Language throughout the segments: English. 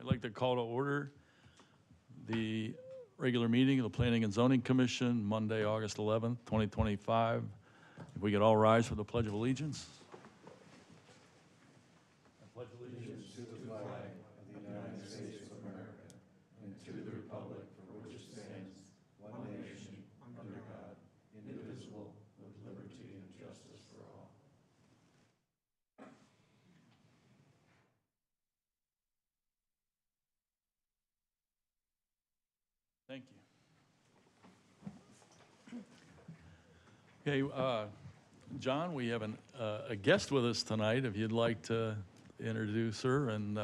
I'd like to call to order the regular meeting of the Planning and Zoning Commission, Monday, August 11th, 2025. If we could all rise for the Pledge of Allegiance. I pledge allegiance to the flag of the United States of America and to the republic for which it stands, one nation, under God, indivisible, with liberty and justice for all. Thank you. Okay, John, we have a guest with us tonight. If you'd like to introduce her and.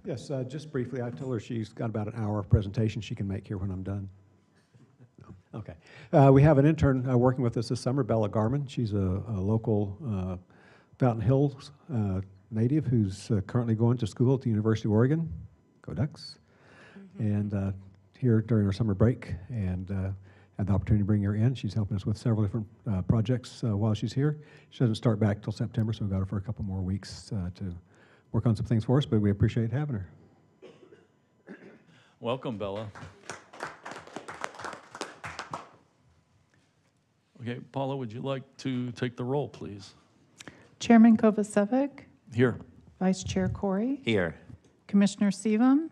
Yes, just briefly, I told her she's got about an hour of presentation she can make here when I'm done. No. Okay. We have an intern working with us this summer, Bella Garman. She's a local Fountain Hills native who's currently going to school at the University of Oregon. Go Ducks. And here during our summer break, and had the opportunity to bring her in. She's helping us with several different projects while she's here. She doesn't start back till September, so we've got her for a couple more weeks to work on some things for us, but we appreciate having her. Welcome, Bella. Okay, Paula, would you like to take the roll, please? Chairman Kovacevic. Here. Vice Chair Corey. Here. Commissioner Sevum.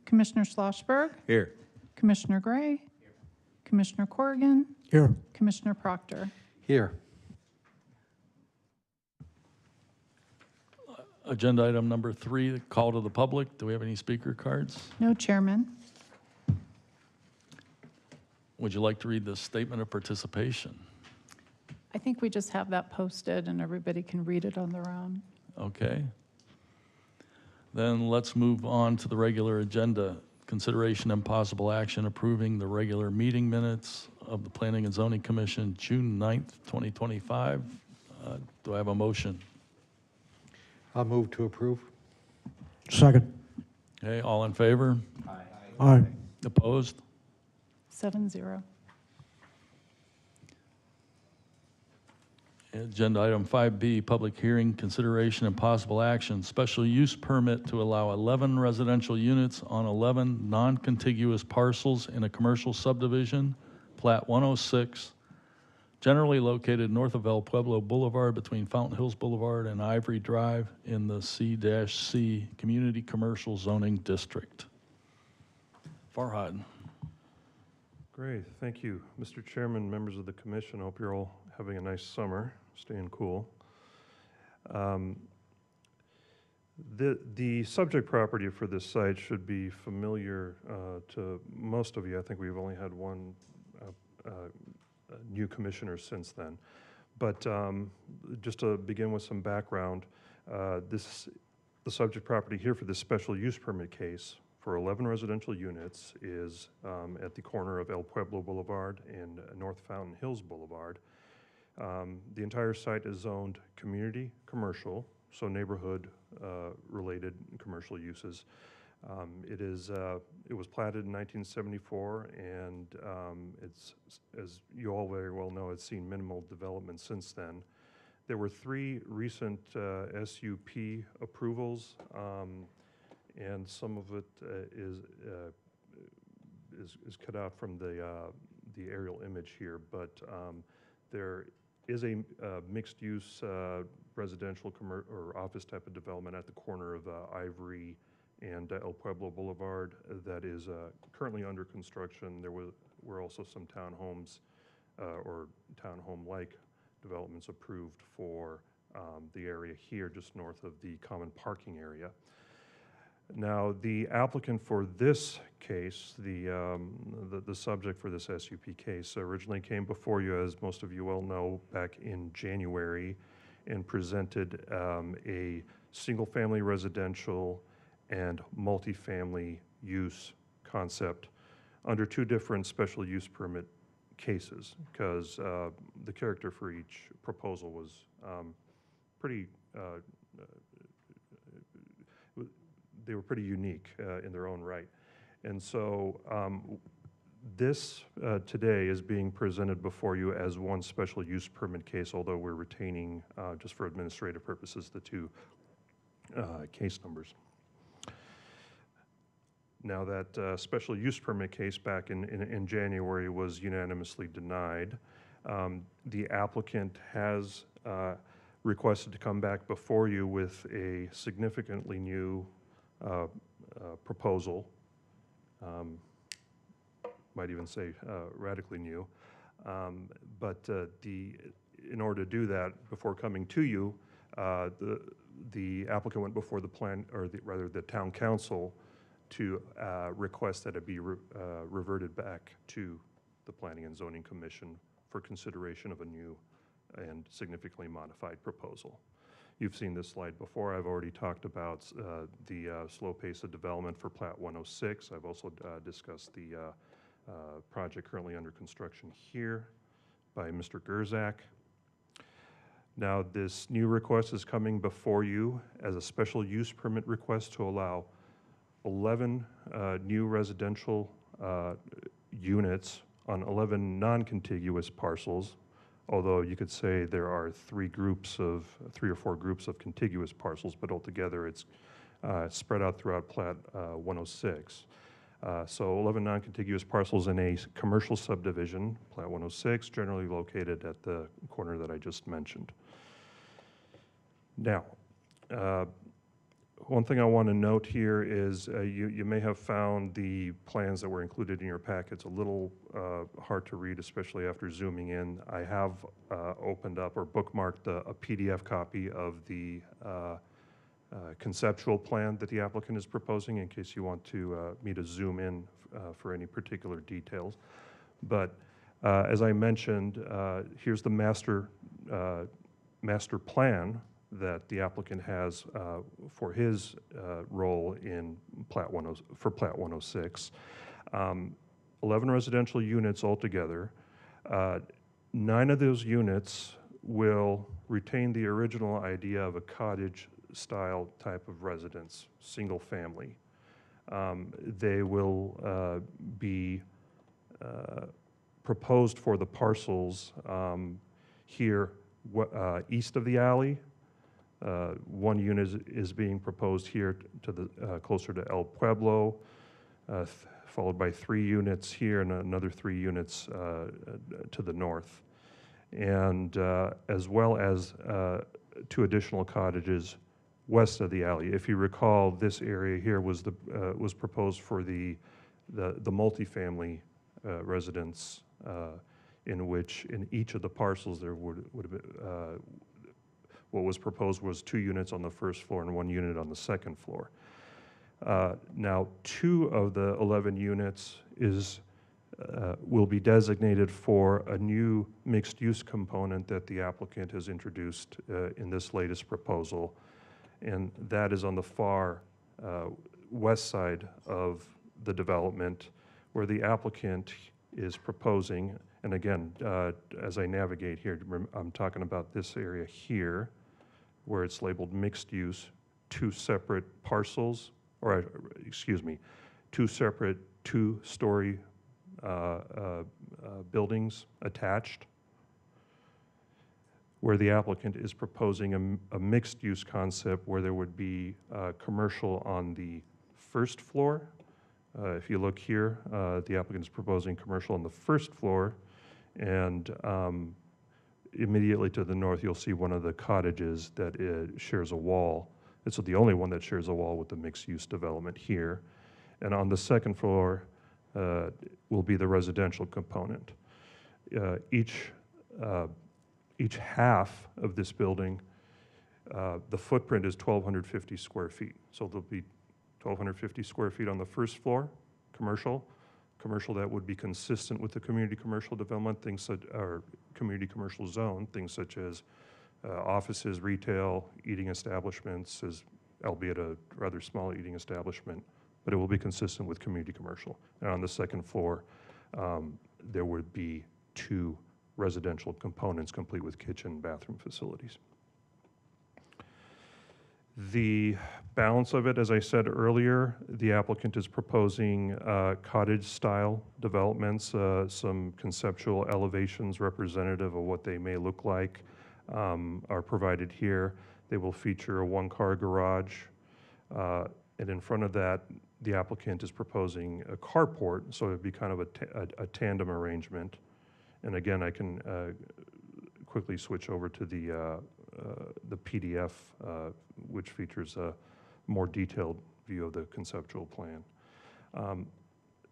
Commissioner Schlossberg. Here. Commissioner Gray. Here. Commissioner Corrigan. Here. Commissioner Proctor. Here. Agenda item number 3, the call to the public. Do we have any speaker cards? No, Chairman. Would you like to read the statement of participation? I think we just have that posted and everybody can read it on their own. Okay. Then let's move on to the regular agenda. Consideration and possible action approving the regular meeting minutes of the Planning and Zoning Commission, June 9th, 2025. Do I have a motion? I'll move to approve. Second. Okay, all in favor? Aye. Opposed? 7-0. Agenda item 5B, public hearing, consideration and possible action, special use permit to allow 11 residential units on 11 non-contiguous parcels in a commercial subdivision, Plat 106, generally located north of El Pueblo Boulevard between Fountain Hills Boulevard and Ivory Drive in the C-C Community Commercial Zoning District. Farhad. Great, thank you. Mr. Chairman, members of the commission, I hope you're all having a nice summer, staying cool. The subject property for this site should be familiar to most of you. I think we've only had one new commissioner since then. But just to begin with some background, the subject property here for this special use permit case for 11 residential units is at the corner of El Pueblo Boulevard and North Fountain Hills Boulevard. The entire site is zoned community commercial, so neighborhood related commercial uses. It was platted in 1974, and it's, as you all very well know, it's seen minimal development since then. There were 3 recent SUP approvals, and some of it is cut out from the aerial image here, but there is a mixed-use residential or office type of development at the corner of Ivory and El Pueblo Boulevard that is currently under construction. There were also some townhomes or townhome-like developments approved for the area here just north of the common parking area. Now, the applicant for this case, the subject for this SUP case, originally came before you, as most of you well know, back in January, and presented a single-family residential and multifamily use concept under 2 different special use permit cases, because the character for each proposal was pretty. They were pretty unique in their own right. And so this today is being presented before you as one special use permit case, although we're retaining, just for administrative purposes, the 2 case numbers. Now, that special use permit case back in January was unanimously denied. The applicant has requested to come back before you with a significantly new proposal. Might even say radically new. But in order to do that, before coming to you, the applicant went before the rather the town council to request that it be reverted back to the Planning and Zoning Commission for consideration of a new and significantly modified proposal. You've seen this slide before. I've already talked about the slow pace of development for Plat 106. I've also discussed the project currently under construction here by Mr. Gerzak. Now, this new request is coming before you as a special use permit request to allow 11 new residential units on 11 non-contiguous parcels, although you could say there are three or four groups of contiguous parcels, but altogether it's spread out throughout Plat 106. So 11 non-contiguous parcels in a commercial subdivision, Plat 106, generally located at the corner that I just mentioned. Now, one thing I want to note here is you may have found the plans that were included in your packets a little hard to read, especially after zooming in. I have opened up or bookmarked a PDF copy of the conceptual plan that the applicant is proposing in case you want me to zoom in for any particular details. But as I mentioned, here's the master plan that the applicant has for his role in Plat 106. 11 residential units altogether. 9 of those units will retain the original idea of a cottage style type of residence, single family. They will be proposed for the parcels here east of the alley. One unit is being proposed here to the closer to El Pueblo, followed by 3 units here and another 3 units to the north, and as well as 2 additional cottages west of the alley. If you recall, this area here was proposed for the multifamily residence, in which in each of the parcels there would have been, what was proposed was 2 units on the first floor and 1 unit on the second floor. Now, 2 of the 11 units will be designated for a new mixed-use component that the applicant has introduced in this latest proposal, and that is on the far west side of the development, where the applicant is proposing, and again, as I navigate here, I'm talking about this area here, where it's labeled mixed use, 2 separate parcels, or excuse me, 2 separate 2-story buildings attached, where the applicant is proposing a mixed use concept where there would be commercial on the first floor. If you look here, the applicant is proposing commercial on the first floor, and immediately to the north, you'll see one of the cottages that shares a wall. It's the only one that shares a wall with the mixed-use development here. And on the second floor will be the residential component. Each half of this building, the footprint is 1,250 square feet. So there'll be 1,250 square feet on the first floor, commercial that would be consistent with the community commercial development, things that are community commercial zone, things such as offices, retail, eating establishments, albeit a rather small eating establishment, but it will be consistent with community commercial. And on the second floor, there would be 2 residential components complete with kitchen and bathroom facilities. The balance of it, as I said earlier, the applicant is proposing cottage-style developments, some conceptual elevations representative of what they may look like are provided here. They will feature a 1-car garage, And in front of that, the applicant is proposing a carport, so it'd be kind of a tandem arrangement. And again, I can quickly switch over to the PDF, which features a more detailed view of the conceptual plan.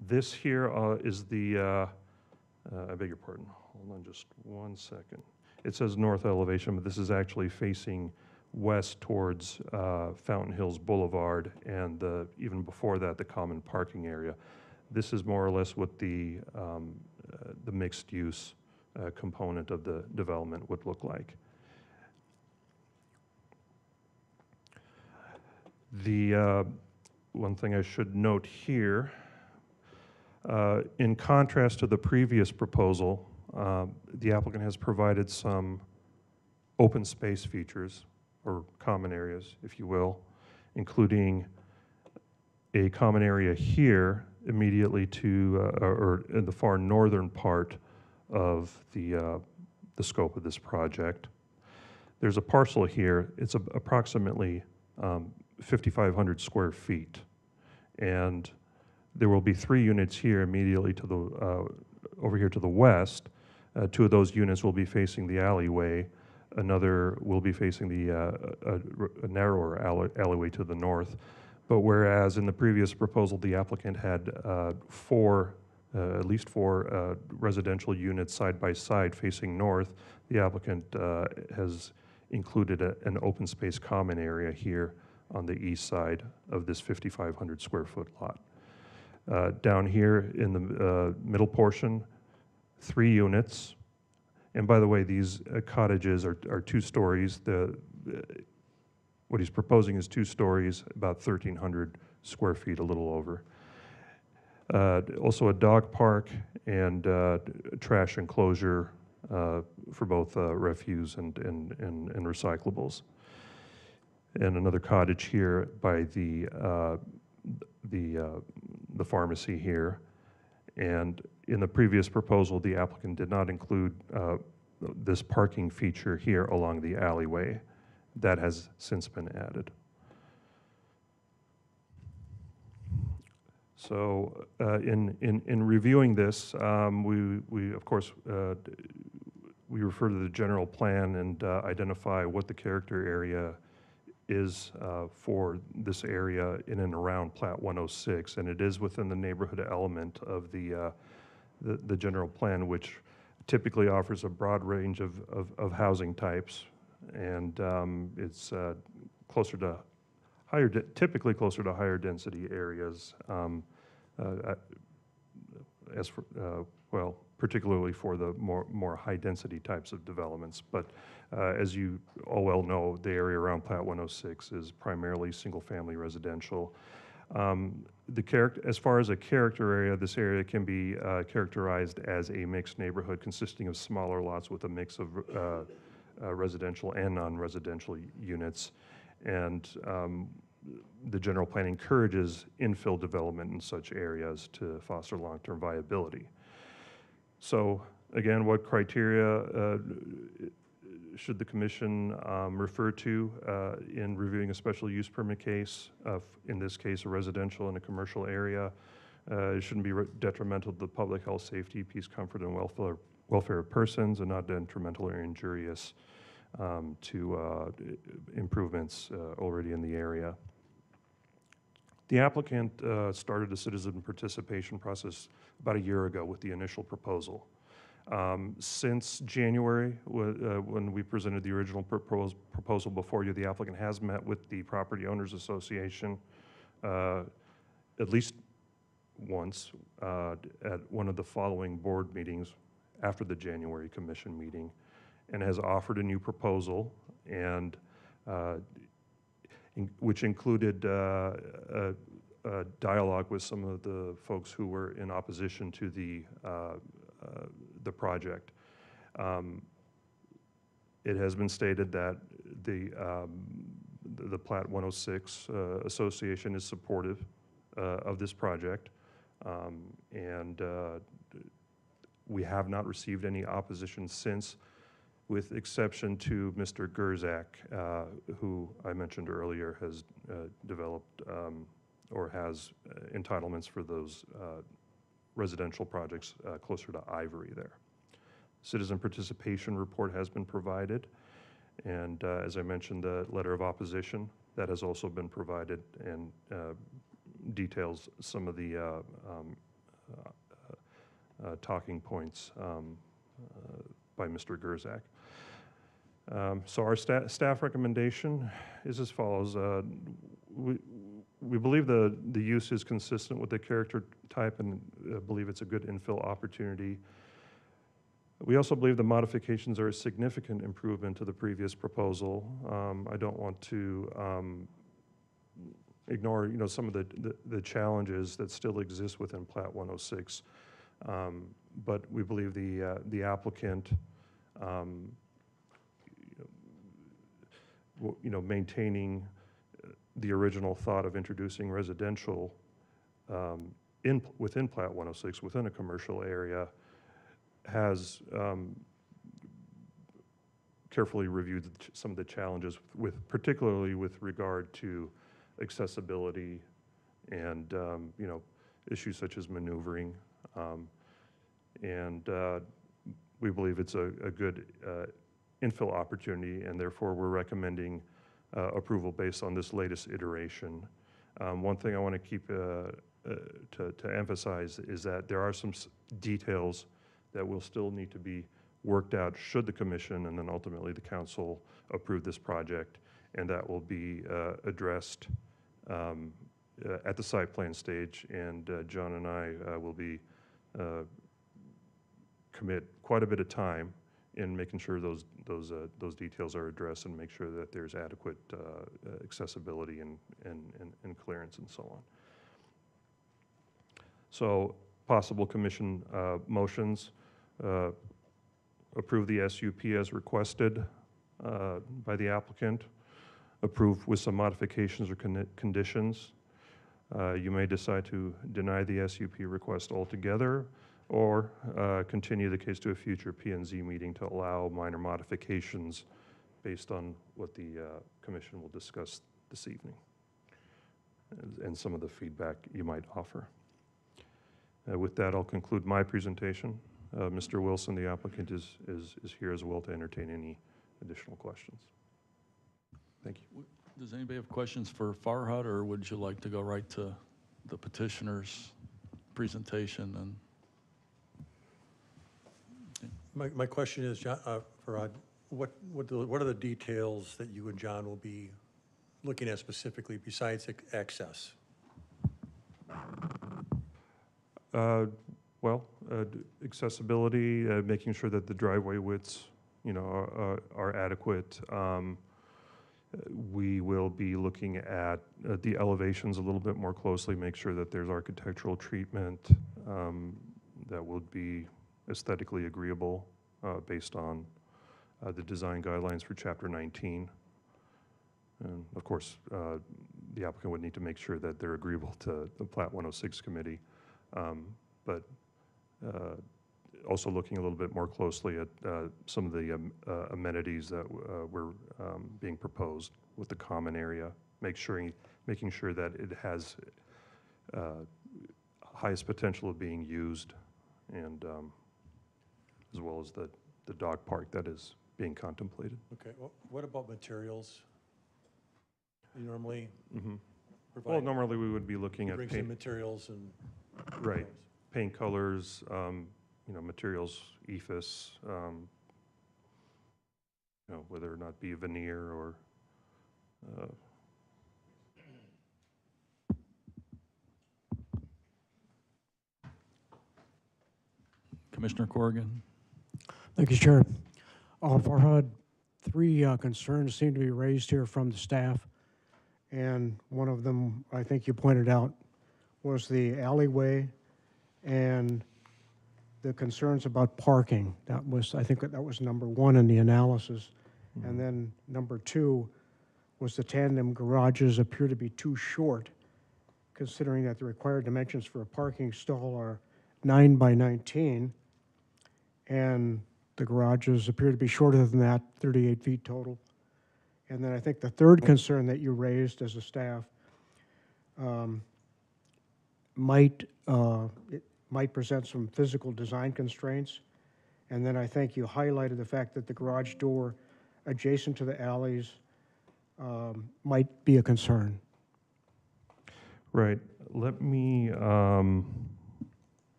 This here is the, I beg your pardon, hold on just 1 second. It says north elevation, but this is actually facing west towards Fountain Hills Boulevard and even before that, the common parking area. This is more or less what the mixed use component of the development would look like. The one thing I should note here, in contrast to the previous proposal, the applicant has provided some open space features or common areas, if you will, including a common area here immediately to, or in the far northern part of the scope of this project. There's a parcel here. It's approximately 5,500 square feet. And there will be 3 units here immediately to the, over here to the west. 2 of those units will be facing the alleyway. Another will be facing the a narrower alleyway to the north. But whereas in the previous proposal, the applicant had at least four residential units side by side facing north, the applicant has included an open space common area here on the east side of this 5,500 square foot lot. Down here in the middle portion, 3 units. And by the way, these cottages are 2 stories. What he's proposing is 2 stories, about 1,300 square feet, a little over. Also a dog park and trash enclosure for both refuse and recyclables. And another cottage here by the pharmacy here. And in the previous proposal, the applicant did not include this parking feature here along the alleyway. That has since been added. So in reviewing this, we of course, we refer to the general plan and identify what the character area is for this area in and around Plat 106, and it is within the neighborhood element of the general plan, which typically offers a broad range of housing types, and it's closer to typically closer to higher density areas, as for, well, particularly for the more high density types of developments. But as you all well know, the area around Plat 106 is primarily single family residential. As far as a character area, this area can be characterized as a mixed neighborhood consisting of smaller lots with a mix of residential and non-residential units. And the general plan encourages infill development in such areas to foster long-term viability. So again, what criteria should the commission refer to in reviewing a special use permit case, in this case a residential and a commercial area? It shouldn't be detrimental to the public health, safety, peace, comfort, and welfare of persons, and not detrimental or injurious to improvements already in the area. The applicant started a citizen participation process about a year ago with the initial proposal. Since January, when we presented the original proposal before you, the applicant has met with the Property Owners Association at least once at one of the following board meetings after the January commission meeting, and has offered a new proposal, and which included dialogue with some of the folks who were in opposition to the project. It has been stated that the Plat 106 Association is supportive of this project, and we have not received any opposition since with exception to Mr. Gerzak, who I mentioned earlier has developed or has entitlements for those residential projects closer to Ivory there. Citizen participation report has been provided, and as I mentioned, the letter of opposition, that has also been provided and details some of the talking points by Mr. Gerzak. So our staff recommendation is as follows. We believe the use is consistent with the character type and believe it's a good infill opportunity. We also believe the modifications are a significant improvement to the previous proposal. I don't want to ignore, some of the challenges that still exist within Plat 106, but we believe the applicant, maintaining the original thought of introducing residential within Plat 106, within a commercial area, has carefully reviewed some of the challenges particularly with regard to accessibility and issues such as maneuvering, and we believe it's a good infill opportunity, and therefore we're recommending approval based on this latest iteration. One thing I want to keep to emphasize is that there are some details that will still need to be worked out should the commission and then ultimately the council approve this project, and that will be addressed at the site plan stage, and John and I will be commit quite a bit of time in making sure those details are addressed and make sure that there's adequate accessibility and clearance and so on. So possible commission motions: approve the SUP as requested by the applicant, approve with some modifications or conditions. You may decide to deny the SUP request altogether, or continue the case to a future P&Z meeting to allow minor modifications based on what the commission will discuss this evening and some of the feedback you might offer. With that, I'll conclude my presentation. Mr. Wilson, the applicant, is here as well to entertain any additional questions. Thank you. Does anybody have questions for Farhad, or would you like to go right to the petitioner's presentation? And My question is, John, Farhad, what are the details that you and John will be looking at specifically besides access? Well, accessibility, making sure that the driveway widths, are adequate. We will be looking at the elevations a little bit more closely, make sure that there's architectural treatment that would be aesthetically agreeable based on the design guidelines for Chapter 19. And of course, the applicant would need to make sure that they're agreeable to the Plat 106 committee. But also looking a little bit more closely at some of the amenities that were being proposed with the common area, making sure that it has highest potential of being used, and as well as the dog park that is being contemplated. Okay, well, what about materials? You normally provide? Well, normally we would be looking at bring some materials and... Right. Paint colors, materials, ephes, whether or not be veneer or Commissioner Corrigan? Thank you, Chair. Farhad, three concerns seem to be raised here from the staff, and one of them, I think you pointed out, was the alleyway and the concerns about parking. I think that was number one in the analysis. And then number two was the tandem garages appear to be too short, considering that the required dimensions for a parking stall are 9 by 19, and the garages appear to be shorter than that, 38 feet total. And then I think the third concern that you raised as a staff it might present some physical design constraints. And then I think you highlighted the fact that the garage door adjacent to the alleys might be a concern. Right. Let me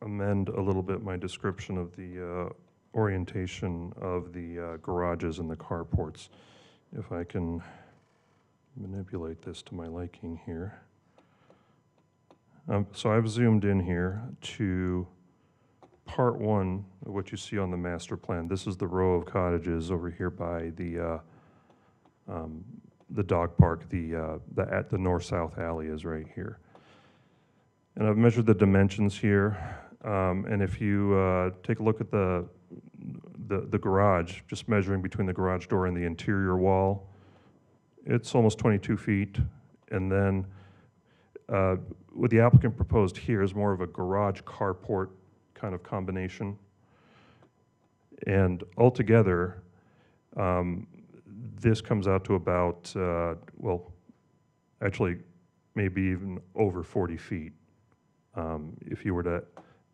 amend a little bit my description of the orientation of the garages and the carports. If I can manipulate this to my liking here. So I've zoomed in here to part one of what you see on the master plan. This is the row of cottages over here by the dog park. The north-south alley is right here. And I've measured the dimensions here. And if you take a look at the garage, just measuring between the garage door and the interior wall, it's almost 22 feet. And then what the applicant proposed here is more of a garage carport kind of combination. And altogether, this comes out to about, well, actually maybe even over 40 feet if you were to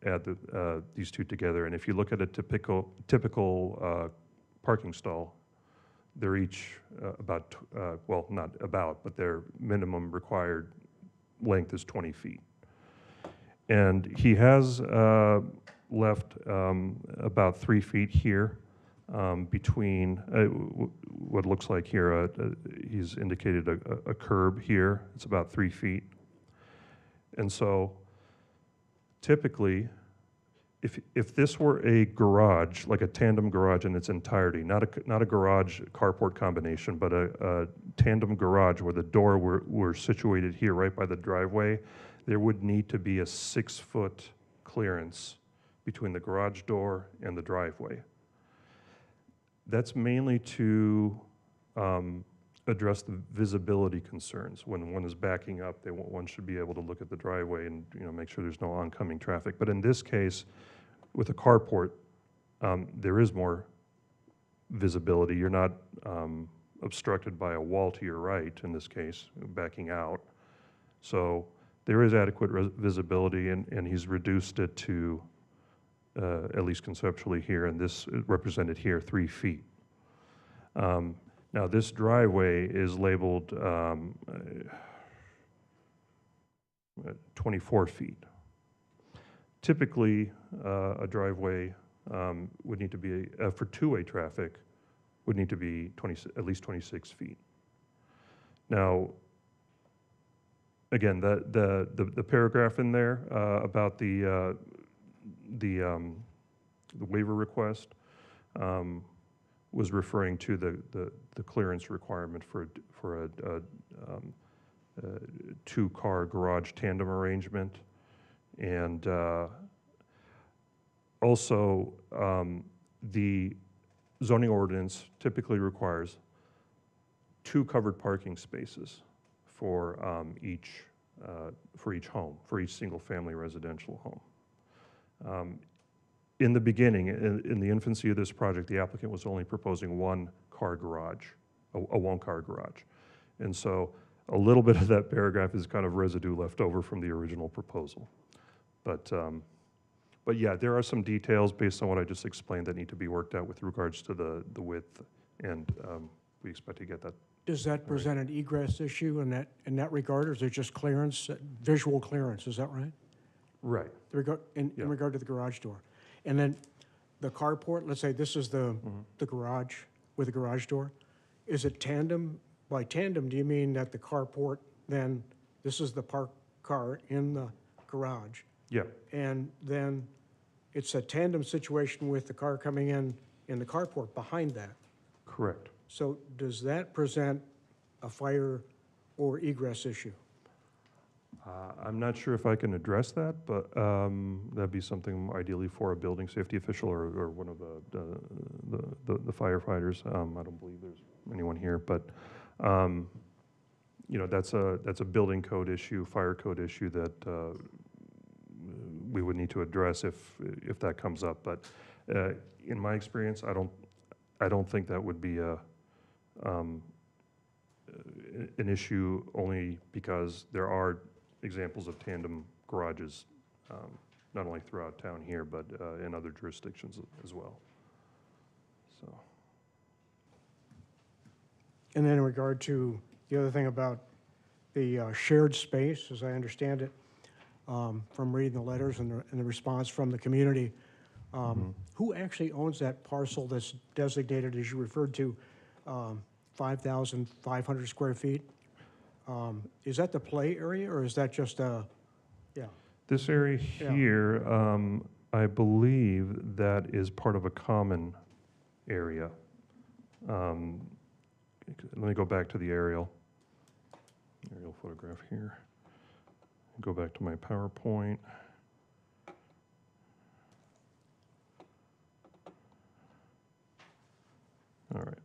add these two together. And if you look at a typical parking stall, they're each about, well, not about, but their minimum required length is 20 feet. And he has left about 3 feet here between what looks like here, he's indicated a curb here. It's about 3 feet. And so typically, if this were a garage, like a tandem garage in its entirety, not a garage carport combination, but a tandem garage where the door were situated here right by the driveway, there would need to be a 6-foot clearance between the garage door and the driveway. That's mainly to address the visibility concerns. When one is backing up, one should be able to look at the driveway and make sure there's no oncoming traffic. But in this case, with a carport, there is more visibility. You're not obstructed by a wall to your right, in this case, backing out. So there is adequate visibility, and he's reduced it to, at least conceptually here, and this is represented here, 3 feet. Now this driveway is labeled 24 feet. Typically, a driveway would need to be, for two-way traffic, would need to be at least 26 feet. Now, again, the paragraph in there about the waiver request was referring to the clearance requirement for a two-car garage tandem arrangement. And also, the zoning ordinance typically requires 2 covered parking spaces for each home, for each single-family residential home. In the beginning, in the infancy of this project, the applicant was only proposing 1-car garage, a 1-car garage. And so a little bit of that paragraph is kind of residue left over from the original proposal. But yeah, there are some details based on what I just explained that need to be worked out with regards to the width, and we expect to get that. Does that present an egress issue in that regard, or is it just clearance, visual clearance, is that right? Right. In regard to the garage door. And then the carport, let's say this is the garage with a garage door. Is it tandem? By tandem, do you mean that the carport, then this is the parked car in the garage? Yeah. And then it's a tandem situation with the car coming in the carport behind that? Correct. So does that present a fire or egress issue? I'm not sure if I can address that, but that'd be something ideally for a building safety official or one of the firefighters. I don't believe there's anyone here, but You know, that's a building code issue, fire code issue that we would need to address if that comes up. But in my experience, I don't think that would be an issue, only because there are examples of tandem garages, not only throughout town here, but in other jurisdictions as well. So, And then in regard to the other thing about the shared space, as I understand it, from reading the letters and the response from the community, who actually owns that parcel that's designated, as you referred to, 5,500 square feet? Is that the play area, or is that just a, yeah? this area Yeah. here, I believe that is part of a common area. Let me go back to the aerial photograph here. Go back to my PowerPoint. All right.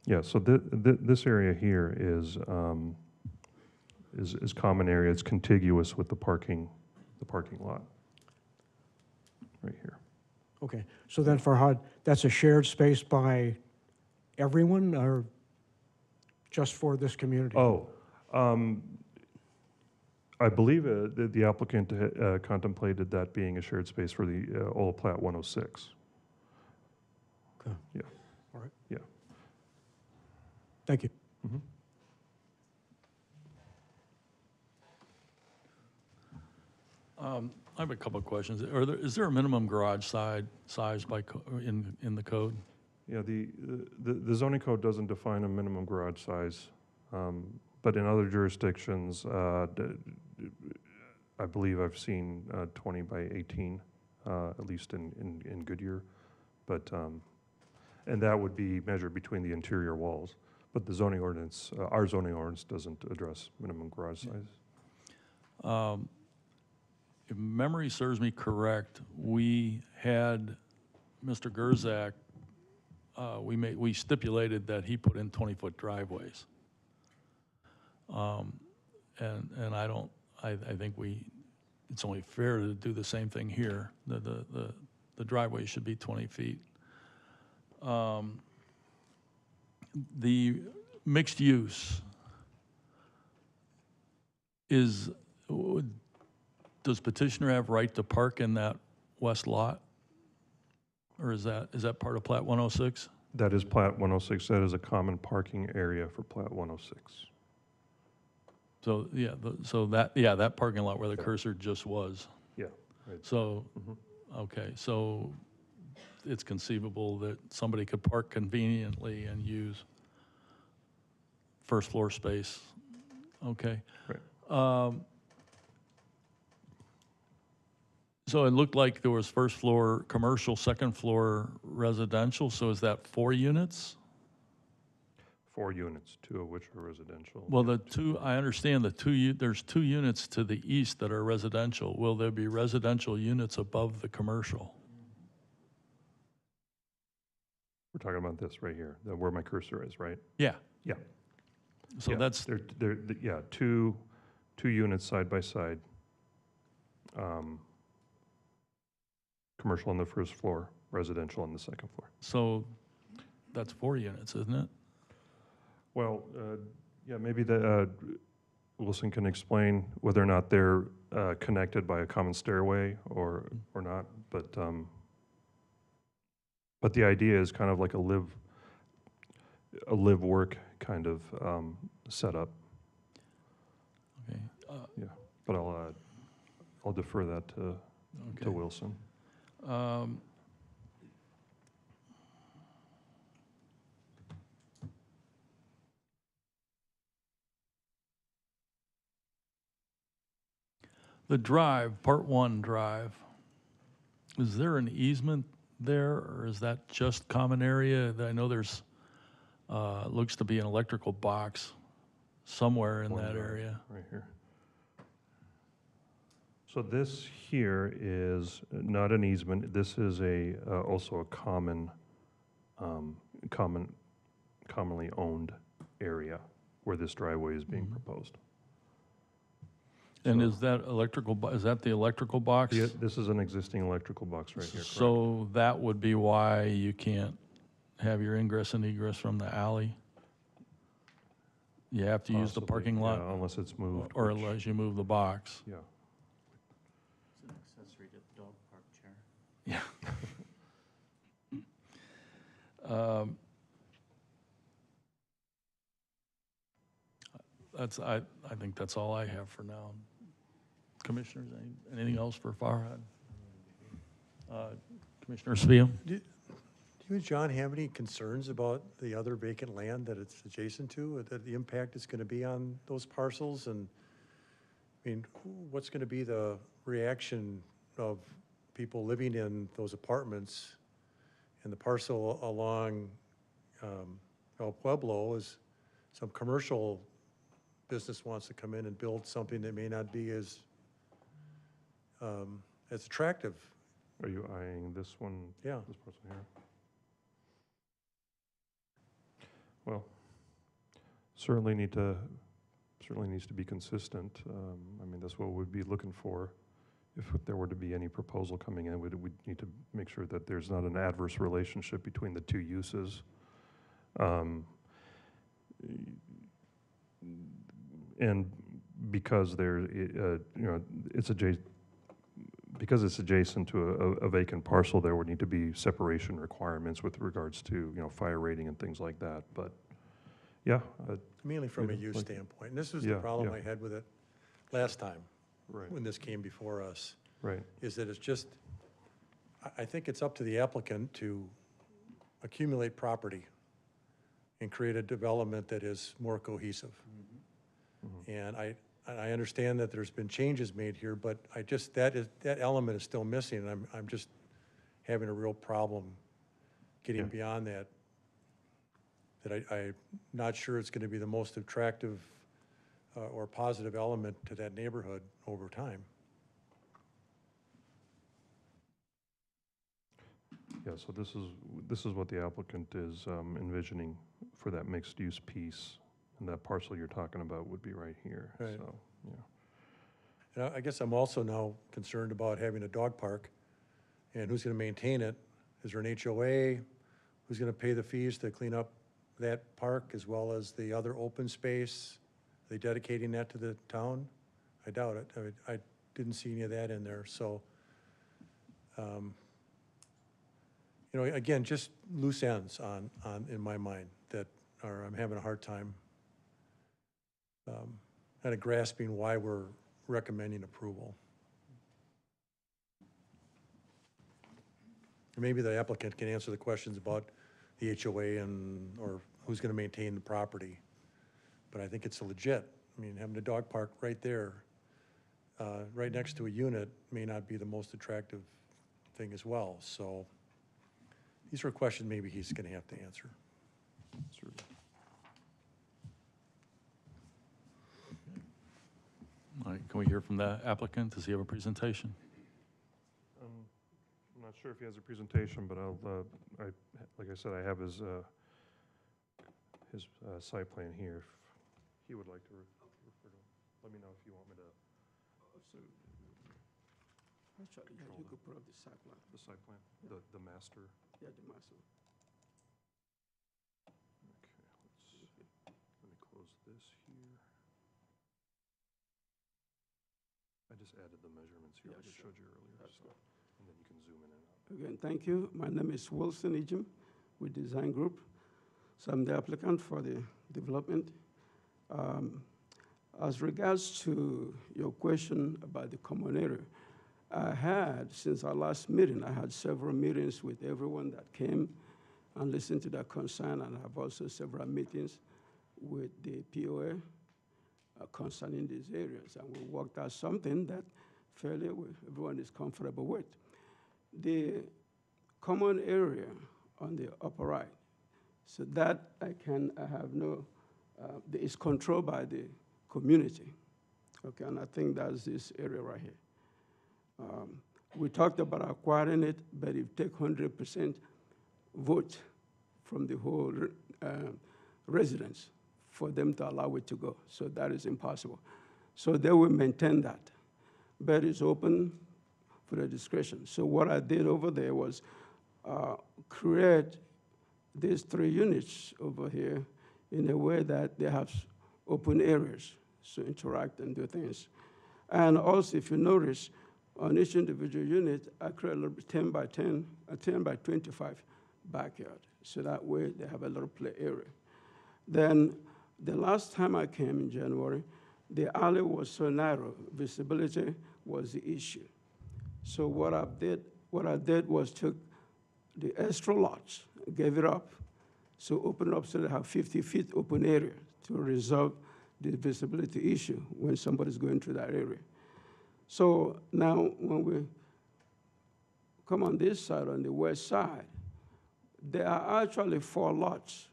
Yeah, so this area here is common area. It's contiguous with the parking lot right here. Okay, so then Farhad, that's a shared space by everyone, or just for this community? Oh, I believe the applicant contemplated that being a shared space for the old Plat 106. Okay. Yeah. All right. Yeah. Thank you. Mhm. I have a couple of questions. Is there a minimum garage size in the code? Yeah, the zoning code doesn't define a minimum garage size, but in other jurisdictions, I believe I've seen 20 by 18, at least in Goodyear. But, and that would be measured between the interior walls. But the zoning ordinance, our zoning ordinance doesn't address minimum garage size. If memory serves me correct, we had Mr. Gerzak, we stipulated that he put in 20-foot driveways. And I think it's only fair to do the same thing here. The driveway should be 20 feet. The mixed use does petitioner have right to park in that west lot? Or is that part of Plat 106? That is Plat 106. That is a common parking area for Plat 106. So, yeah, that parking lot where the cursor just was. Yeah. Right. So, Mhm. okay, so it's conceivable that somebody could park conveniently and use first floor space. Okay. Right. So it looked like there was first floor commercial, second floor residential, so is that 4 units? 4 units, 2 of which are residential. Well, I understand there's 2 units to the east that are residential. Will there be residential units above the commercial? We're talking about this right here, where my cursor is, right? Yeah. Yeah. So Yeah, that's, yeah, two units side by side. Commercial on the first floor, residential on the second floor. so that's 4 units, isn't it? Well, yeah, maybe Wilson can explain whether or not they're connected by a common stairway or not, but the idea is kind of like a live-work kind of setup. Okay. Yeah, but I'll defer that to Okay. Wilson. The drive, Part 1 drive, is there an easement there, or is that just common area? I know there's, looks to be an electrical box somewhere in One that drive, area. Right here. So this here is not an easement, this is also a commonly owned area where this driveway is being proposed. And So- is that is that the electrical box? Yeah, this is an existing electrical box right here, correct? So that would be why you can't have your ingress and egress from the alley? You have to use the Possibly, parking lot? yeah, unless it's moved. Or which- unless you move the box? Yeah. It's an accessory to the dog park chair. Yeah. I think that's all I have for now. Commissioners, anything else for Farhad? Commissioner Spiel? Do you and John have any concerns about the other vacant land that it's adjacent to, that the impact it's going to be on those parcels? And, I mean, what's going to be the reaction of people living in those apartments? And the parcel along El Pueblo is some commercial business wants to come in and build something that may not be as attractive. Are you eyeing this one? Yeah. This person here? Well, certainly needs to be consistent. I mean, that's what we'd be looking for. If there were to be any proposal coming in, we'd need to make sure that there's not an adverse relationship between the two uses. And because because it's adjacent to a vacant parcel, there would need to be separation requirements with regards to, fire rating and things like that. But, yeah. Mainly from a Yeah, use like- standpoint. And this was the Yeah, problem yeah. I had with it last time, Right, when this came before us, right. is that it's just, I think it's up to the applicant to accumulate property and create a development that is more cohesive. And I understand that there's been changes made here, but that element is still missing, and I'm just having a real problem getting Yeah. beyond that. I'm not sure it's gonna be the most attractive or positive element to that neighborhood over time. Yeah, so this is what the applicant is envisioning for that mixed-use piece. And that parcel you're talking about would be right here, Right. so, yeah. And I guess I'm also now concerned about having a dog park, and who's gonna maintain it? Is there an HOA? Who's gonna pay the fees to clean up that park as well as the other open space? Are they dedicating that to the town? I doubt it. I mean, I didn't see any of that in there, so. Again, just loose ends in my mind that I'm having a hard time kind of grasping why we're recommending approval. Maybe the applicant can answer the questions about the HOA or who's going to maintain the property. But I think it's legit. I mean, having a dog park right there, right next to a unit may not be the most attractive thing as well. So these are questions maybe he's going to have to answer. Certainly. All right, can we hear from the applicant? Does he have a presentation? I'm not sure if he has a presentation, but like I said, I have his site plan here. If he would like to refer to, let me know if you want me to. Actually, yeah, you could put up the site plan. The site plan, the master. Yeah, the master. Okay, let me close this here. I just added the measurements here, Yeah, like I sure. showed you earlier, That's so, and then you can zoom in and out. Again, thank you. My name is Wilson Ijim with Design Group. So I'm the applicant for the development. As regards to your question about the common area, since our last meeting, I had several meetings with everyone that came and listened to their concern, and I have also several meetings with the POA concerning these areas. And we worked out something that fairly everyone is comfortable with. The common area on the upper right, so that is controlled by the community. Okay, and I think that's this area right here. We talked about acquiring it, but it take 100% vote from the whole residents for them to allow it to go. So that is impossible. So they will maintain that. But it's open for the discretion. So what I did over there was create these 3 units over here in a way that they have open areas to interact and do things. And also, if you notice, on each individual unit, I create a little 10 by 10, a 10 by 25 backyard. So that way they have a little play area. Then the last time I came in January, the alley was so narrow, visibility was the issue. So what I did was took the extra lots, gave it up, so open up so they have 50 feet open area to resolve the visibility issue when somebody's going through that area. So now when we come on this side, on the west side, there are actually 4 lots.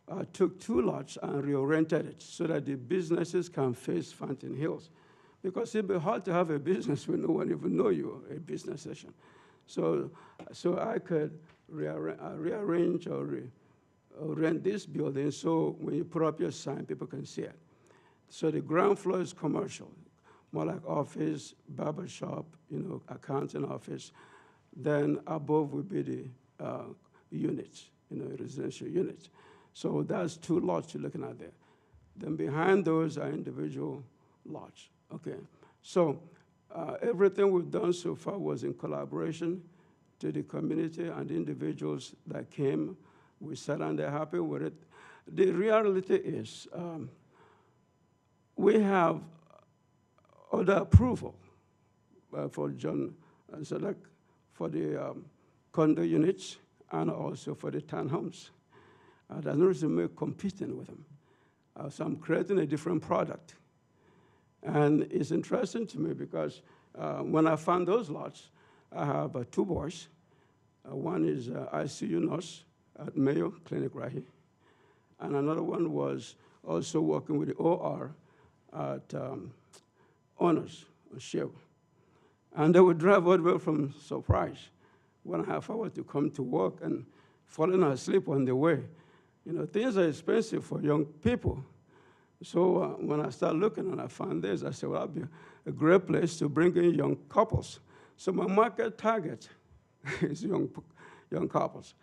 I took 2 lots and reoriented it so that the businesses can face Fountain Hills. Because it'd be hard to have a business when no one even know you, a business session. So I could rearrange or rent this building so when you put up your sign, people can see it. So the ground floor is commercial, more like office, barber shop, accounting office. Then above would be the units, residential units. So that's 2 lots you're looking at there. Then behind those are individual lots, okay? So everything we've done so far was in collaboration to the community and the individuals that came. We sat and they're happy with it. The reality is we have other approval for John Zedek for the condo units and also for the townhomes. There's no reason we're competing with them. So I'm creating a different product. And it's interesting to me because when I found those lots, I have 2 boys. One is ICU nurse at Mayo Clinic right here. And another one was also working with the OR at Honors, Shell. And they would drive all the way from Surprise, 1.5 hours to come to work and falling asleep on the way. Things are expensive for young people. So when I started looking and I found this, I said, well, that'd be a great place to bring in young couples. So my market target is young couples.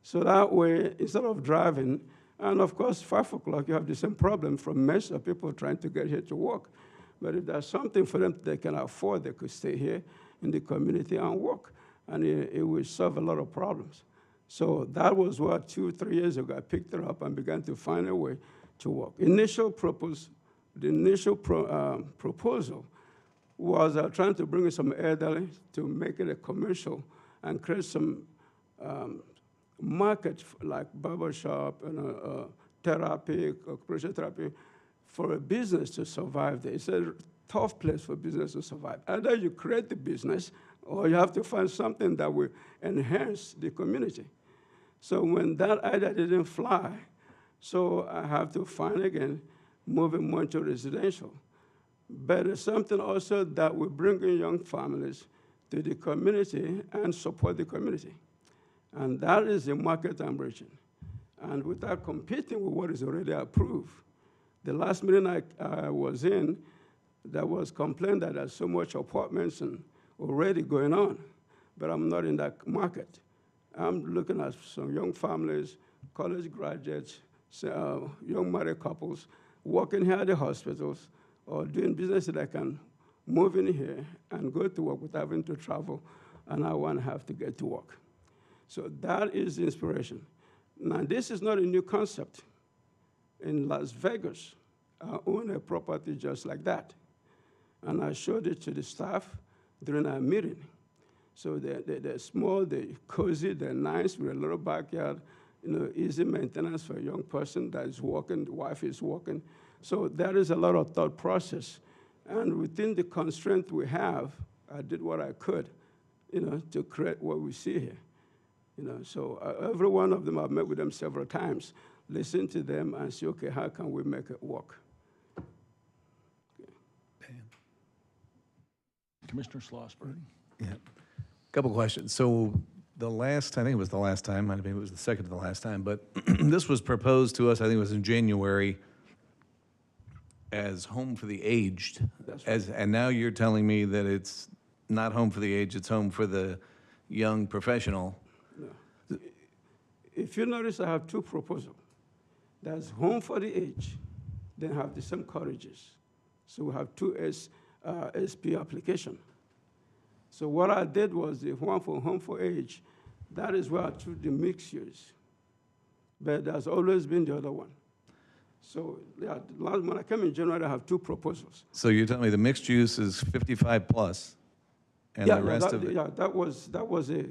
So that way, instead of driving, and of course, 5 o'clock, you have the same problem from Mesa, people trying to get here to work. But if there's something for them they can afford, they could stay here in the community and work. And it will solve a lot of problems. So that was what 2-3 years ago, I picked it up and began to find a way to work. The initial proposal was trying to bring in some elderly to make it a commercial and create some market like barbershop and therapy, occupational therapy, for a business to survive there. It's a tough place for business to survive. Either you create the business or you have to find something that will enhance the community. So when that idea didn't fly, so I have to find again, moving more to residential. But it's something also that will bring in young families to the community and support the community. And that is the market I'm reaching. And without competing with what is already approved, the last meeting I was in, there was complaint that there's so much apartments and already going on, but I'm not in that market. I'm looking at some young families, college graduates, young married couples, working here at the hospitals, or doing business that can move in here and go to work without having to travel an hour and a half to get to work. So that is the inspiration. Now, this is not a new concept. In Las Vegas, I own a property just like that. And I showed it to the staff during our meeting. So they're small, they're cozy, they're nice, with a little backyard, easy maintenance for a young person that is working, the wife is working. So there is a lot of thought process. And within the constraint we have, I did what I could, to create what we see here. So every one of them, I've met with them several times, listen to them and say, okay, how can we make it work? Can Commissioner Schlossberg. Yeah. Couple questions. So the last, I think it was the last time, maybe it was the second to the last time, but this was proposed to us, I think it was in January, as home for the aged. That's As, and now you're telling me that it's not home for the aged, it's home for the young professional. No. If you notice, I have two proposals. There's home for the age, then have the same cottages. So we have two SP application. So what I did was the one for home for age, that is where I took the mixed use. But there's always been the other one. So yeah, when I came in January, I have two proposals. So you're telling me the mixed use is 55 plus, and the rest of it? Yeah, that was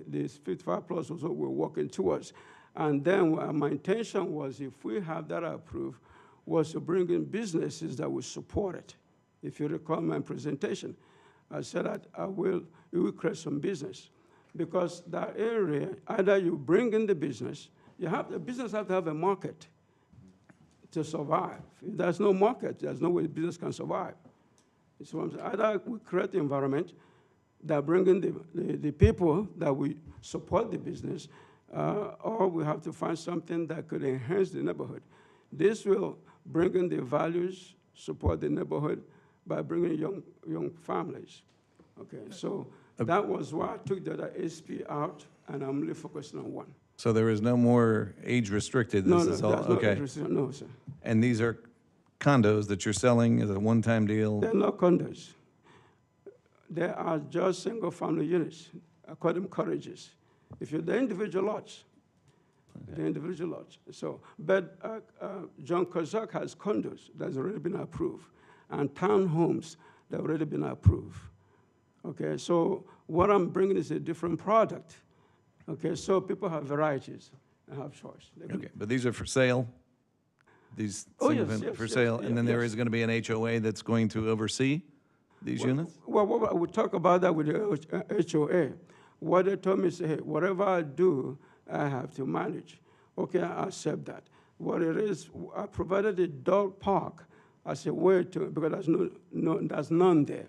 this 55 plus was what we're working towards. And then my intention was, if we have that approved, was to bring in businesses that will support it. If you recall my presentation, I said that it will create some business. Because that area, either you bring in the business, the business have to have a market to survive. If there's no market, there's no way the business can survive. So I'm saying, either we create the environment that bring in the people that we support the business, or we have to find something that could enhance the neighborhood. This will bring in the values, support the neighborhood by bringing young families. Okay, so that was why I took the other SP out, and I'm really focusing on one. So there is no more age restricted? This is all, there's no okay. age restriction, no, sir. And these are condos that you're selling as a one-time deal? They're not condos. They are just single-family units, according to cottages. If you're the individual lots, the individual lots. So, but John Kozak has condos that's already been approved, and townhomes that already been approved. Okay, so what I'm bringing is a different product. Okay, so people have varieties and have choice. Okay, but these are for sale? These Oh, yes, for yes, sale? yes, And then there yes. is going to be an HOA that's going to oversee these units? Well, we'll talk about that with the HOA. What they told me is, hey, whatever I do, I have to manage. Okay, I accept that. What it is, I provided a dog park as a way to, because there's none there.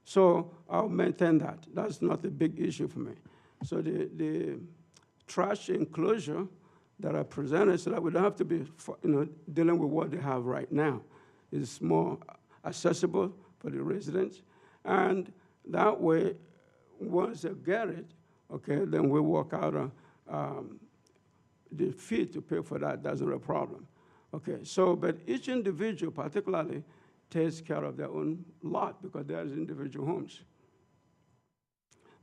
So I'll maintain that. That's not a big issue for me. So the trash enclosure that I presented, so that we don't have to be, dealing with what they have right now. It's more accessible for the residents, and that way, once they get it, okay, then we work out the fee to pay for that. That's not a problem. Okay, so but each individual, particularly, takes care of their own lot because there's individual homes.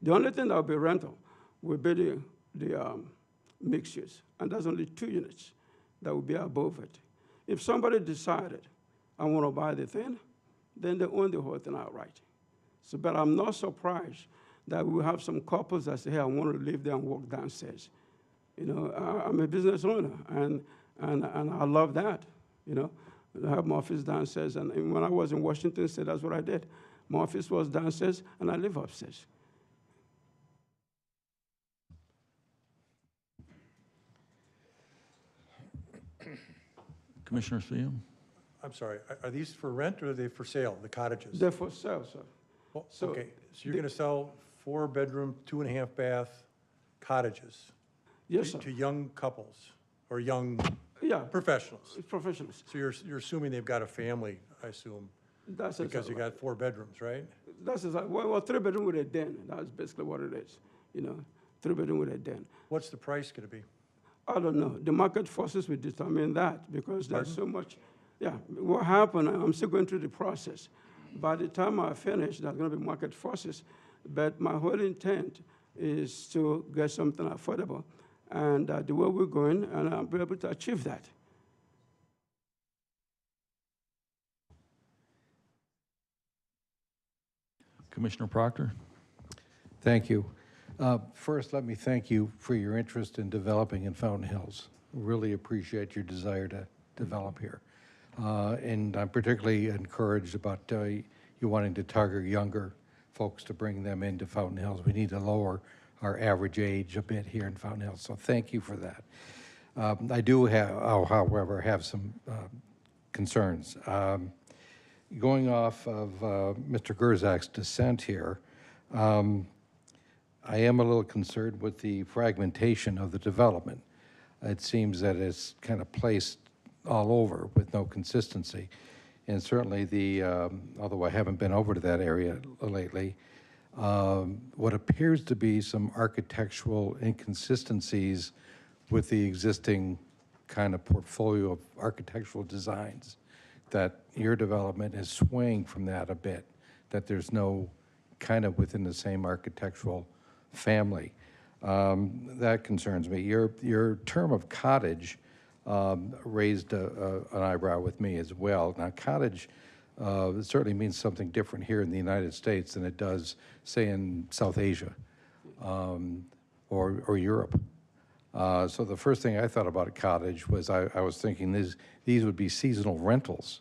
The only thing that will be rental will be the mixed use, and there's only 2 units that will be above it. If somebody decided, I want to buy the thing, then they own the whole thing outright. So, but I'm not surprised that we have some couples that say, hey, I want to live there and work downstairs. I'm a business owner, and I love that, I have my office downstairs, and when I was in Washington State, that's what I did. My office was downstairs, and I live upstairs. Commissioner Fiam? I'm sorry, are these for rent or are they for sale, the cottages? They're for sale, sir. Well, so okay, so you're going to sell 4-bedroom, 2.5-bath cottages? Yes, sir. To young couples or young Yeah, professionals? professionals. So you're assuming they've got a family, I assume, That's because you got 4 bedrooms, right? That's exactly, well, 3-bedroom with a den. That's basically what it is. 3-bedroom with a den. What's the price going to be? I don't know. The market forces will determine that because there's so much. Yeah, what happened, I'm still going through the process. By the time I finish, there's going to be market forces. But my whole intent is to get something affordable. And the way we're going, and I'll be able to achieve that. Commissioner Proctor? Thank you. First, let me thank you for your interest in developing in Fountain Hills. Really appreciate your desire to develop here. And I'm particularly encouraged about you wanting to target younger folks to bring them into Fountain Hills. We need to lower our average age a bit here in Fountain Hills, so thank you for that. I do however, have some concerns. Going off of Mr. Gerzak's dissent here, I am a little concerned with the fragmentation of the development. It seems that it's kind of placed all over with no consistency. And certainly although I haven't been over to that area lately, what appears to be some architectural inconsistencies with the existing kind of portfolio of architectural designs, that your development is swaying from that a bit, that there's no kind of within the same architectural family. That concerns me. Your term of cottage raised an eyebrow with me as well. Now, cottage certainly means something different here in the United States than it does, say, in South Asia or Europe. So the first thing I thought about a cottage was I was thinking these would be seasonal rentals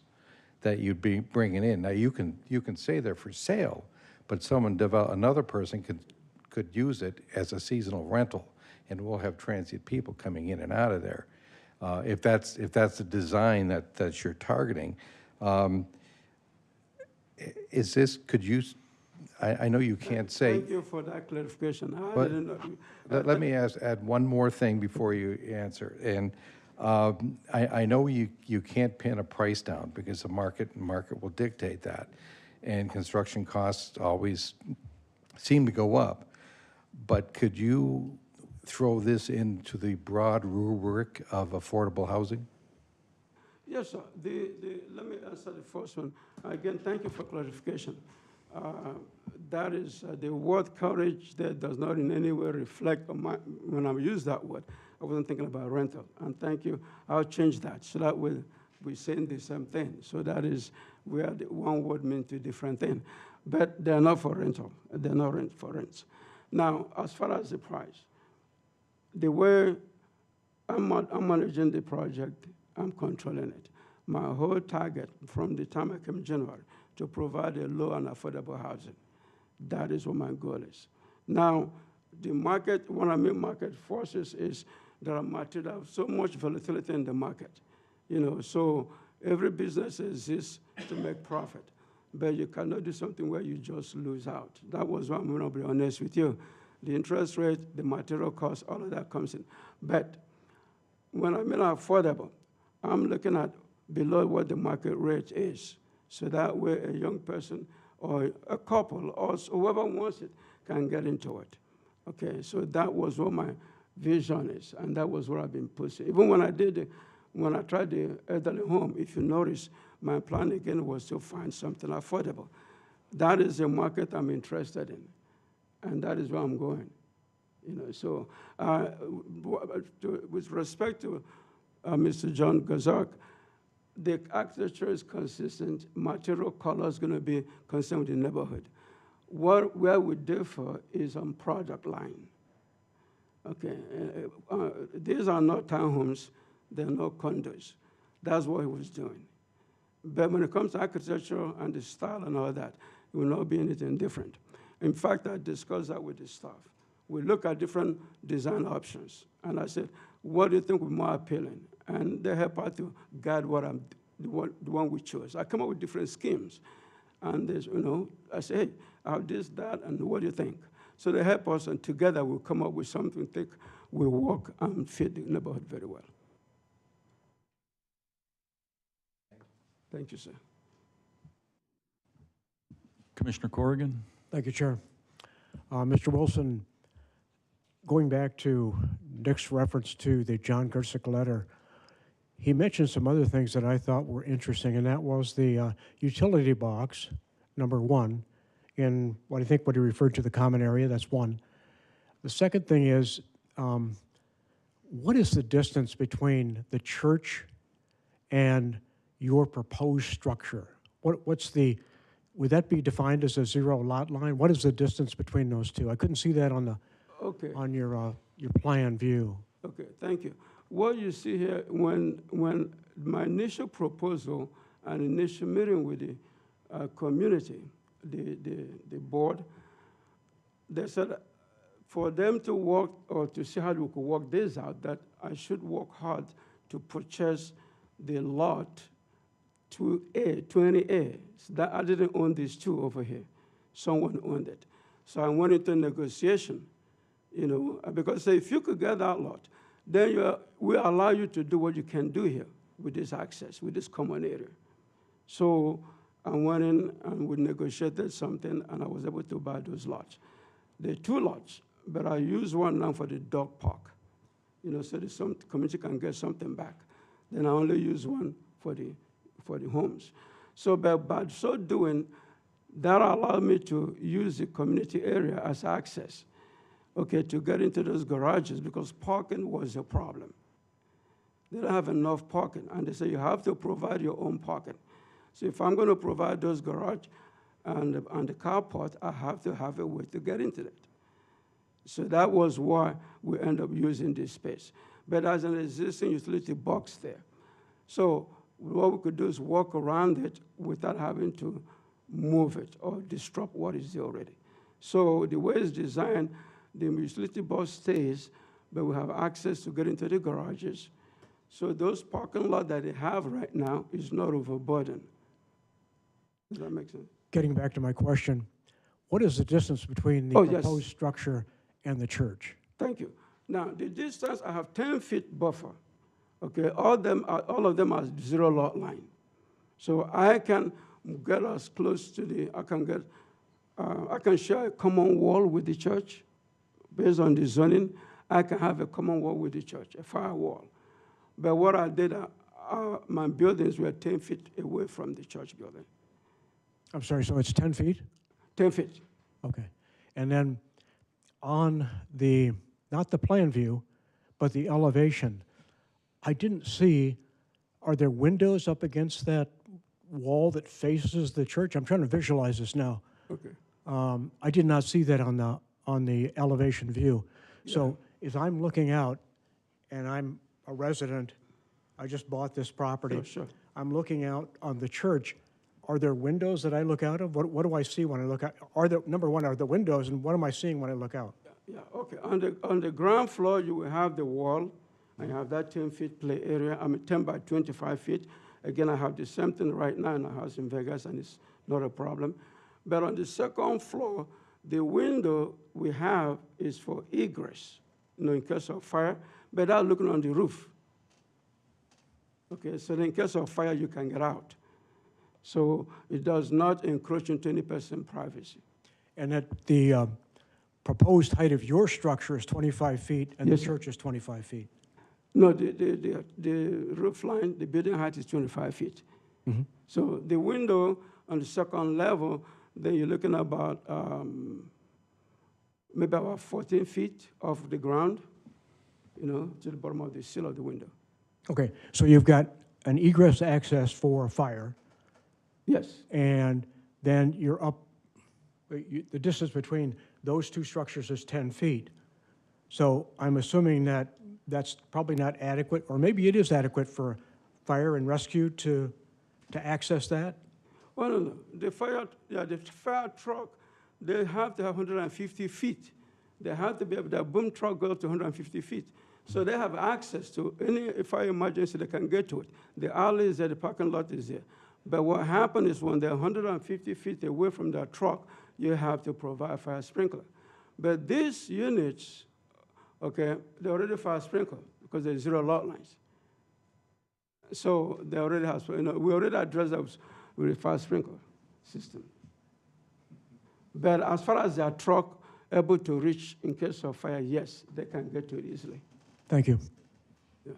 that you'd be bringing in. Now, you can say they're for sale, but another person could use it as a seasonal rental, and we'll have transient people coming in and out of there. If that's the design that you're targeting, is this, could you, I know you can't say. Thank you for that clarification. But let me add one more thing before you answer. And I know you can't pin a price down because the market will dictate that. And construction costs always seem to go up. But could you throw this into the broad rubric of affordable housing? Yes, sir. Let me answer the first one. Again, thank you for clarification. That is, the word coverage that does not in any way reflect on when I use that word, I wasn't thinking about rental. And thank you. I'll change that so that we're saying the same thing. So that is where the one word means two different things. But they're not for rental. They're not for rents. Now, as far as the price, the way I'm managing the project, I'm controlling it. My whole target from the time I came in January to provide a low and affordable housing. That is what my goal is. Now, the market, what I mean market forces is there are so much volatility in the market. So every business exists to make profit, but you cannot do something where you just lose out. That was why I'm going to be honest with you. The interest rate, the material cost, all of that comes in. But when I mean affordable, I'm looking at below what the market rate is. So that way a young person or a couple or whoever wants it can get into it. Okay, so that was what my vision is, and that was what I've been pushing. Even when I tried the elderly home, if you notice, my plan again was to find something affordable. That is a market I'm interested in, and that is where I'm going. So with respect to Mr. John Gazak, the architecture is consistent. Material color is going to be consistent with the neighborhood. Where we differ is on product line. Okay, these are not townhomes. They're not condos. That's what he was doing. But when it comes to architecture and the style and all that, it will not be anything different. In fact, I discussed that with the staff. We look at different design options, and I said, what do you think would be more appealing? And they help out to guide the one we chose. I come up with different schemes. And there's, I say, hey, I have this, that, and what do you think? So they help us, and together we'll come up with something that will work and fit the neighborhood very well. Thank you, sir. Commissioner Corrigan? Thank you, Chair. Mr. Wilson, going back to Dick's reference to the John Gersick letter, he mentioned some other things that I thought were interesting, and that was the utility box, number one, in what he referred to the common area. That's one. The second thing is, what is the distance between the church and your proposed structure? Would that be defined as a zero lot line? What is the distance between those two? I couldn't see that on your plan view. Okay, thank you. What you see here, when my initial proposal and initial meeting with the community, the board, they said for them to work or to see how we could work this out, that I should work hard to purchase the lot 20A. So that I didn't own these two over here. Someone owned it. So I went into negotiation, because if you could get that lot, then we allow you to do what you can do here with this access, with this common area. So I went in and we negotiated something, and I was able to buy those lots. There are 2 lots, but I use one now for the dog park, so the community can get something back. Then I only use one for the homes. So by so doing, that allowed me to use the community area as access, to get into those garages, because parking was a problem. They don't have enough parking, and they say you have to provide your own parking. So if I'm going to provide those garage and the carport, I have to have a way to get into it. So that was why we end up using this space. But as an existing utility box there. So what we could do is walk around it without having to move it or disrupt what is there already. So the way it's designed, the utility box stays, but we have access to get into the garages. So those parking lot that they have right now is not overburdened. Does that make sense? Getting back to my question, what is the distance between the proposed structure and the church? Thank you. Now, the distance, I have 10-feet buffer. All of them are 0 lot line. So I can get us close to I can share a common wall with the church. Based on the zoning, I can have a common wall with the church, a firewall. But what I did, my buildings were 10 feet away from the church building. I'm sorry, so it's 10 feet? 10 feet. Okay. And then on the, not the plan view, but the elevation, I didn't see, are there windows up against that wall that faces the church? I'm trying to visualize this now. Okay. I did not see that on the elevation view. Yeah. So as I'm looking out, and I'm a resident, I just bought this property. Oh, sure. I'm looking out on the church. Are there windows that I look out of? What do I see when I look out? Number one, are there windows, and what am I seeing when I look out? Yeah, okay. On the ground floor, you will have the wall, and you have that 10-feet play area. 10 by 25 feet. Again, I have the same thing right now in a house in Vegas, and it's not a problem. But on the second floor, the window we have is for egress, in case of fire, but that's looking on the roof. Okay, so in case of fire, you can get out. So it does not encroach into any person's privacy. And that the proposed height of your structure is 25 feet, and Yes, the church is 25 feet. No, the roof line, the building height is 25 feet. Mm-hmm. So the window on the second level, then you're looking about maybe about 14 feet off the ground, to the bottom of the sill of the window. Okay, so you've got an egress access for fire, Yes. and then you're up, the distance between those 2 structures is 10 feet. So I'm assuming that that's probably not adequate, or maybe it is adequate for fire and rescue to access that? Well, no. The fire truck, they have to have 150 feet. They have to be able, that boom truck goes to 150 feet. So they have access to any fire emergency, they can get to it. The alley is there, the parking lot is there. But what happens is when they're 150 feet away from that truck, you have to provide fire sprinkler. But these units, they already fire sprinkler because there's 0 lot lines. So they already have, we already addressed that with a fire sprinkler system. But as far as their truck able to reach in case of fire, yes, they can get to it easily. Thank you. Yeah.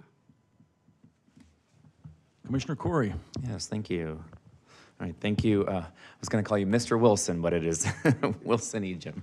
Commissioner Corey. Yes, thank you. All right, thank you. I was going to call you Mr. Wilson, but it is Wilson Ejim.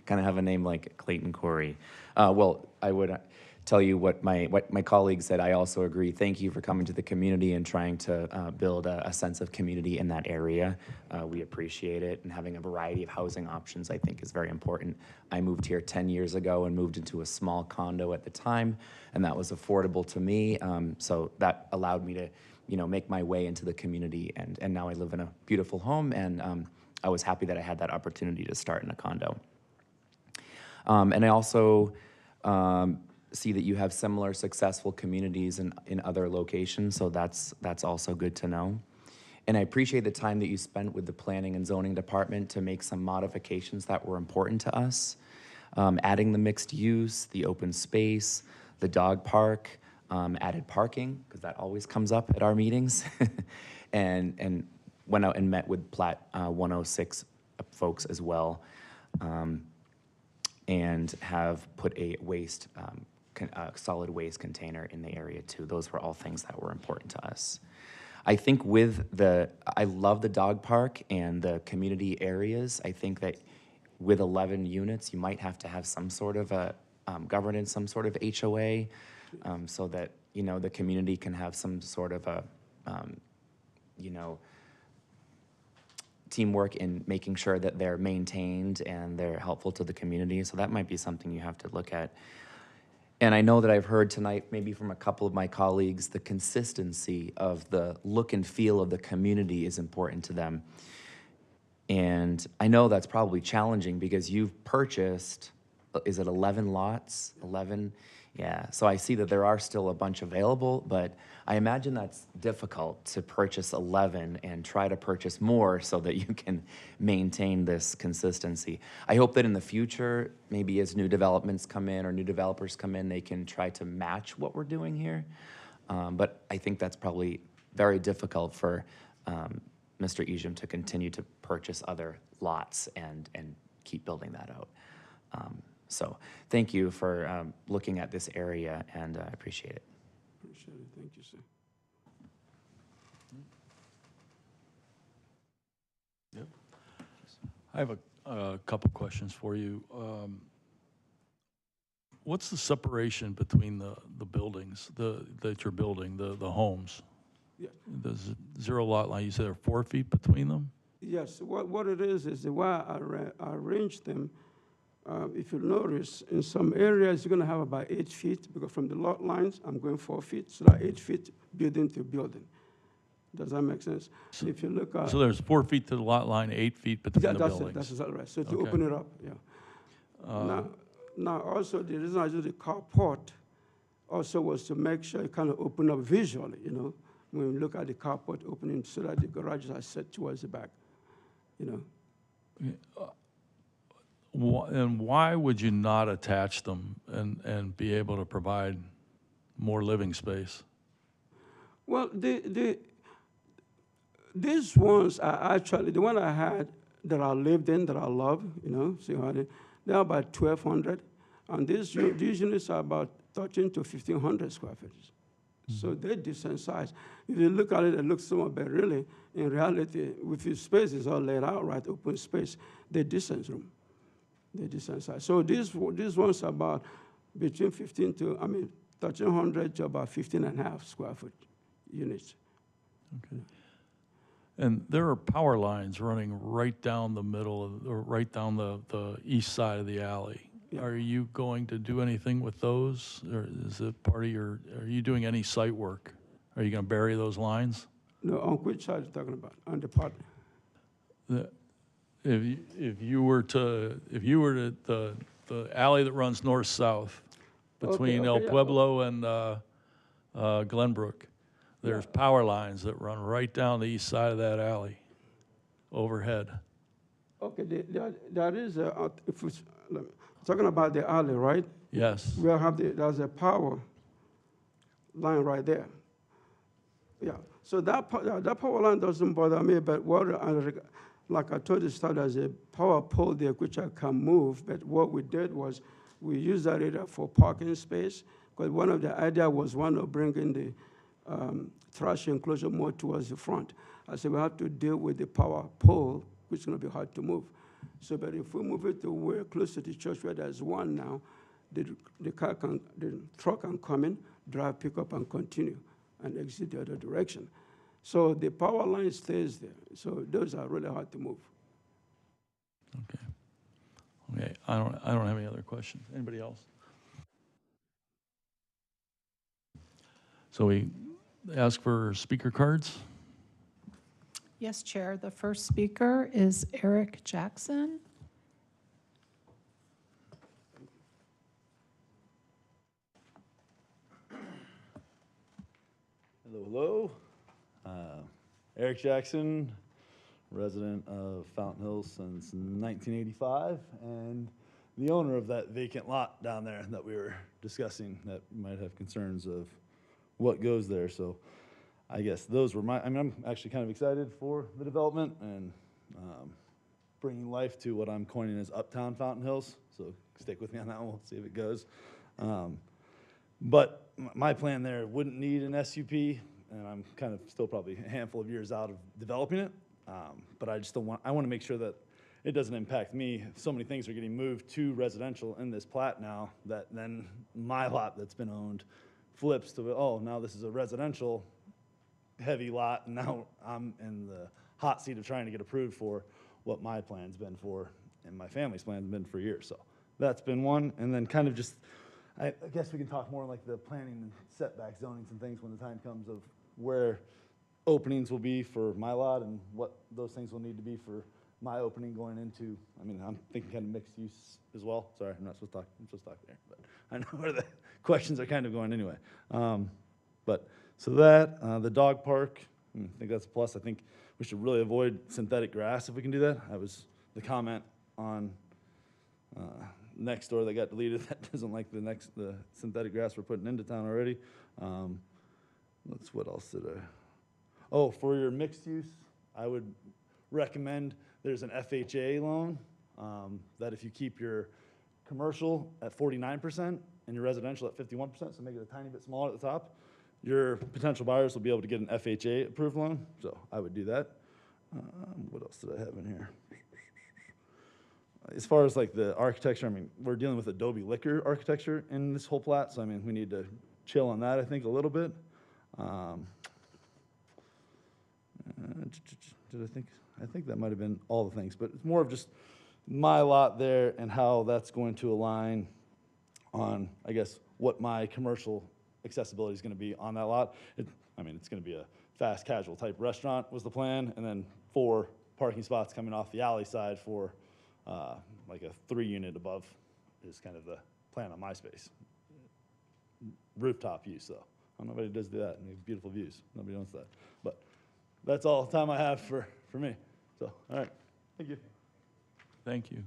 Kind of have a name like Clayton Corey. Well, I would tell you what my colleague said. I also agree. Thank you for coming to the community and trying to build a sense of community in that area. We appreciate it, and having a variety of housing options, I think, is very important. I moved here 10 years ago and moved into a small condo at the time, and that was affordable to me. So that allowed me to, make my way into the community, and now I live in a beautiful home, and I was happy that I had that opportunity to start in a condo. And I also see that you have similar successful communities in other locations, so that's also good to know. And I appreciate the time that you spent with the planning and zoning department to make some modifications that were important to us. Adding the mixed use, the open space, the dog park, added parking, because that always comes up at our meetings. and went out and met with Plat 106 folks as well. And have put a waste, solid waste container in the area too. Those were all things that were important to us. I think I love the dog park and the community areas. I think that with 11 units, you might have to have some sort of a governance, some sort of HOA, so that, you know, the community can have some sort of a, you know, teamwork in making sure that they're maintained and they're helpful to the community. So that might be something you have to look at. And I know that I've heard tonight, maybe from a couple of my colleagues, the consistency of the look and feel of the community is important to them. And I know that's probably challenging because you've purchased, is it 11 lots? 11? Yeah, so I see that there are still a bunch available, but I imagine that's difficult to purchase 11 and try to purchase more so that you can maintain this consistency. I hope that in the future, maybe as new developments come in or new developers come in, they can try to match what we're doing here. But I think that's probably very difficult for Mr. Ejim to continue to purchase other lots and keep building that out. So thank you for looking at this area, and I appreciate it. Appreciate it. Thank you, sir. I have a couple questions for you. What's the separation between the buildings that you're building, the homes? Yeah. The zero lot line, you said there are 4 feet between them? Yes, what it is the way I arranged them. If you notice, in some areas, you're going to have about 8 feet, because from the lot lines, I'm going 4 feet, so that 8 feet building to building. Does that make sense? So, if you look at... So there's 4 feet to the lot line, 8 feet between the buildings? That's exactly right. So to Okay. open it up, yeah. Now, also, the reason I did the carport also was to make sure it kind of open up visually, you know, when you look at the carport opening so that the garages are set towards the back, you know. And why would you not attach them and be able to provide more living space? Well, these ones are actually, the one I had that I lived in, that I love, you know, see how they're about 1,200. And these units are about 1,300 to 1,500 square feet. So they're decent size. If you look at it, it looks small, but really, in reality, with your space is all laid out, right, open space, they're decent room. They're decent size. So these ones are about between 1,300 to about 15.5 square foot units. Okay. And there are power lines running right down the middle, or right down the east side of the alley. Yeah. Are you going to do anything with those? Or is it part of your, are you doing any site work? Are you going to bury those lines? No, on which side are you talking about? On the part? If you were to the alley that runs north-south between Okay, El yeah. Pueblo and Glenbrook, there's power lines that run right down the east side of that alley, overhead. Okay, there is a, talking about the alley, right? Yes. We'll have there's a power line right there. Yeah, so that power line doesn't bother me, but like I told you, there's a power pole there which I can move, but what we did was we used that area for parking space, because one of the idea was one of bringing the trash enclosure more towards the front. I said we have to deal with the power pole, which is going to be hard to move. So, but if we move it to where close to the church where there's one now, the truck can come in, drive, pick up, and continue, and exit the other direction. So the power line stays there. So those are really hard to move. Okay. Okay. I don't have any other questions. Anybody else? So we ask for speaker cards. Yes, Chair. The first speaker is Eric Jackson. Hello, hello. Eric Jackson, resident of Fountain Hills since 1985, and the owner of that vacant lot down there that we were discussing that might have concerns of what goes there. So I guess those were my, I mean, I'm actually kind of excited for the development and bringing life to what I'm coining as Uptown Fountain Hills. So stick with me on that one, we'll see if it goes. But my plan there wouldn't need an SUP, and I'm kind of still probably a handful of years out of developing it. But I just don't want, I want to make sure that it doesn't impact me. So many things are getting moved to residential in this plat now that then my lot that's been owned flips to, oh, now this is a residential heavy lot, and now I'm in the hot seat of trying to get approved for what my plan's been for and my family's plan's been for years. So that's been one. And then kind of just, I guess we can talk more like the planning and setback zonings and things when the time comes of where openings will be for my lot and what those things will need to be for my opening going into, I mean, I'm thinking kind of mixed use as well. Sorry, I'm not supposed to talk, I'm supposed to talk there, but I know where the questions are kind of going anyway. But so that, the dog park, I think that's a plus. I think we should really avoid synthetic grass if we can do that. That was the comment on next door that got deleted that doesn't like the synthetic grass we're putting into town already. What else did I? Oh, for your mixed use, I would recommend there's an FHA loan that if you keep your commercial at 49% and your residential at 51%, so make it a tiny bit smaller at the top, your potential buyers will be able to get an FHA approved loan. So I would do that. What else did I have in here? As far as like the architecture, I mean, we're dealing with Adobe Liquor architecture in this whole plat, so I mean, we need to chill on that, I think, a little bit. Did I think that might have been all the things, but it's more of just my lot there and how that's going to align on, I guess, what my commercial accessibility is going to be on that lot. I mean, it's going to be a fast casual type restaurant was the plan, and then 4 parking spots coming off the alley side for like a 3-unit above is kind of the plan on my space. Rooftop use, though. Nobody does that, and they have beautiful views. Nobody wants that. But that's all the time I have for me. So, all right. Thank you. Thank you.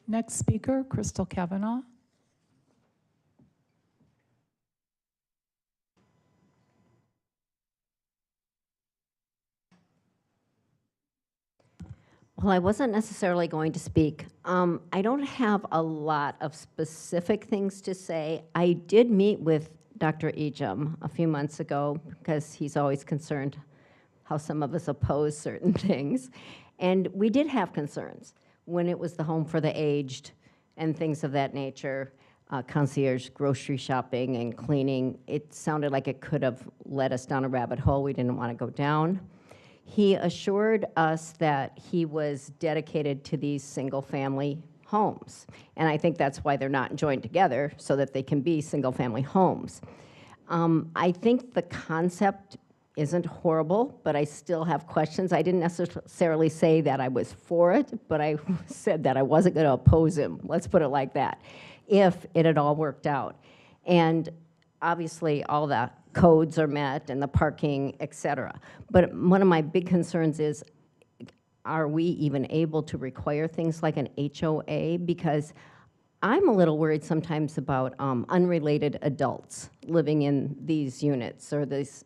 Next speaker, Crystal Kavanaugh. Well, I wasn't necessarily going to speak. I don't have a lot of specific things to say. I did meet with Dr. Ejim a few months ago because he's always concerned how some of us oppose certain things. And we did have concerns when it was the home for the aged and things of that nature, concierge grocery shopping and cleaning. It sounded like it could have led us down a rabbit hole we didn't want to go down. He assured us that he was dedicated to these single-family homes. And I think that's why they're not joined together, so that they can be single-family homes. I think the concept isn't horrible, but I still have questions. I didn't necessarily say that I was for it, but I said that I wasn't going to oppose him, let's put it like that, if it had all worked out. And obviously, all the codes are met and the parking, et cetera. But one of my big concerns is, are we even able to require things like an HOA? Because I'm a little worried sometimes about unrelated adults living in these units or these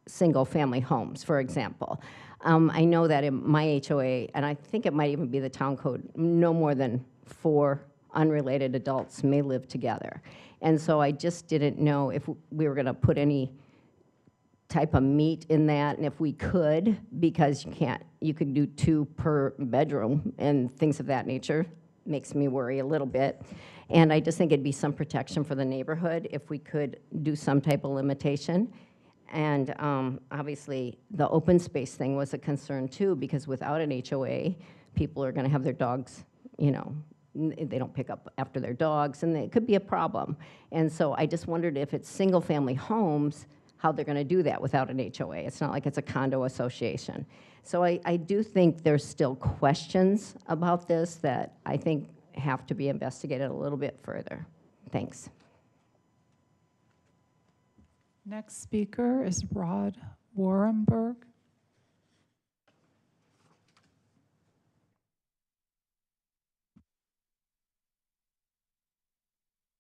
single-family homes, for example. I know that in my HOA, and I think it might even be the town code, no more than 4 unrelated adults may live together. And so I just didn't know if we were going to put any type of meat in that, and if we could, because you could do 2 per bedroom and things of that nature. Makes me worry a little bit. And I just think it'd be some protection for the neighborhood if we could do some type of limitation. And obviously, the open space thing was a concern too, because without an HOA, people are going to have their dogs, you know, they don't pick up after their dogs, and it could be a problem. And so I just wondered if it's single-family homes, how they're going to do that without an HOA. It's not like it's a condo association. So I do think there's still questions about this that I think have to be investigated a little bit further. Thanks. Next speaker is Rod Warrenberg.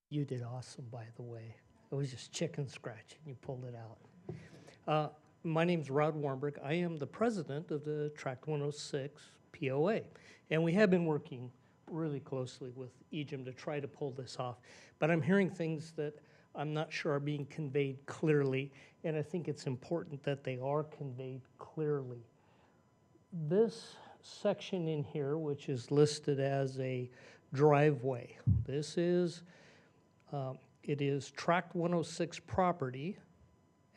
You did awesome, by the way. It was just chicken scratch, and you pulled it out. My name's Rod Warrenberg. I am the president of the Tract 106 POA, and we have been working really closely with EGIM to try to pull this off. But I'm hearing things that I'm not sure are being conveyed clearly, and I think it's important that they are conveyed clearly. This section in here, which is listed as a driveway, this is it is Tract 106 property,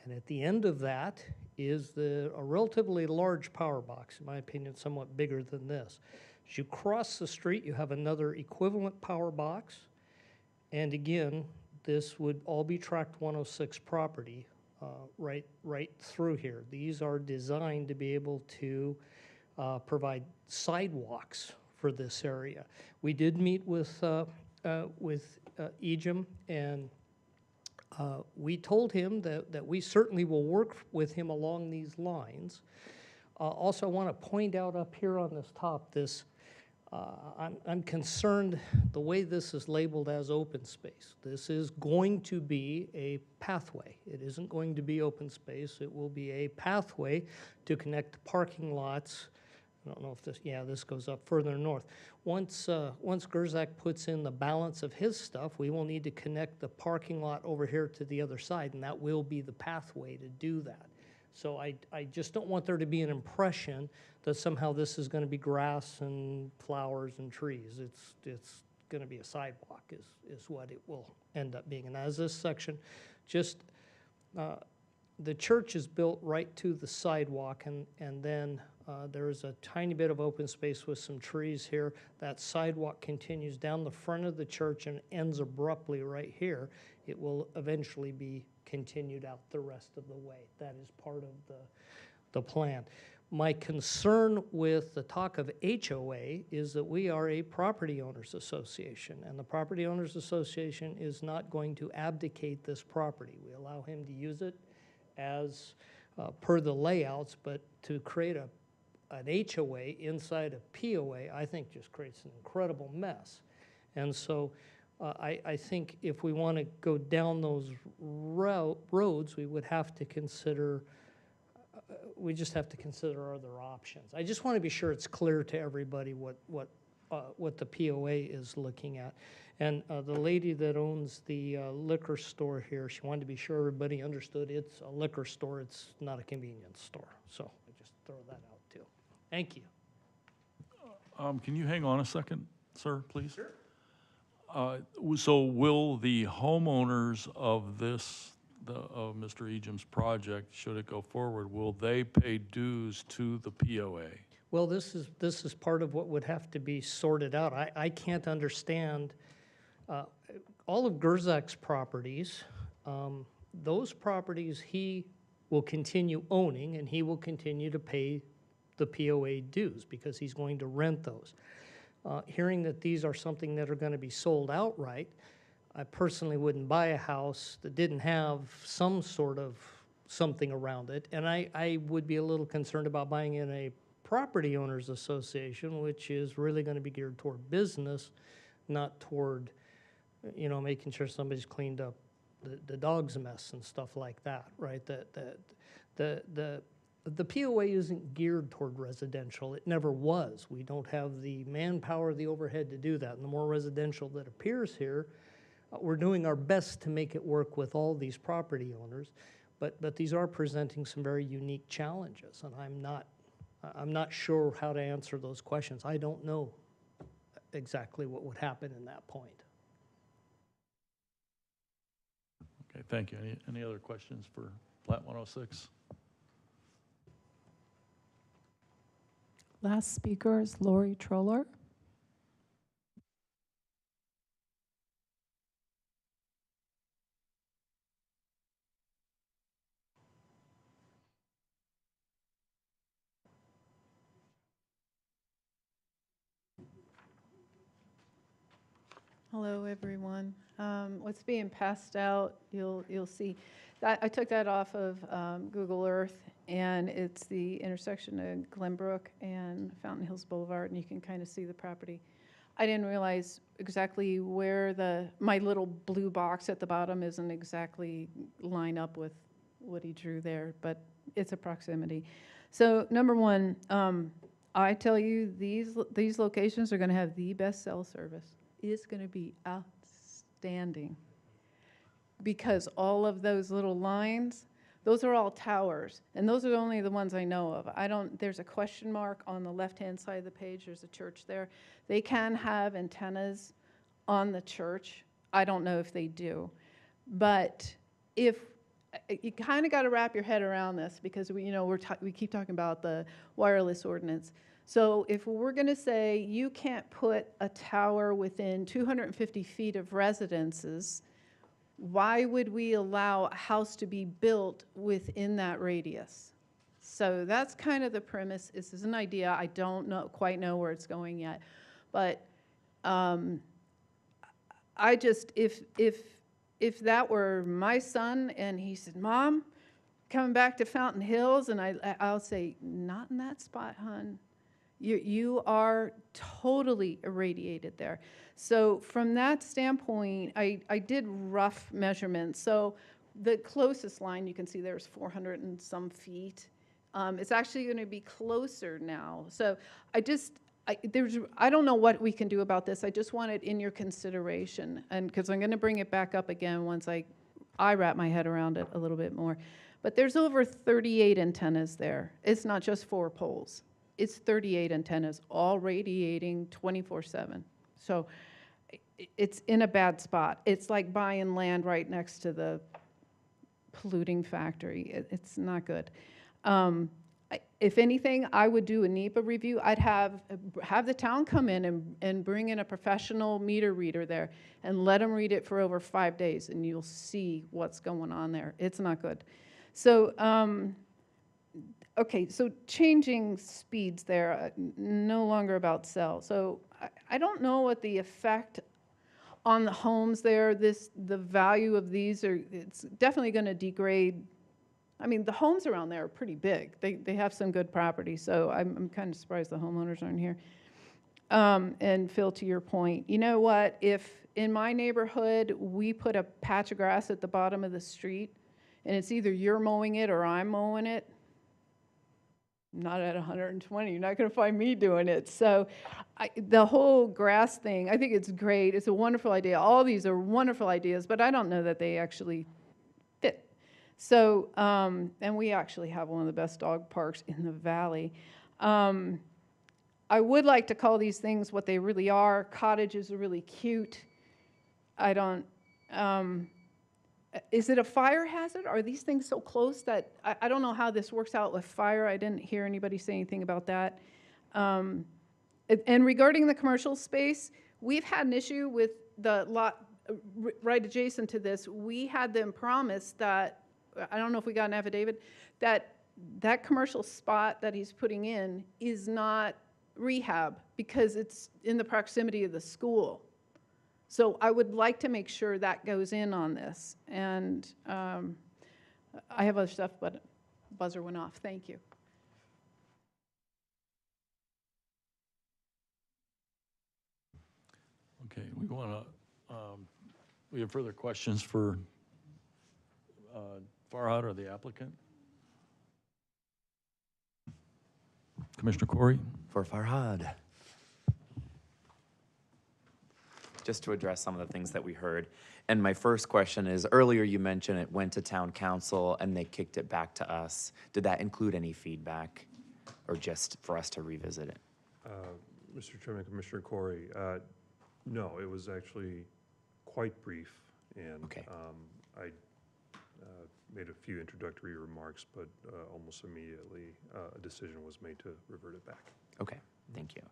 and at the end of that is a relatively large power box, in my opinion, somewhat bigger than this. As you cross the street, you have another equivalent power box, and again, this would all be Tract 106 property right through here. These are designed to be able to provide sidewalks for this area. We did meet with EGIM, and we told him that we certainly will work with him along these lines. Also, I want to point out up here on this top, I'm concerned the way this is labeled as open space. This is going to be a pathway. It isn't going to be open space. It will be a pathway to connect the parking lots. I don't know if this goes up further north. Once Gerzak puts in the balance of his stuff, we will need to connect the parking lot over here to the other side, and that will be the pathway to do that. So I just don't want there to be an impression that somehow this is going to be grass and flowers and trees. It's going to be a sidewalk is what it will end up being. And as this section, just the church is built right to the sidewalk, and then there's a tiny bit of open space with some trees here. That sidewalk continues down the front of the church and ends abruptly right here. It will eventually be continued out the rest of the way. That is part of the plan. My concern with the talk of HOA is that we are a property owners association, and the property owners association is not going to abdicate this property. We allow him to use it as per the layouts, but to create an HOA inside a POA, I think just creates an incredible mess. And so I think if we want to go down those roads, we would have to consider, we just have to consider other options. I just want to be sure it's clear to everybody what the POA is looking at. And the lady that owns the liquor store here, she wanted to be sure everybody understood it's a liquor store, it's not a convenience store. So I just throw that out too. Thank you. Can you hang on a second, sir, please? Sure. So will the homeowners of of Mr. Ejim's project, should it go forward, will they pay dues to the POA? Well, this is part of what would have to be sorted out. I can't understand all of Gerzak's properties. Those properties he will continue owning, and he will continue to pay the POA dues because he's going to rent those. Hearing that these are something that are going to be sold outright, I personally wouldn't buy a house that didn't have some sort of something around it, and I would be a little concerned about buying in a property owners association, which is really going to be geared toward business, not toward, making sure somebody's cleaned up the dog's mess and stuff like that, right? The POA isn't geared toward residential. It never was. We don't have the manpower, the overhead to do that. And the more residential that appears here, we're doing our best to make it work with all these property owners. But these are presenting some very unique challenges, and I'm not sure how to answer those questions. I don't know exactly what would happen in that point. Okay, thank you. Any other questions for Plat 106? Last speaker is Lori Troller. Hello, everyone. What's being passed out, you'll see. I took that off of Google Earth, and it's the intersection of Glenbrook and Fountain Hills Boulevard, and you can kind of see the property. I didn't realize exactly where my little blue box at the bottom isn't exactly line up with what he drew there, but it's a proximity. So number one, I tell you, these locations are going to have the best cell service. It's going to be outstanding because all of those little lines, those are all towers, and those are only the ones I know of. There's a question mark on the left-hand side of the page. There's a church there. They can have antennas on the church. I don't know if they do, but if you kind of got to wrap your head around this because we keep talking about the wireless ordinance. So if we're going to say you can't put a tower within 250 feet of residences, why would we allow a house to be built within that radius? So that's kind of the premise. This is an idea. I don't quite know where it's going yet. But I just, if that were my son and he said, Mom, coming back to Fountain Hills, and I'll say, not in that spot, hon. You are totally irradiated there. So from that standpoint, I did rough measurements. So the closest line you can see there is 400 and some feet. It's actually going to be closer now. So I don't know what we can do about this. I just want it in your consideration, and because I'm going to bring it back up again once I wrap my head around it a little bit more. But there's over 38 antennas there. It's not just 4 poles. It's 38 antennas, all radiating 24/7. So it's in a bad spot. It's like buying land right next to the polluting factory. It's not good. If anything, I would do a NEPA review. I'd have the town come in and bring in a professional meter reader there and let them read it for over 5 days, and you'll see what's going on there. It's not good. So, okay, so changing speeds there, no longer about cell. So I don't know what the effect on the homes there, the value of these it's definitely going to degrade. I mean, the homes around there are pretty big. They have some good property, so I'm kind of surprised the homeowners aren't here. And Phil, to your point, you know what? If in my neighborhood we put a patch of grass at the bottom of the street, and it's either you're mowing it or I'm mowing it, not at 120, you're not going to find me doing it. So the whole grass thing, I think it's great. It's a wonderful idea. All these are wonderful ideas, but I don't know that they actually fit. So, and we actually have one of the best dog parks in the valley. I would like to call these things what they really are. Cottages are really cute. I don't, is it a fire hazard? Are these things so close that, I don't know how this works out with fire. I didn't hear anybody say anything about that. And regarding the commercial space, we've had an issue with the lot right adjacent to this. We had them promise that, I don't know if we got an affidavit, that commercial spot that he's putting in is not rehab because it's in the proximity of the school. So I would like to make sure that goes in on this. And I have other stuff, but buzzer went off. Thank you. Okay, we have further questions for Farhad or the applicant? Commissioner Corey? For Farhad. Just to address some of the things that we heard. And my first question is, earlier you mentioned it went to town council and they kicked it back to us. Did that include any feedback or just for us to revisit it? Mr. Chairman, Commissioner Corey, no, it was actually quite brief. And okay. I made a few introductory remarks, but almost immediately a decision was made to revert it back. Okay, thank you.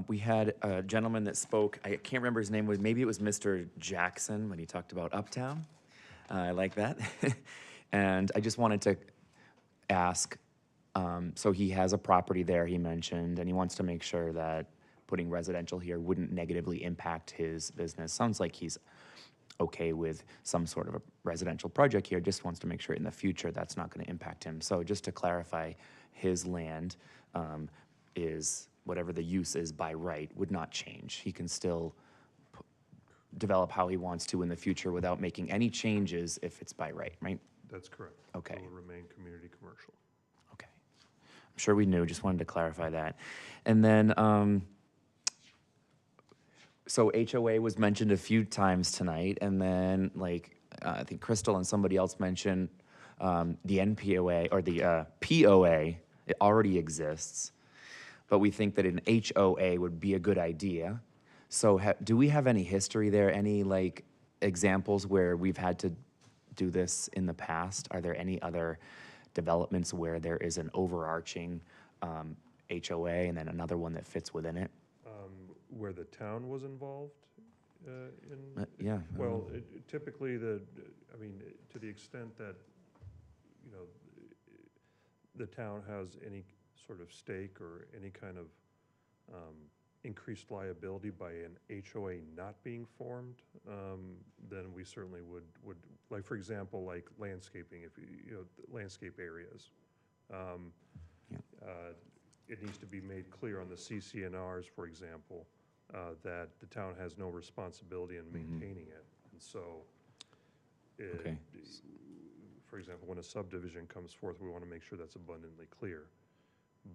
We had a gentleman that spoke, I can't remember his name, maybe it was Mr. Jackson when he talked about Uptown. I like that. And I just wanted to ask, so he has a property there, he mentioned, and he wants to make sure that putting residential here wouldn't negatively impact his business. Sounds like he's okay with some sort of a residential project here, just wants to make sure in the future that's not going to impact him. So just to clarify, his land is, whatever the use is by right, would not change. He can still develop how he wants to in the future without making any changes if it's by right, right? That's correct. Okay. It will remain community commercial. Okay. I'm sure we knew, just wanted to clarify that. And then, so HOA was mentioned a few times tonight, and then like, I think Crystal and somebody else mentioned the NPOA, or the POA, it already exists, but we think that an HOA would be a good idea. So do we have any history there, any like examples where we've had to do this in the past? Are there any other developments where there is an overarching HOA and then another one that fits within it? Where the town was involved in? Yeah. Well, typically to the extent that, you know, the town has any sort of stake or any kind of increased liability by an HOA not being formed, then we certainly would, like, for example, like landscaping, if you know, landscape areas. It needs to be made clear on the CCNRs, for example, that the town has no responsibility in maintaining it. And so, Okay. for example, when a subdivision comes forth, we want to make sure that's abundantly clear.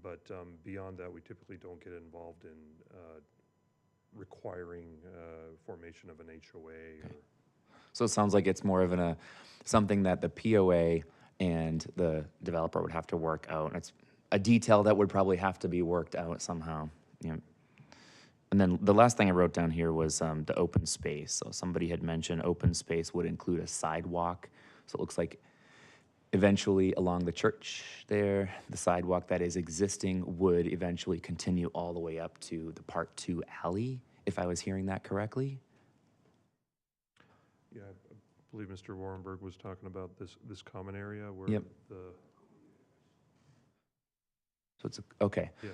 But beyond that, we typically don't get involved in requiring formation of an HOA. Or So it sounds like it's more of something that the POA and the developer would have to work out. And it's a detail that would probably have to be worked out somehow. Yeah. And then the last thing I wrote down here was the open space. So somebody had mentioned open space would include a sidewalk. So it looks like eventually along the church there, the sidewalk that is existing would eventually continue all the way up to the Part 2 alley, if I was hearing that correctly. yeah, I believe Mr. Warrenberg was talking about this common area where Yep. So it's, okay. Yeah.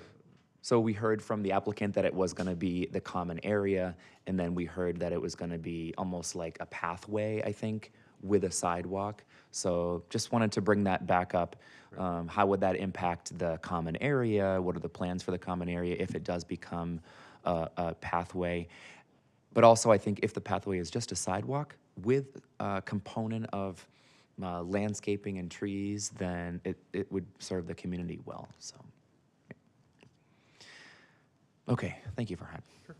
So we heard from the applicant that it was gonna be the common area, and then we heard that it was gonna be almost like a pathway, I think, with a sidewalk. So just wanted to bring that back up. How would that impact the common area? What are the plans for the common area if it does become a pathway? But also, I think if the pathway is just a sidewalk with a component of landscaping and trees, then it would serve the community well, so. Okay, thank you, Farhad. Sure.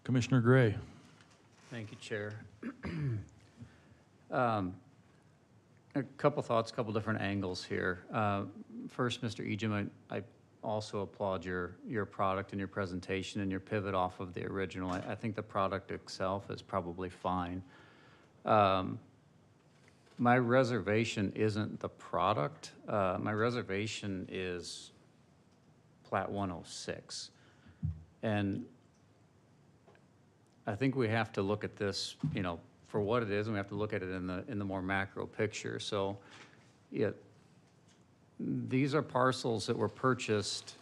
Commissioner Gray. Thank you, Chair. A couple thoughts, a couple different angles here. First, Mr. Ejim, I also applaud your product and your presentation and your pivot off of the original. I think the product itself is probably fine. My reservation isn't the product. My reservation is Plat 106. And I think we have to look at this, you know, for what it is, and we have to look at it in the more macro picture. So, yeah, these are parcels that were purchased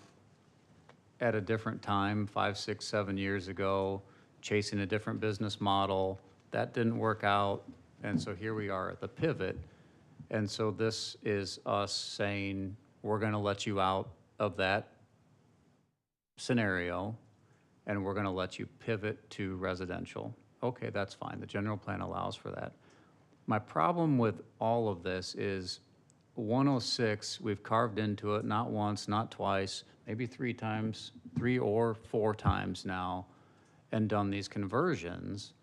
at a different time, 5, 6, 7 years ago, chasing a different business model. That didn't work out, and so here we are at the pivot. And so this is us saying, we're gonna let you out of that scenario, and we're gonna let you pivot to residential. Okay, that's fine. The general plan allows for that. My problem with all of this is 106, we've carved into it not once, not twice, maybe 3 times, 3 or 4 times now, and done these conversions,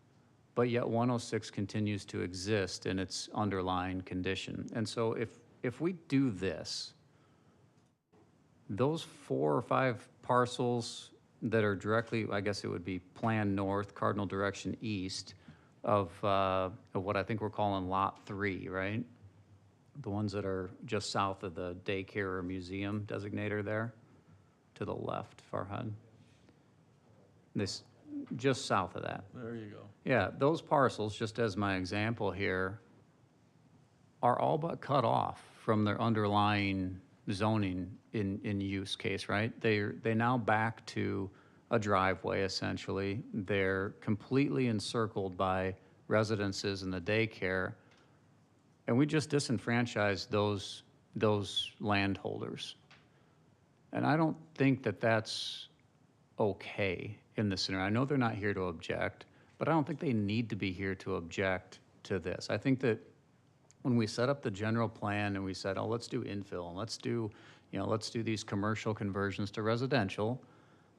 but yet 106 continues to exist in its underlying condition. And so if we do this, those 4 or 5 parcels that are directly, I guess it would be plan north, cardinal direction east of what I think we're calling Lot 3, right? The ones that are just south of the daycare or museum designator there, to the left, Farhad. This, just south of that. There you go. Yeah, those parcels, just as my example here, are all but cut off from their underlying zoning in use case, right? They now back to a driveway essentially. They're completely encircled by residences and the daycare. And we just disenfranchised those landholders. And I don't think that that's okay in this scenario. I know they're not here to object, but I don't think they need to be here to object to this. I think that when we set up the general plan and we said, oh, let's do infill, and let's do these commercial conversions to residential,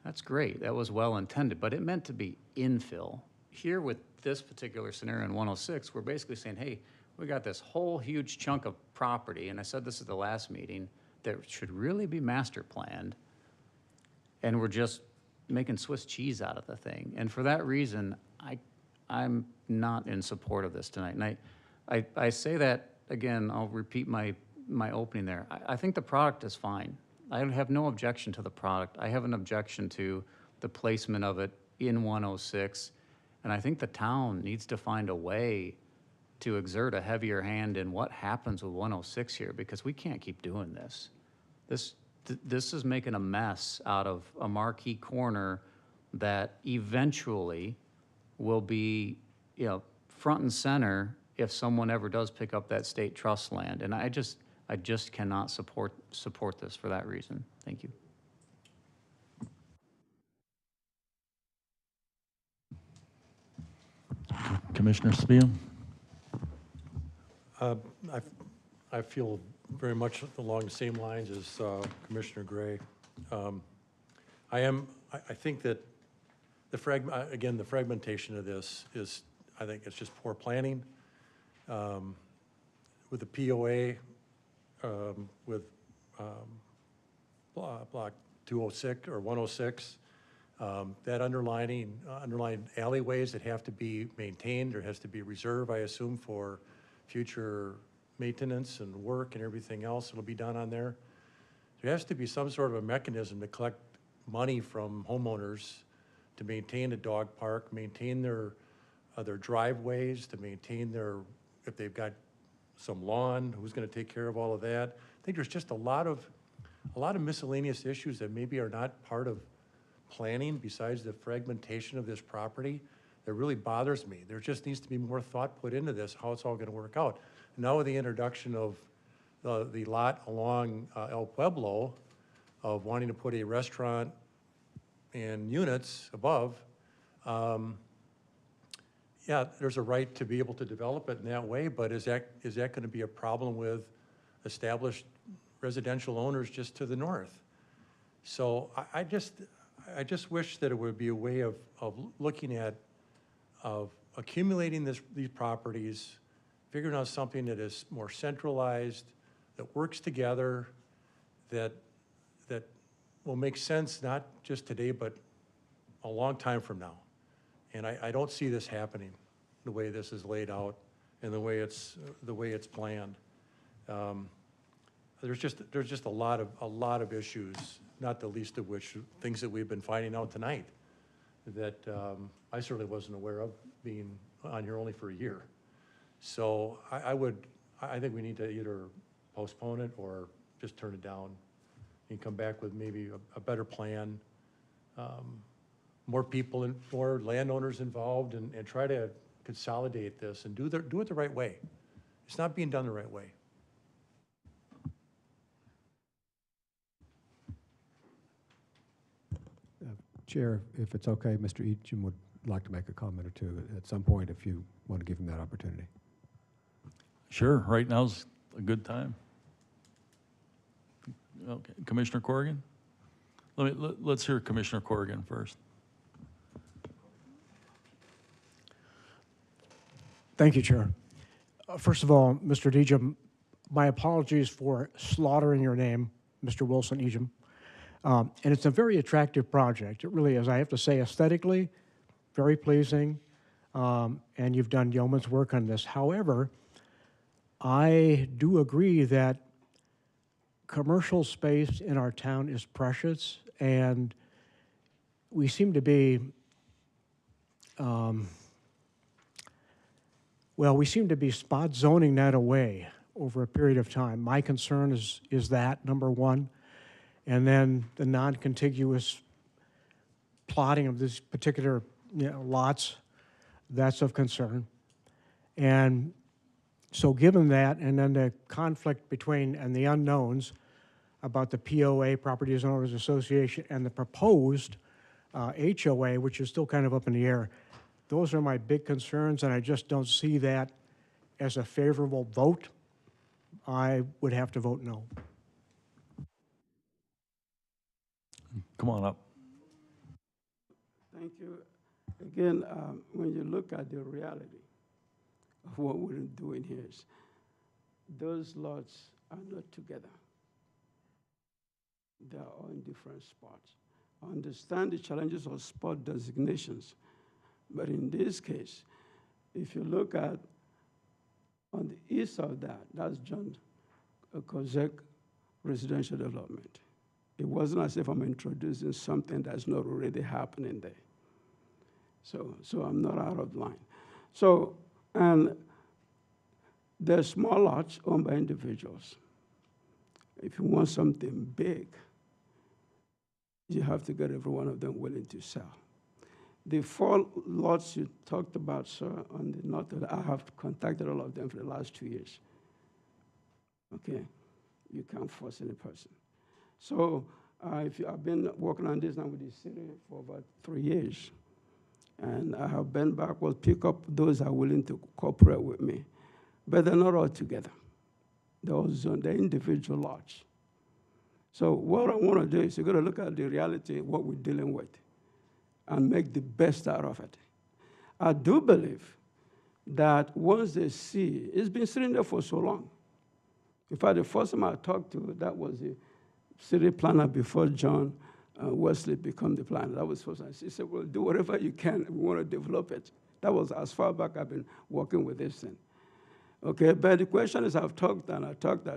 that's great. That was well intended, but it meant to be infill. Here with this particular scenario in 106, we're basically saying, hey, we got this whole huge chunk of property, and I said this at the last meeting, that should really be master planned, and we're just making Swiss cheese out of the thing. And for that reason, I'm not in support of this tonight. And I say that, again, I'll repeat my opening there. I think the product is fine. I have no objection to the product. I have an objection to the placement of it in 106. And I think the town needs to find a way to exert a heavier hand in what happens with 106 here, because we can't keep doing this. This is making a mess out of a marquee corner that eventually will be, front and center if someone ever does pick up that state trust land. And I just cannot support this for that reason. Thank you. Commissioner Spiel? I feel very much along the same lines as Commissioner Gray. I think that the fragmentation of this is, I think it's just poor planning. With the POA, with block 206 or 106, that underlying alleyways that have to be maintained, there has to be a reserve, I assume, for future maintenance and work and everything else that'll be done on there. There has to be some sort of a mechanism to collect money from homeowners to maintain a dog park, maintain their driveways, to maintain if they've got some lawn, who's gonna take care of all of that? I think there's just a lot of miscellaneous issues that maybe are not part of planning besides the fragmentation of this property that really bothers me. There just needs to be more thought put into this, how it's all gonna work out. Now with the introduction of the lot along El Pueblo of wanting to put a restaurant and units above, yeah, there's a right to be able to develop it in that way, but is that gonna be a problem with established residential owners just to the north? So I just wish that it would be a way of looking at, of accumulating these properties, figuring out something that is more centralized, that works together, that will make sense not just today, but a long time from now. And I don't see this happening the way this is laid out and the way it's planned. There's just a lot of issues, not the least of which things that we've been finding out tonight that I certainly wasn't aware of, being on here only for a year. So I think we need to either postpone it or just turn it down and come back with maybe a better plan, more people and more landowners involved, and try to consolidate this and do it the right way. It's not being done the right way. Chair, if it's okay, Mr. Eacham would like to make a comment or two at some point if you want to give him that opportunity. Sure, right now's a good time. Okay, Commissioner Corrigan? Let's hear Commissioner Corrigan first. Thank you, Chair. First of all, Mr. Eacham, my apologies for slaughtering your name, Mr. Wilson Eacham. And it's a very attractive project. It really is. I have to say, aesthetically, very pleasing, and you've done yeoman's work on this. However, I do agree that commercial space in our town is precious, and we seem to be, we seem to be spot zoning that away. over a period of time. My concern is that, number one, and then the non-contiguous plotting of these particular lots, that's of concern. And so given that, and then the conflict between, and the unknowns about the POA, Properties Owners Association, and the proposed HOA, which is still kind of up in the air, those are my big concerns, and I just don't see that as a favorable vote. I would have to vote no. Come on up. Thank you. Again, when you look at the reality of what we're doing here, is those lots are not together. They are all in different spots. I understand the challenges of spot designations, but in this case, if you look at on the east of that, that's John Kozek residential development. It wasn't as if I'm introducing something that's not already happening there. So I'm not out of line. So, and there's small lots owned by individuals. If you want something big, you have to get every one of them willing to sell. The 4 lots you talked about, sir, on the north, I have contacted all of them for the last 2 years. Okay, you can't force any person. So I've been working on this now with the city for about 3 years. And I have been back, will pick up those that are willing to cooperate with me. But they're not all together. Those are the individual lots. So what I want to do is you've got to look at the reality of what we're dealing with and make the best out of it. I do believe that once they see, it's been sitting there for so long. In fact, the first time I talked to, that was the city planner before John Wesley became the planner. That was the first time. He said, well, do whatever you can. We want to develop it. That was as far back I've been working with this thing. Okay, but the question is, I've talked and I talked.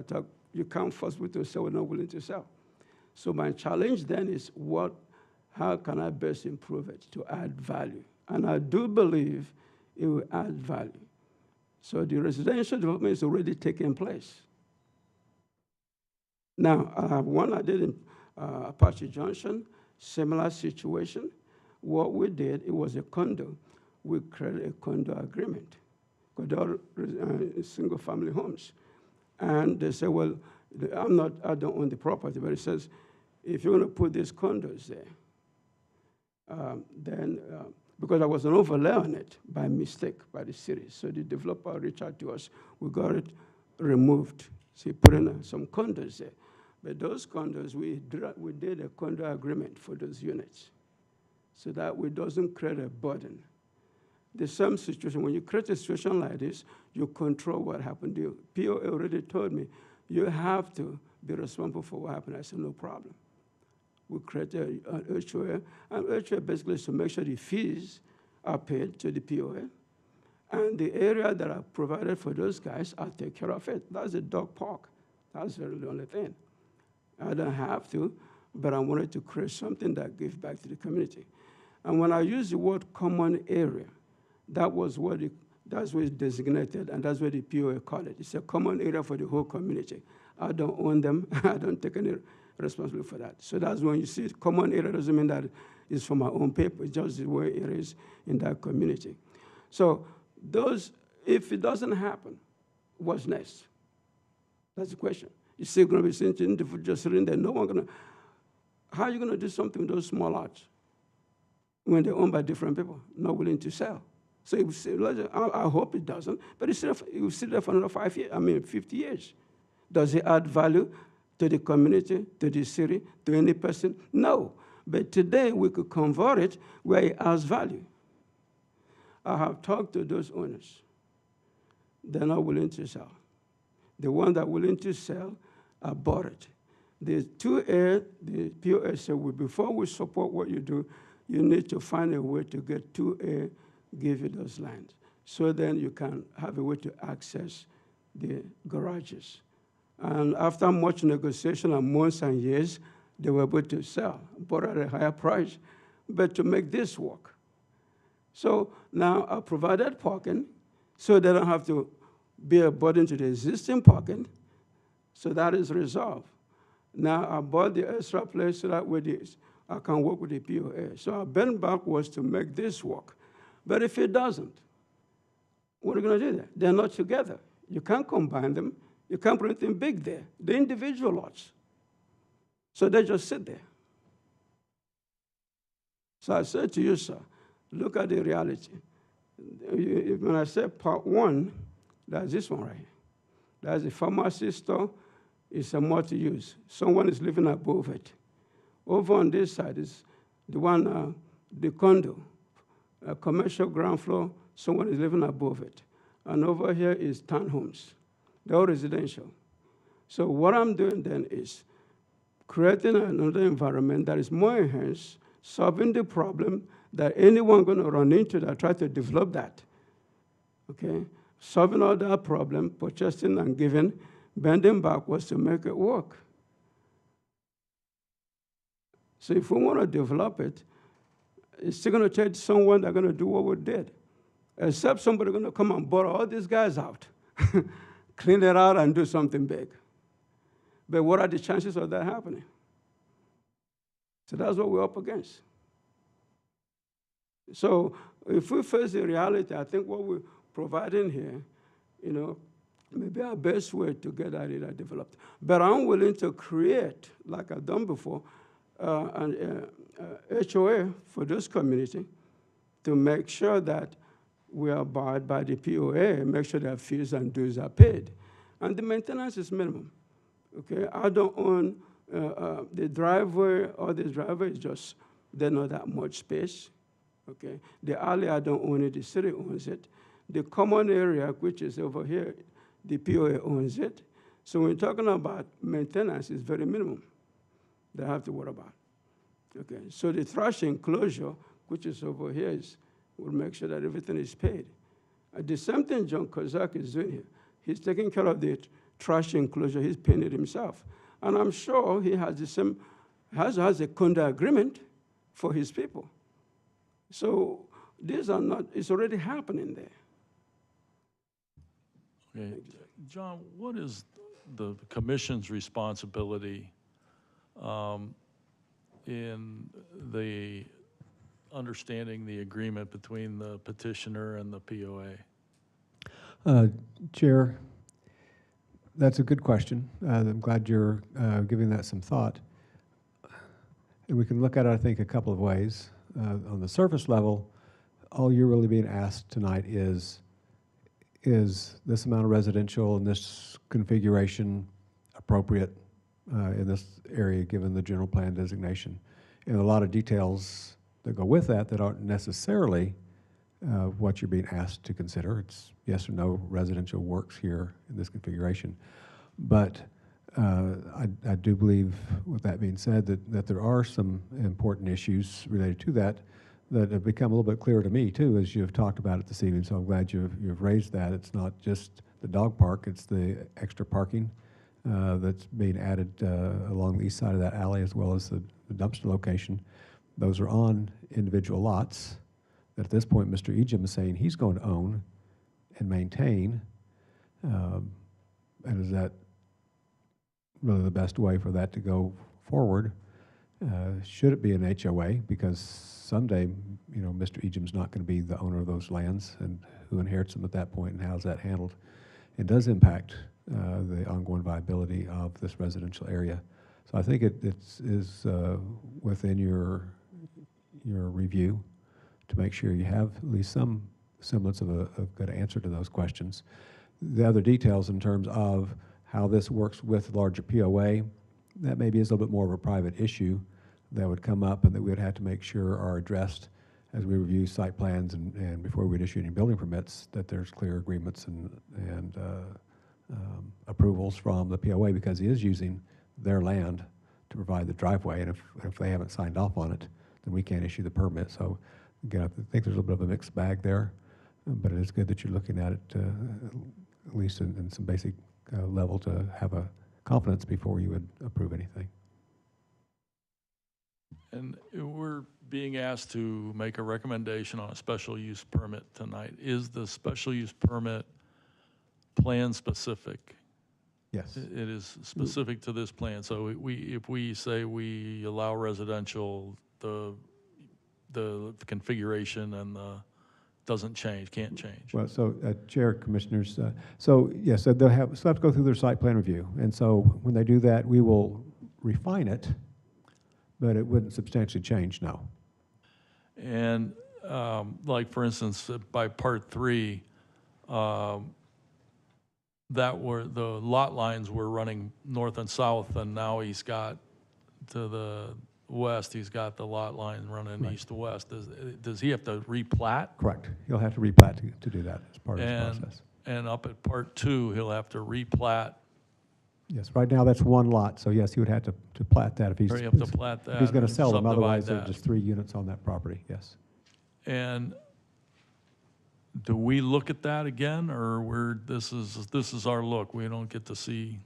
You can't force me to sell, we're not willing to sell. So my challenge then is how can I best improve it to add value? And I do believe it will add value. So the residential development is already taking place. Now, I have one I did in Apache Junction, similar situation. What we did, it was a condo. We created a condo agreement with all single-family homes. And they said, well, I don't own the property, but it says, if you're going to put these condos there, because I was an overlay on it by mistake by the city, so the developer reached out to us. We got it removed. So he put in some condos there. But those condos, we did a condo agreement for those units so that it doesn't create a burden. The same situation, when you create a situation like this, you control what happened. The PO already told me, you have to be responsible for what happened. I said, no problem. We created an HOA, and HOA basically is to make sure the fees are paid to the POA, and the area that I provided for those guys, I'll take care of it. That's a dog park. That's really the only thing. I don't have to, but I wanted to create something that gives back to the community. And when I use the word common area, that's what it's designated, and that's what the POA call it. It's a common area for the whole community. I don't own them. I don't take any responsibility for that. So that's when you see common area doesn't mean that it's for my own paper. It's just the way it is in that community. So if it doesn't happen, what's next? That's the question. You're still going to be sitting just sitting there. No one going to. How are you going to do something with those small lots when they're owned by different people, not willing to sell? So I hope it doesn't, but it will sit there for another 50 years. Does it add value to the community, to the city, to any person? No. But today we could convert it where it adds value. I have talked to those owners. They're not willing to sell. The ones that are willing to sell are bought it. The 2A, the POS said, well, before we support what you do, you need to find a way to get 2A, give you those lands. So then you can have a way to access the garages. And after much negotiation and months and years, they were able to sell, bought at a higher price, but to make this work. So now I provided parking, so they don't have to be a burden to the existing parking, so that is resolved. Now, I bought the extra place so that with this, I can work with the POA. So our bend back was to make this work. But if it doesn't, what are you going to do there? They're not together. You can't combine them. You can't put anything big there. They're individual lots. So they just sit there. So I said to you, sir, look at the reality. When I said part one, that's this one right here. That's a pharmacy store. It's a multi-use. Someone is living above it. Over on this side is the one, the condo, a commercial ground floor. Someone is living above it. And over here is townhomes. They're all residential. So what I'm doing then is creating another environment that is more enhanced, solving the problem that anyone going to run into that try to develop that. Okay? Solving all that problem, purchasing and giving, bending backwards to make it work. So if we want to develop it, it's still going to take someone that's going to do what we did. Except somebody going to come and borrow all these guys out, clean it out and do something big. But what are the chances of that happening? So that's what we're up against. So if we face the reality, I think what we're providing here, you know, maybe our best way to get that area developed. But I'm willing to create, like I've done before, an HOA for this community to make sure that we abide by the POA, make sure that fees and dues are paid. And the maintenance is minimum. Okay, I don't own the driveway, or the driveway is just, there's not that much space. Okay, the alley, I don't own it, the city owns it. The common area, which is over here, the POA owns it. So when we're talking about maintenance, it's very minimum that I have to worry about. Okay, so the trash enclosure, which is over here, will make sure that everything is paid. The same thing John Kozak is doing here. He's taking care of the trash enclosure, he's paying it himself. And I'm sure he has the same, has a condo agreement for his people. So these are not, it's already happening there. Okay. John, what is the commission's responsibility in the understanding the agreement between the petitioner and the POA? Chair, that's a good question. I'm glad you're giving that some thought. And we can look at it, I think, a couple of ways. On the surface level, all you're really being asked tonight is this amount of residential in this configuration appropriate in this area given the general plan designation? And a lot of details that go with that aren't necessarily what you're being asked to consider. It's yes or no residential works here in this configuration. But I do believe, with that being said, that there are some important issues related to that have become a little bit clearer to me too, as you've talked about it this evening. So I'm glad you've raised that. It's not just the dog park; it's the extra parking that's being added along the east side of that alley, as well as the dumpster location. Those are on individual lots that at this point Mr. Ejim is saying he's going to own and maintain. And is that really the best way for that to go forward? Should it be an HOA? Because someday, you know, Mr. Ejim's not going to be the owner of those lands, and who inherits them at that point, and how's that handled? It does impact the ongoing viability of this residential area. So I think it is within your review to make sure you have at least some semblance of a good answer to those questions. The other details in terms of how this works with larger POA, that maybe is a little bit more of a private issue that would come up and that we would have to make sure are addressed as we review site plans and before we'd issue any building permits, that there's clear agreements and approvals from the POA, because he is using their land to provide the driveway, and if they haven't signed off on it, then we can't issue the permit. So again, I think there's a little bit of a mixed bag there, but it is good that you're looking at it at least in some basic level to have a confidence before you would approve anything. And we're being asked to make a recommendation on a special use permit tonight. Is the special use permit plan specific. Yes. It is specific to this plan. So if we say we allow residential, the configuration and the, doesn't change, can't change. Well, so, Chair, Commissioners, so, yes, so they'll have to go through their site plan review. And so when they do that, we will refine it, but it wouldn't substantially change, no. And like, for instance, by part 3, that were, the lot lines were running north and south, and now he's got to the west, he's got the lot line running Right. east to west. Does he have to replat? Correct. He'll have to replat to do that as part of this process. And up at part 2, he'll have to replat, Yes, right now that's one lot, so yes, he would have to plat that if he's. or you have to plat that. If he's gonna and sell them, subdivide otherwise there are that. just 3 units on that property, yes. And do we look at that again, or this is our look? We don't get to see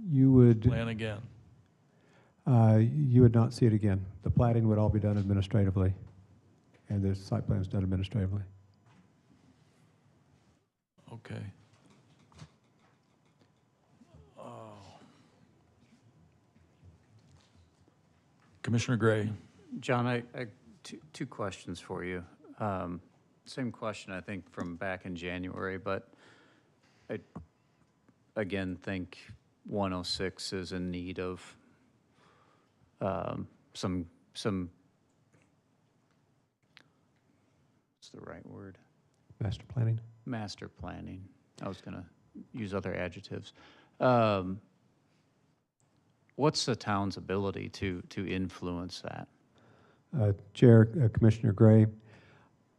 You would, plan again? you would not see it again. The platting would all be done administratively, and the site plan is done administratively. Okay. Commissioner Gray. John, I two questions for you. Same question, I think, from back in January, but I, again, think 106 is in need of some, what's the right word? Master planning? Master planning. I was going to use other adjectives. What's the town's ability to influence that? Chair, Commissioner Gray,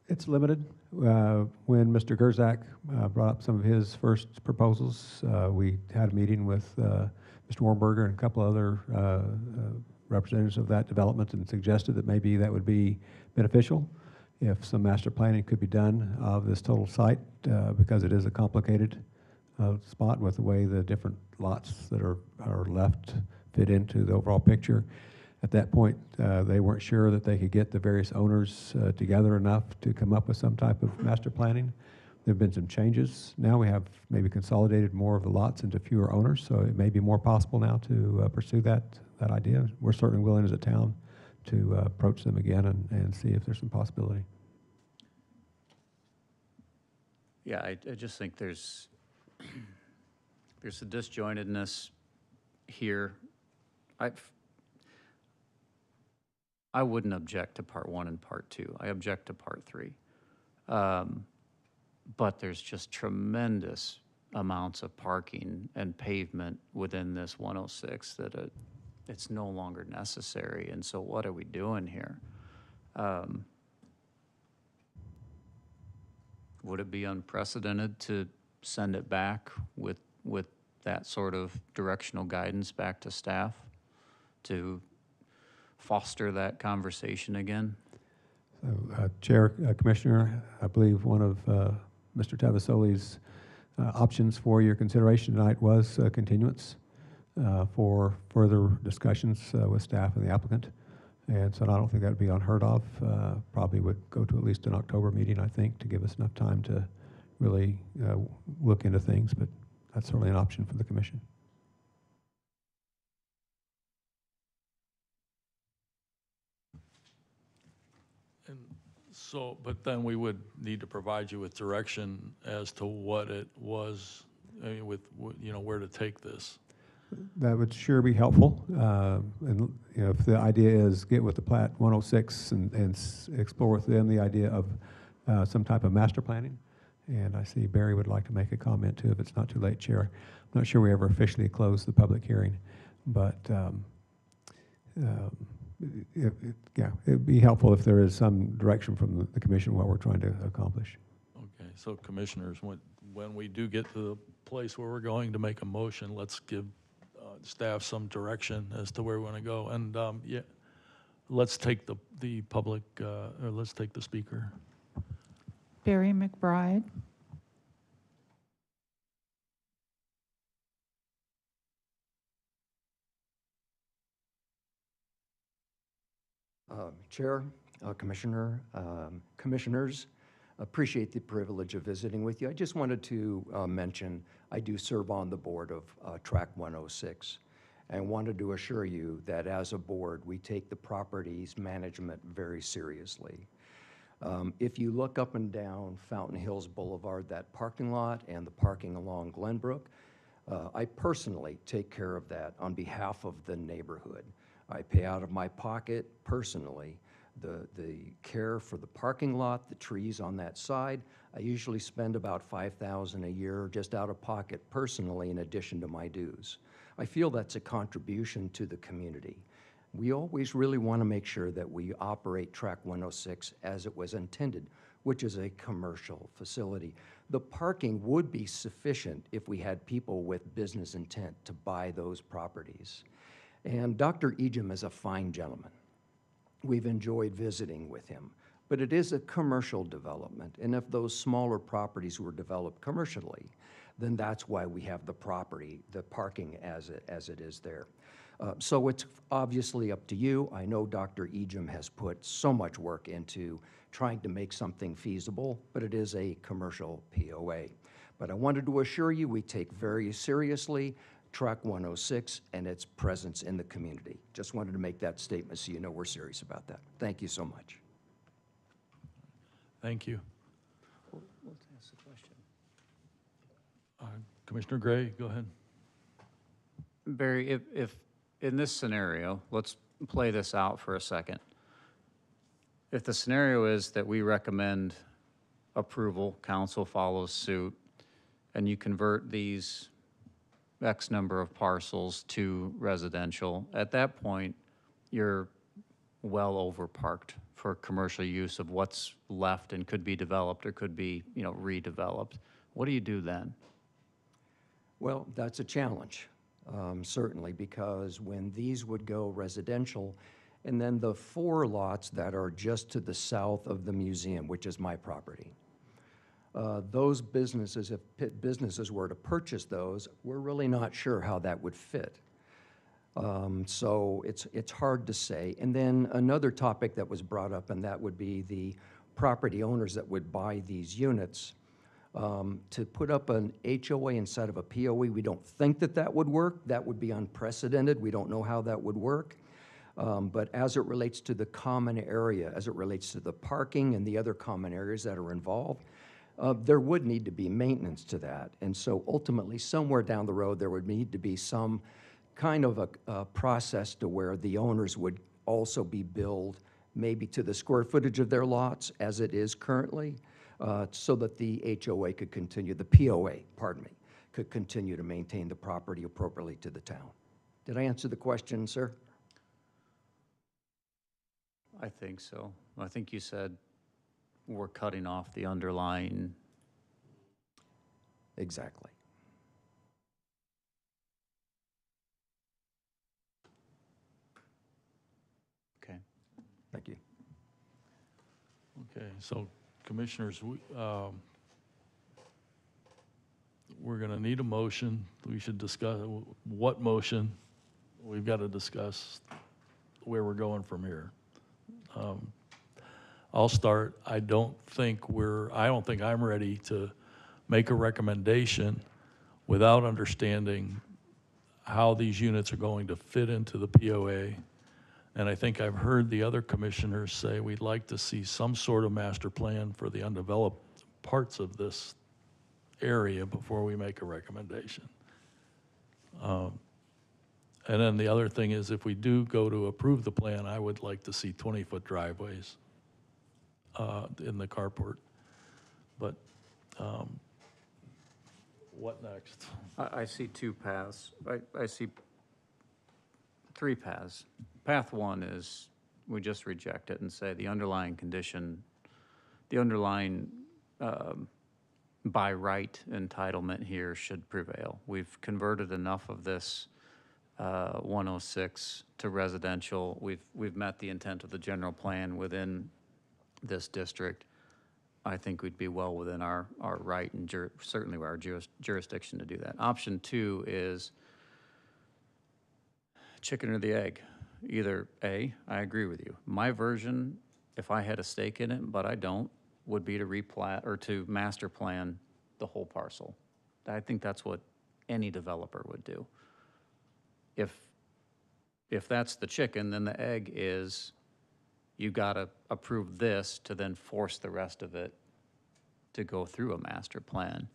it's limited. When Mr. Gerzak brought up some of his first proposals, we had a meeting with Mr. Warburger and a couple other representatives of that development and suggested that maybe that would be beneficial if some master planning could be done of this total site, because it is a complicated spot with the way the different lots that are left fit into the overall picture. At that point, they weren't sure that they could get the various owners together enough to come up with some type of master planning. There have been some changes. Now we have maybe consolidated more of the lots into fewer owners, so it may be more possible now to pursue that idea. We're certainly willing as a town to approach them again and see if there's some possibility. Yeah, I just think there's a disjointedness here. I wouldn't object to part 1 and part 2. I object to part 3. But there's just tremendous amounts of parking and pavement within this 106 that it's no longer necessary. And so what are we doing here? Would it be unprecedented to send it back with that sort of directional guidance back to staff to foster that conversation again? So, Chair, Commissioner, I believe one of Mr. Tavasoli's options for your consideration tonight was continuance for further discussions with staff and the applicant. And so I don't think that would be unheard of. Probably would go to at least an October meeting, I think, to give us enough time to really look into things, but that's certainly an option for the commission. And so, but then we would need to provide you with direction as to what it was, I mean, with, you know, where to take this. That would sure be helpful. And you know, if the idea is get with the Plat 106 and explore with them the idea of some type of master planning. And I see Barry would like to make a comment too, if it's not too late, Chair. I'm not sure we ever officially closed the public hearing, but yeah, it'd be helpful if there is some direction from the commission what we're trying to accomplish. Okay, so commissioners, when we do get to the place where we're going to make a motion, let's give staff some direction as to where we want to go. And yeah, let's take the public, or let's take the speaker. Barry McBride. Chair, Commissioner, Commissioners, Appreciate the privilege of visiting with you. I just wanted to mention I do serve on the board of Track 106, and wanted to assure you that as a board, we take the property's management very seriously. If you look up and down Fountain Hills Boulevard, that parking lot and the parking along Glenbrook, I personally take care of that on behalf of the neighborhood. I pay out of my pocket personally the care for the parking lot, the trees on that side. I usually spend about $5,000 a year just out of pocket personally in addition to my dues. I feel that's a contribution to the community. We always really want to make sure that we operate Track 106 as it was intended, which is a commercial facility. The parking would be sufficient if we had people with business intent to buy those properties. And Dr. Ejim is a fine gentleman. We've enjoyed visiting with him, but it is a commercial development. And if those smaller properties were developed commercially, then that's why we have the parking as it is there. So it's obviously up to you. I know Dr. Ejim has put so much work into trying to make something feasible, but it is a commercial POA. But I wanted to assure you we take very seriously Track 106 and its presence in the community. Just wanted to make that statement so you know we're serious about that. Thank you so much. Thank you. Let's ask the question. Commissioner Gray, go ahead. Barry, if in this scenario, let's play this out for a second. If the scenario is that we recommend approval, council follows suit, and you convert these X number of parcels to residential, at that point, you're well over parked for commercial use of what's left and could be developed or could be, redeveloped. What do you do then? Well, that's a challenge, certainly, because when these would go residential, and then the 4 lots that are just to the south of the museum, which is my property, those businesses, if businesses were to purchase those, we're really not sure how that would fit. So it's hard to say. And then another topic that was brought up, and that would be the property owners that would buy these units. To put up an HOA instead of a POE, we don't think that would work. That would be unprecedented. We don't know how that would work. But as it relates to the common area, as it relates to the parking and the other common areas that are involved, there would need to be maintenance to that. And so ultimately, somewhere down the road, there would need to be some kind of a process to where the owners would also be billed maybe to the square footage of their lots as it is currently, so that the HOA could continue, the POA, pardon me, could continue to maintain the property appropriately to the town. Did I answer the question, sir? I think so. I think you said we're cutting off the underlying. Exactly. Okay. Thank you. Okay, so commissioners, we're going to need a motion. We should discuss what motion. We've got to discuss where we're going from here. I'll start. I don't think I'm ready to make a recommendation without understanding how these units are going to fit into the POA. And I think I've heard the other commissioners say we'd like to see some sort of master plan for the undeveloped parts of this area before we make a recommendation. And then the other thing is, if we do go to approve the plan, I would like to see 20-foot driveways in the carport. But what next? I see 2 paths. I see 3 paths. Path 1 is we just reject it and say the underlying condition, the underlying by right entitlement here should prevail. We've converted enough of this 106 to residential. We've met the intent of the general plan within this district. I think we'd be well within our right and certainly our jurisdiction to do that. Option 2 is chicken or the egg. Either A, I agree with you. My version, if I had a stake in it, but I don't, would be to replat, or to master plan the whole parcel. I think that's what any developer would do. If that's the chicken, then the egg is, you gotta approve this to then force the rest of it to go through a master plan.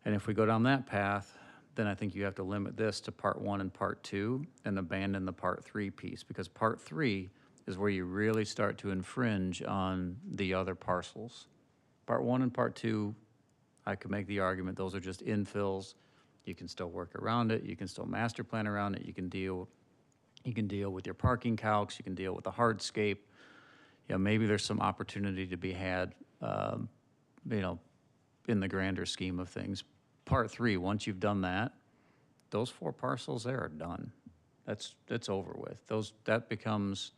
And if we go down that path, then I think you have to limit this to part 1 and part 2 and abandon the part 3 piece, because part 3 is where you really start to infringe on the other parcels. Part 1 and part 2, I could make the argument, those are just infills. You can still work around it, you can still master plan around it, you can deal with your parking calcs, you can deal with the hardscape. You know, maybe there's some opportunity to be had, you know, in the grander scheme of things. Part 3, once you've done that, those 4 parcels there are done. That's over with. That becomes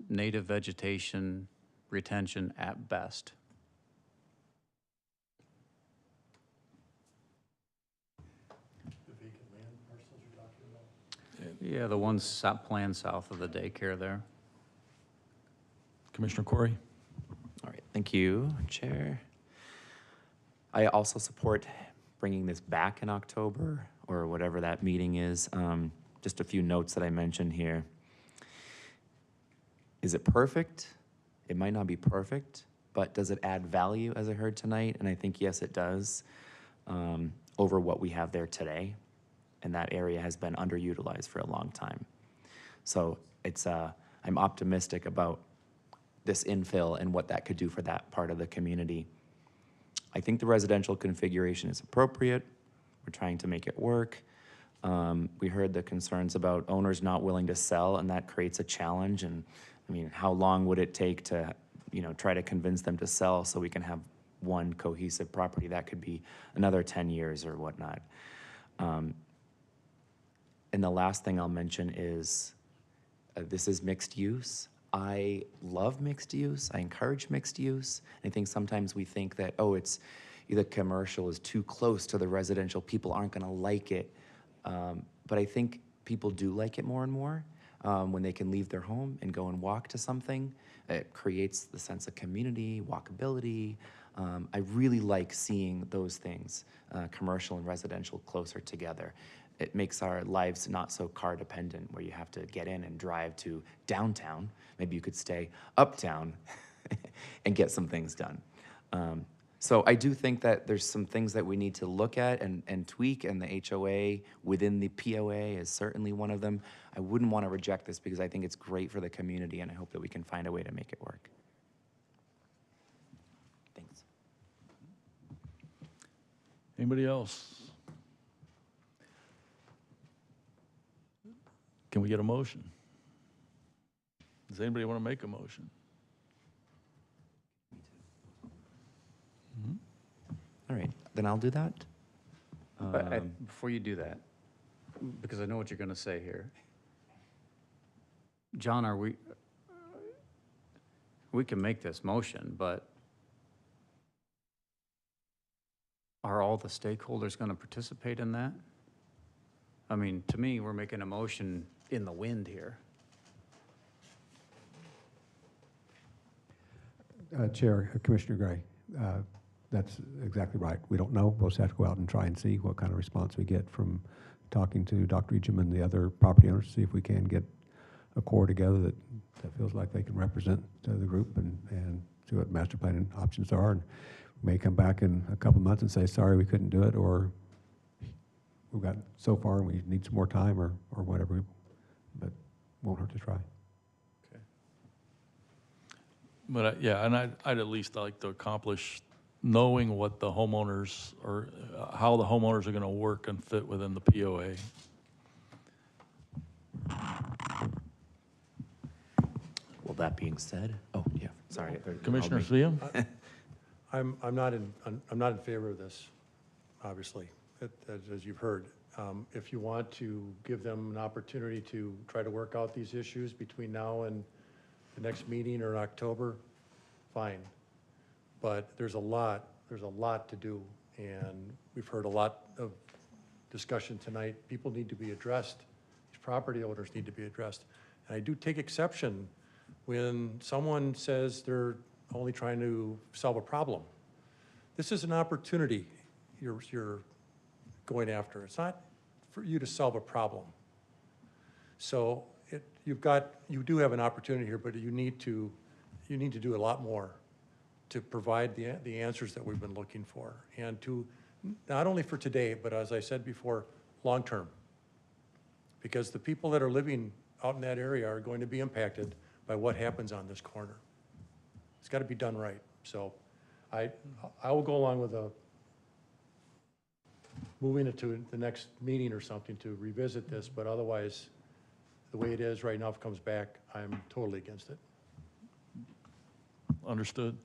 native vegetation retention at best. Yeah, the ones planned south of the daycare there. Commissioner Corey? All right, thank you, Chair. I also support bringing this back in October, or whatever that meeting is. Just a few notes that I mentioned here. Is it perfect? It might not be perfect, but does it add value, as I heard tonight? And I think, yes, it does, over what we have there today. And that area has been underutilized for a long time. So it's, I'm optimistic about this infill and what that could do for that part of the community. I think the residential configuration is appropriate. We're trying to make it work. We heard the concerns about owners not willing to sell, and that creates a challenge. And I mean, how long would it take to, you know, try to convince them to sell so we can have one cohesive property? That could be another 10 years or whatnot. And the last thing I'll mention is, this is mixed use. I love mixed use. I encourage mixed use. I think sometimes we think that, oh, it's either commercial is too close to the residential, people aren't gonna like it. But I think people do like it more and more when they can leave their home and go and walk to something. It creates the sense of community, walkability. I really like seeing those things, commercial and residential, closer together. It makes our lives not so car dependent, where you have to get in and drive to downtown. Maybe you could stay uptown and get some things done. So I do think that there's some things that we need to look at and tweak, and the HOA within the POA is certainly one of them. I wouldn't want to reject this because I think it's great for the community, and I hope that we can find a way to make it work. Thanks. Anybody else? Can we get a motion? Does anybody want to make a motion? All right, then I'll do that. But before you do that, because I know what you're gonna say here. John, we can make this motion, but are all the stakeholders gonna participate in that? I mean, to me, we're making a motion in the wind here. Chair, Commissioner Gray, that's exactly right. We don't know. We'll just have to go out and try and see what kind of response we get from talking to Dr. Ejim and the other property owners, see if we can get a core together that feels like they can represent the group and see what master planning options are. And we may come back in a couple months and say, sorry, we couldn't do it, or we've got so far and we need some more time, or whatever, but won't hurt to try. Okay. But yeah, and I'd at least like to accomplish knowing what the homeowners, or how the homeowners are going to work and fit within the POA. Well, that being said, oh yeah, sorry. Commissioner Svia? I'm not in favor of this, obviously, as you've heard. If you want to give them an opportunity to try to work out these issues between now and the next meeting or October, fine. But there's a lot to do, and we've heard a lot of discussion tonight. People need to be addressed. These property owners need to be addressed. And I do take exception when someone says they're only trying to solve a problem. This is an opportunity you're going after. It's not for you to solve a problem. So you do have an opportunity here, but you need to do a lot more to provide the answers that we've been looking for, and to, not only for today, but as I said before, long-term. Because the people that are living out in that area are going to be impacted by what happens on this corner. It's got to be done right. So I will go along with moving it to the next meeting or something to revisit this, but otherwise, the way it is right now, if it comes back, I'm totally against it. Understood.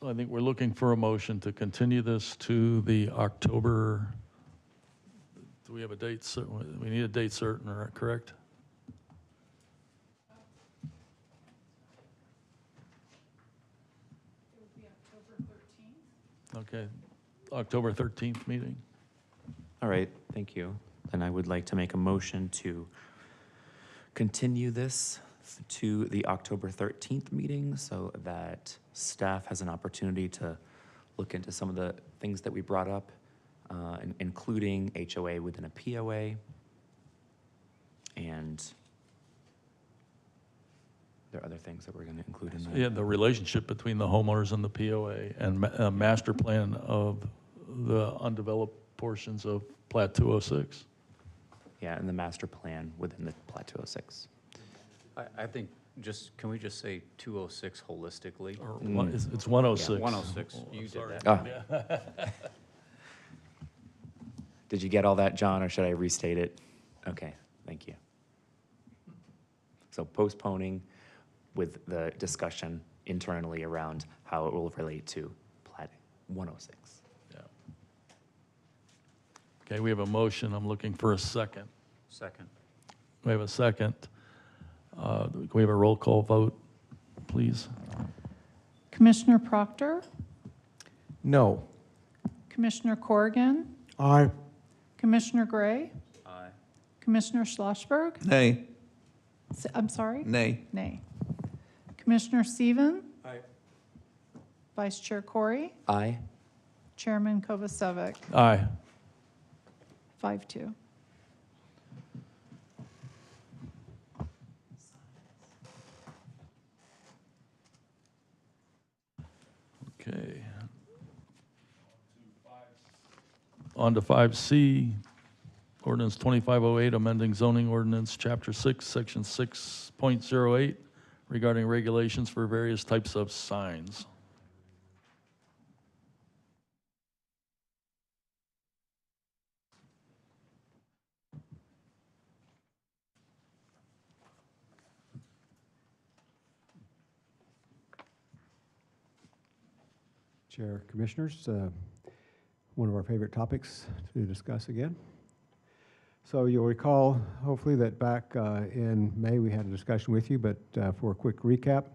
I think we're looking for a motion to continue this to the October, do we have a date certain? We need a date certain, correct? It would be October 13th. Okay, October 13th meeting. All right, thank you. Then I would like to make a motion to continue this to the October 13th meeting so that staff has an opportunity to look into some of the things that we brought up, including HOA within a POA. And there are other things that we're going to include in that. Yeah, the relationship between the homeowners and the POA, and a master plan of the undeveloped portions of Plat 206. Yeah, and the master plan within the Plat 206. I think can we just say 206 holistically? Or it's 106. Yeah, 106, Oh, you sorry. did that. Ah. Did you get all that, John, or should I restate it? Okay, thank you. So postponing with the discussion internally around how it will relate to Plat 106. Yeah. Okay, we have a motion. I'm looking for a second. Second. We have a second. Can we have a roll call vote, please? Commissioner Proctor, No. Commissioner Corrigan, Aye. Commissioner Gray, Aye. Commissioner Schlossberg, Nay. I'm sorry? Nay. Nay. Commissioner Steven, Aye. Vice Chair Corey, Aye. Chairman Kovacevic, Aye. 5-2. Okay. On to 5C, ordinance 2508, amending zoning ordinance, chapter 6, section 6.08, regarding regulations for various types of signs. Chair, Commissioners, one of our favorite topics to discuss again. So you'll recall, hopefully, that back in May, we had a discussion with you, but for a quick recap,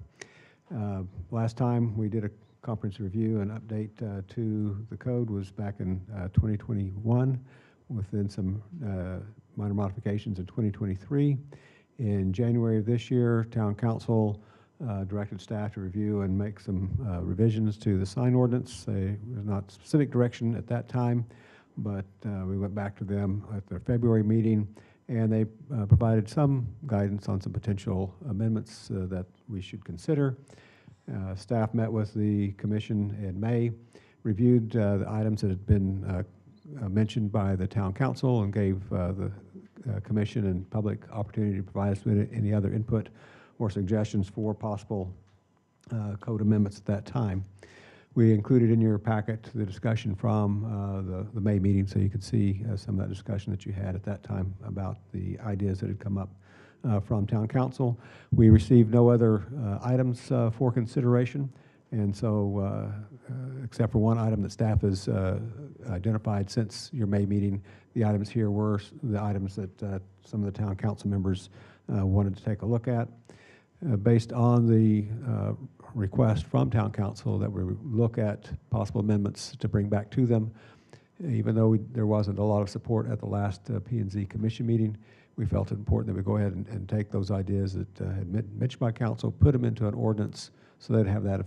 last time we did a comprehensive review and update to the code was back in 2021, within some minor modifications in 2023. In January of this year, Town Council directed staff to review and make some revisions to the sign ordinance. There was not specific direction at that time, but we went back to them at their February meeting, and they provided some guidance on some potential amendments that we should consider. Staff met with the commission in May, reviewed the items that had been mentioned by the Town Council, and gave the commission and public opportunity to provide us with any other input or suggestions for possible code amendments at that time. We included in your packet the discussion from the May meeting, so you could see some of that discussion that you had at that time about the ideas that had come up from Town Council. We received no other items for consideration, and so except for one item that staff has identified since your May meeting, the items here were the items that some of the Town Council members wanted to take a look at. Based on the request from Town Council that we look at possible amendments to bring back to them, even though there wasn't a lot of support at the last P&Z Commission meeting, we felt it important that we go ahead and take those ideas that had been mentioned by council, put them into an ordinance, so they'd have that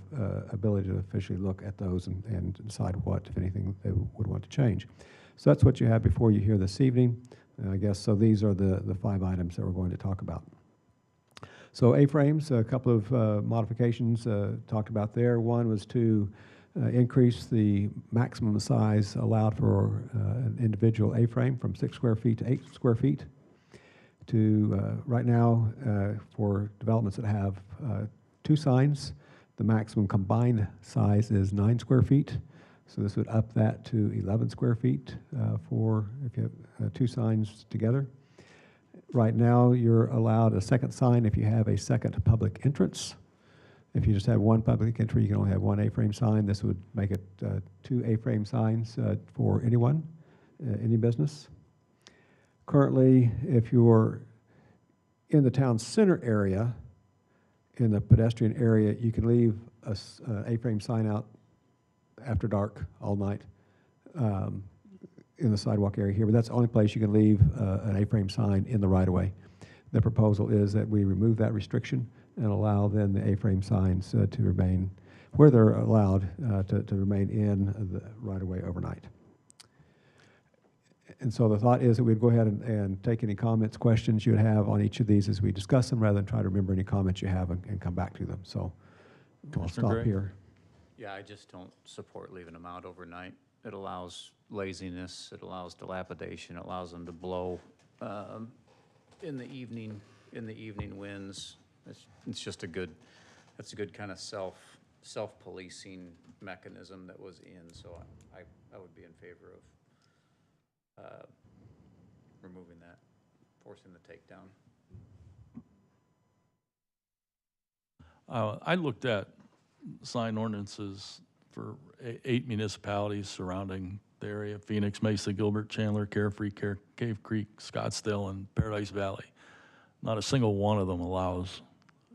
ability to officially look at those and decide what, if anything, they would want to change. So that's what you have before you here this evening. I guess, so these are the 5 items that we're going to talk about. So A-frames, a couple of modifications talked about there. One was to increase the maximum size allowed for an individual A-frame from 6 square feet to 8 square feet. To right now, for developments that have 2 signs, the maximum combined size is 9 square feet. So this would up that to 11 square feet for if you have 2 signs together. Right now, you're allowed a second sign if you have a second public entrance. If you just have one public entry, you can only have 1 A-frame sign. This would make it 2 A-frame signs for anyone, any business. Currently, if you're in the town center area, in the pedestrian area, you can leave a A-frame sign out after dark all night in the sidewalk area here, but that's the only place you can leave an A-frame sign in the right-of-way. The proposal is that we remove that restriction and allow then the A-frame signs to remain where they're allowed to remain in the right-of-way overnight. And so the thought is that we'd go ahead and take any comments, questions you would have on each of these as we discuss them, rather than try to remember any comments you have and come back to them. So I'll Commissioner stop Gray? here. Yeah, I just don't support leaving them out overnight. It allows laziness, it allows dilapidation, it allows them to blow in the evening winds. It's just that's a good kind of self-policing mechanism that was in, so I would be in favor of removing that, forcing the takedown. I looked at sign ordinances for 8 municipalities surrounding the area: Phoenix, Mesa, Gilbert, Chandler, Carefree, Cave Creek, Scottsdale, and Paradise Valley. Not a single one of them allows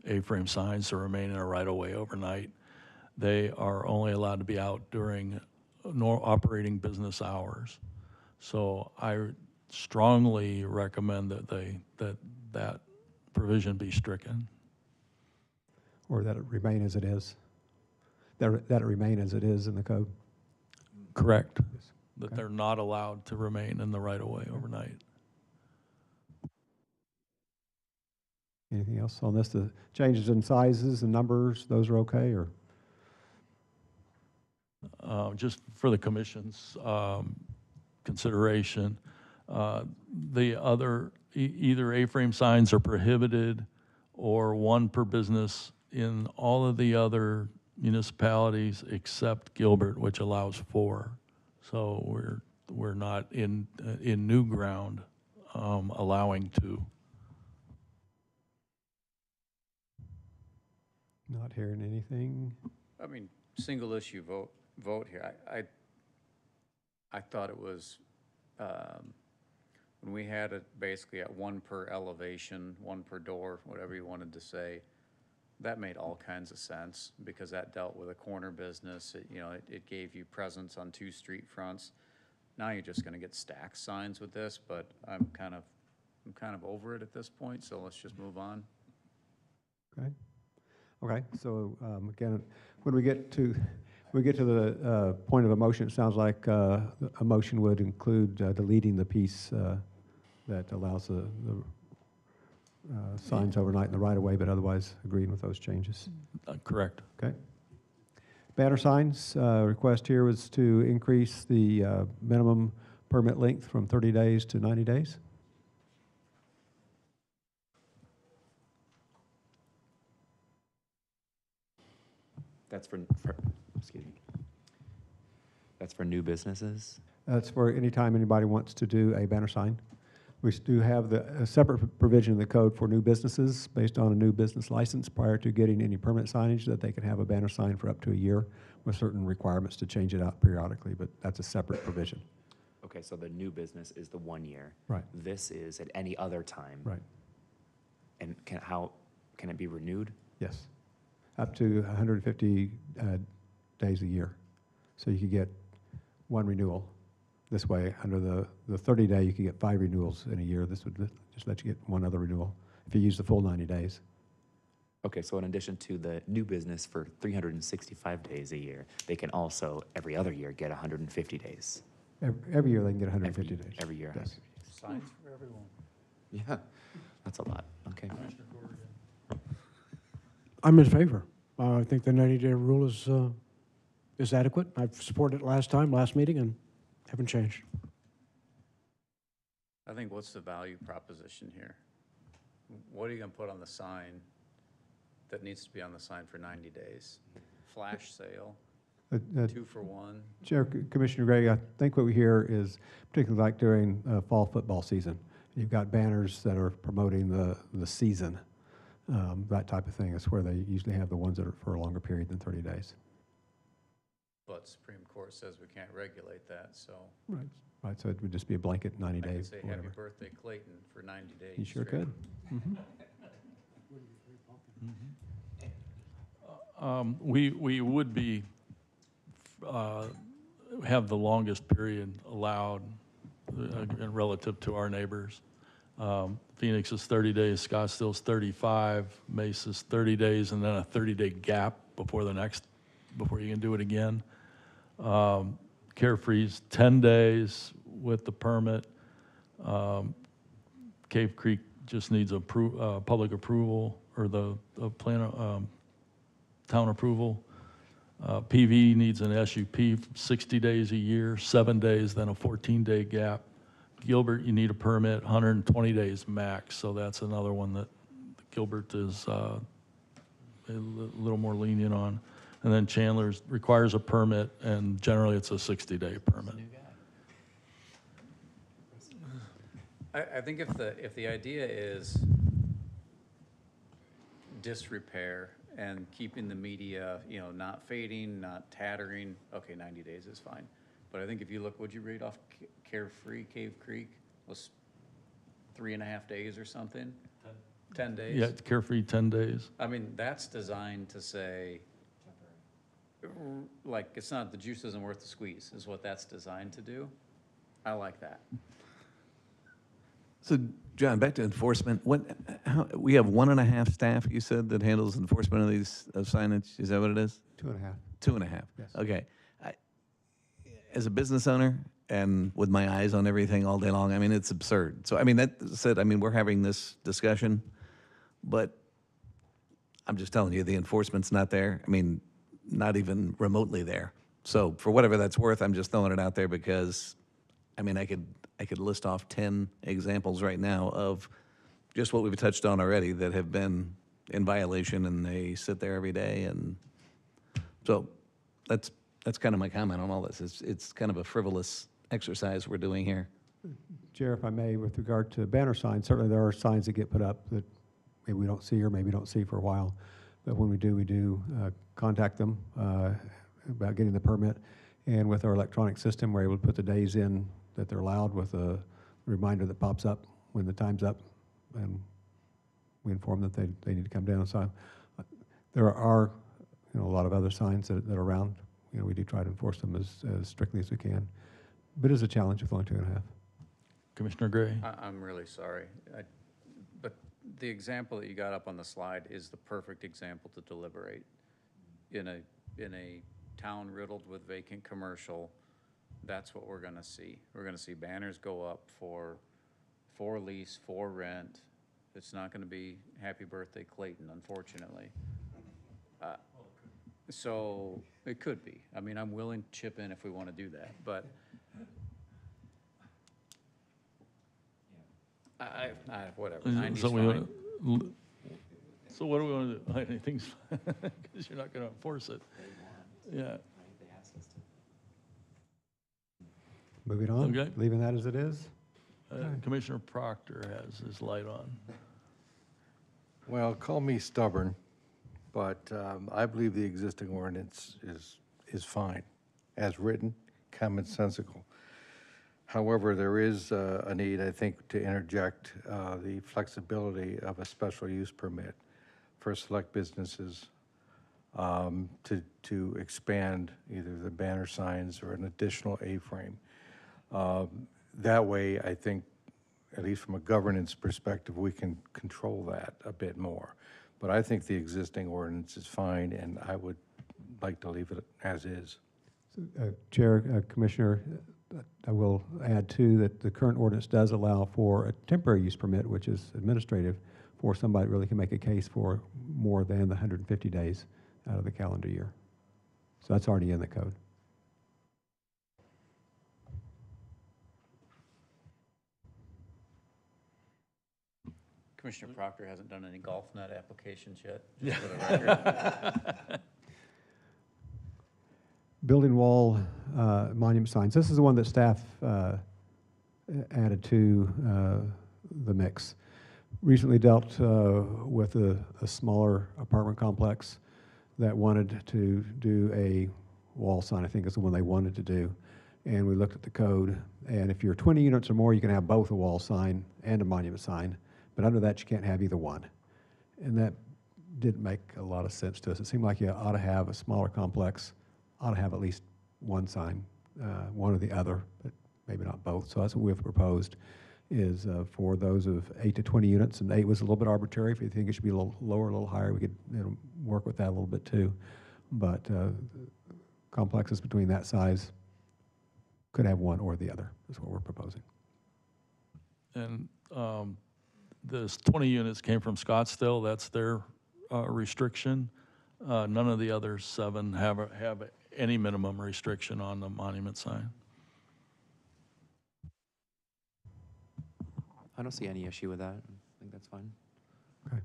A-frame signs to remain in a right-of-way overnight. They are only allowed to be out during operating business hours. So I strongly recommend that that provision be stricken. Or that it remain as it is. That it remain as it is in the code. Correct. Yes. That Okay. they're not allowed to remain in the right-of-way overnight. Anything else on this? The changes in sizes and numbers, those are okay, or? Just for the commission's consideration, the other, either A-frame signs are prohibited or 1 per business in all of the other municipalities except Gilbert, which allows 4. So we're not in new ground allowing 2. Not hearing anything. I mean, single issue vote here. I thought it was, when we had it basically at 1 per elevation, 1 per door, whatever you wanted to say, that made all kinds of sense because that dealt with a corner business. It gave you presence on 2 street fronts. Now you're just gonna get stack signs with this, but I'm kind of over it at this point, so let's just move on. Okay, so again, when we get to the point of a motion, it sounds like a motion would include deleting the piece that allows the signs overnight in the right-of-way, but otherwise agreeing with those changes. Correct. Okay. Banner signs, request here was to increase the minimum permit length from 30 days to 90 days. That's for excuse me. That's for new businesses? That's for any time anybody wants to do a banner sign. We do have a separate provision in the code for new businesses based on a new business license prior to getting any permanent signage that they can have a banner sign for up to a year with certain requirements to change it out periodically, but that's a separate provision. Okay, so the new business is the 1 year. Right. This is at any other time. Right. And can it be renewed? Yes. Up to 150 days a year. So you could get 1 renewal This way, under the 30-day, you could get 5 renewals in a year. This would just let you get 1 other renewal if you use the full 90 days. Okay, so in addition to the new business for 365 days a year, they can also, every other year, get 150 days. Every year, they can get 150 days. Every year, Yes. 150 days. Signs for everyone. Yeah, that's a lot, okay. I'm in favor. I think the 90-day rule is adequate. I've supported it last meeting, and haven't changed. I think what's the value proposition here? What are you gonna put on the sign that needs to be on the sign for 90 days? Flash sale, 2 for 1? Chair, Commissioner Gray, I think what we hear is particularly like during fall football season. You've got banners that are promoting the season, that type of thing. It's where they usually have the ones that are for a longer period than 30 days. But Supreme Court says we can't regulate that, so Right. Right, so it would just be a blanket 90 I could days, say or happy whatever. birthday Clayton for 90 days. You sure straight. could. We would be, have the longest period allowed relative to our neighbors. Phoenix is 30 days, Scottsdale's 35, Mesa's 30 days, and then a 30-day gap before you can do it again. Carefree's 10 days with the permit. Cave Creek just needs public approval, or the town approval. PV needs an SUP 60 days a year, 7 days, then a 14-day gap. Gilbert, you need a permit, 120 days max, so that's another one that Gilbert is a little more lenient on. And then Chandler's requires a permit, and generally it's a 60-day permit. I think if the idea is disrepair and keeping the media, not fading, not tattering, okay, 90 days is fine. But I think if you look, what'd you read off Carefree, Cave Creek? Was 3.5 days or something? 10 days? Yeah, Carefree 10 days. I mean, that's designed to say, like, it's not, the juice isn't worth the squeeze, is what that's designed to do. I like that. So, John, back to enforcement. We have 1.5 staff, you said, that handles enforcement of these signage. Is that what it is? 2.5. 2.5. Yes. Okay. As a business owner and with my eyes on everything all day long, I mean, it's absurd. So, I mean, that said, I mean, we're having this discussion, but I'm just telling you, the enforcement's not there. I mean, not even remotely there. So, for whatever that's worth, I'm just throwing it out there because, I mean, I could list off 10 examples right now of just what we've touched on already that have been in violation, and they sit there every day. And so that's kind of my comment on all this. It's kind of a frivolous exercise we're doing here. Chair, if I may, with regard to banner signs, certainly there are signs that get put up that maybe we don't see or maybe don't see for a while. But when we do contact them about getting the permit. And with our electronic system, we're able to put the days in that they're allowed with a reminder that pops up when the time's up. And we inform that they need to come down. So there are a lot of other signs that are around. We do try to enforce them as strictly as we can. But it is a challenge with only 2.5. Commissioner Gray? I'm really sorry. But the example that you got up on the slide is the perfect example to deliberate. In a town riddled with vacant commercial, that's what we're gonna see. We're gonna see banners go up for lease, for rent. It's not gonna be Happy Birthday Clayton, unfortunately. So it could be. I mean, I'm willing to chip in if we wanna do that, but whatever, 90's So fine. So what do we want to do? Anything's, because you're not going to enforce it. Yeah. Moving on, Okay. leaving that as it is. Commissioner Proctor has his light on. Well, call me stubborn, but I believe the existing ordinance is fine, as written, commonsensical. However, there is a need, I think, to interject the flexibility of a special use permit for select businesses to expand either the banner signs or an additional A-frame. That way, I think, at least from a governance perspective, we can control that a bit more. But I think the existing ordinance is fine, and I would like to leave it as is. Chair, Commissioner, I will add too that the current ordinance does allow for a temporary use permit, which is administrative, for somebody that really can make a case for more than the 150 days out of the calendar year. So that's already in the code. Commissioner Proctor hasn't done any golf net applications yet, just for the record. Building wall monument signs. This is the one that staff added to the mix. Recently dealt with a smaller apartment complex that wanted to do a wall sign. I think is the one they wanted to do. And we looked at the code, and if you're 20 units or more, you can have both a wall sign and a monument sign. But under that, you can't have either one. And that didn't make a lot of sense to us. It seemed like you ought to have a smaller complex, ought to have at least one sign, one or the other, but maybe not both. So that's what we've proposed, is for those of 8 to 20 units, and 8 was a little bit arbitrary. If you think it should be a little lower, a little higher, we could work with that a little bit too. But complexes between that size could have one or the other, is what we're proposing. And this 20 units came from Scottsdale, that's their restriction. None of the other 7 have any minimum restriction on the monument sign. I don't see any issue with that. I think that's fine. Okay.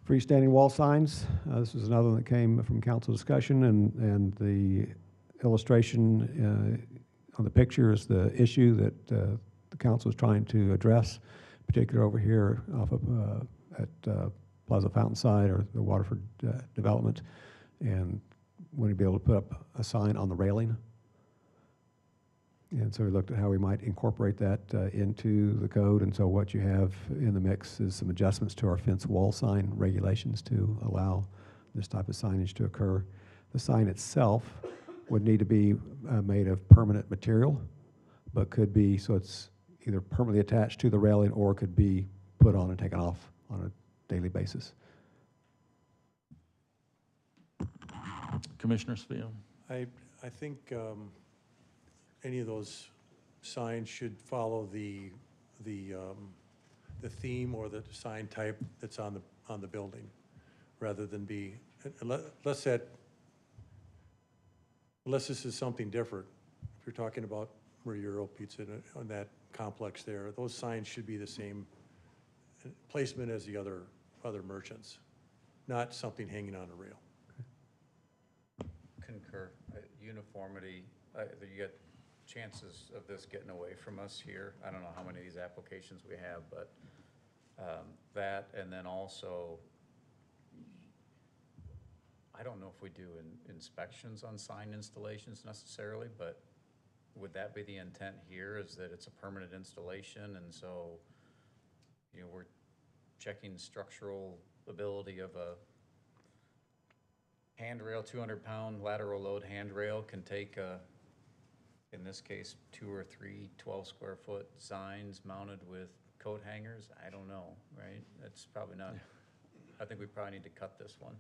Freestanding wall signs. This is another one that came from council discussion, and the illustration on the picture is the issue that the council is trying to address, particularly over here off of at Plaza Fountainside or the Waterford development, and want to be able to put up a sign on the railing. And so we looked at how we might incorporate that into the code. And so what you have in the mix is some adjustments to our fence wall sign regulations to allow this type of signage to occur. The sign itself would need to be made of permanent material, but could be, so it's either permanently attached to the railing or could be put on and taken off on a daily basis. Commissioner Spiel. I think any of those signs should follow the theme or the sign type that's on the building, rather than be, unless this is something different. If you're talking about Euro Pizza on that complex there, those signs should be the same placement as the other merchants, not something hanging on a rail. Concur. Uniformity, you get chances of this getting away from us here. I don't know how many of these applications we have, but that, and then also, I don't know if we do inspections on sign installations necessarily, but would that be the intent here, is that it's a permanent installation, and so, you know, we're checking structural ability of a handrail, 200-pound lateral load handrail can take in this case, 2 or 3 12-square-foot signs mounted with coat hangers? I don't know, right? That's probably not, I think we probably need to cut this one.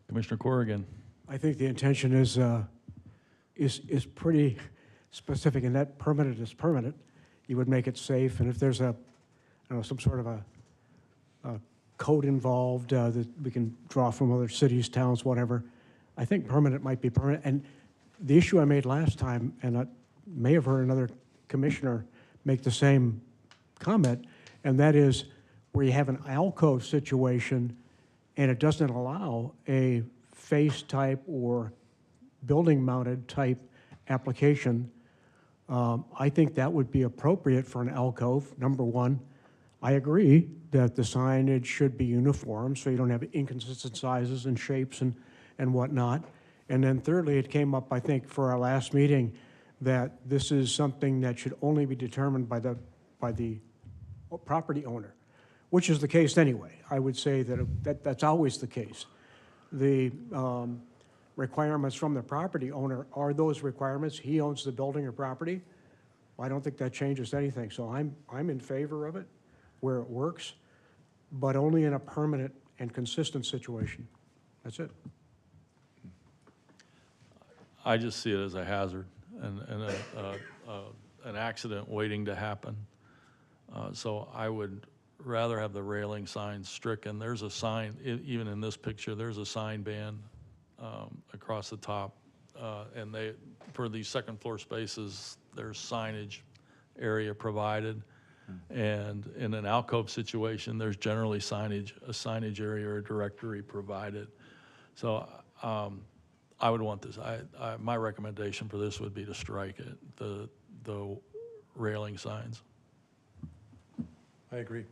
Commissioner Corrigan. I think the intention is pretty specific, and that permanent is permanent. You would make it safe, and if there's some sort of a code involved that we can draw from other cities, towns, whatever, I think permanent might be permanent. And the issue I made last time, and I may have heard another commissioner make the same comment, and that is where you have an alcove situation and it doesn't allow a face type or building mounted type application, I think that would be appropriate for an alcove, number one. I agree that the signage should be uniform so you don't have inconsistent sizes and shapes and whatnot. And then thirdly, it came up, I think, for our last meeting that this is something that should only be determined by the property owner, which is the case anyway. I would say that that's always the case. The requirements from the property owner are those requirements. He owns the building or property. I don't think that changes anything. So I'm in favor of it where it works, but only in a permanent and consistent situation. That's it. I just see it as a hazard and an accident waiting to happen. So I would rather have the railing signs stricken. There's a sign, even in this picture, there's a sign ban across the top. And for these second floor spaces, there's signage area provided. And in an alcove situation, there's generally a signage area or a directory provided. So I would want this. My recommendation for this would be to strike it, the railing signs. I agree.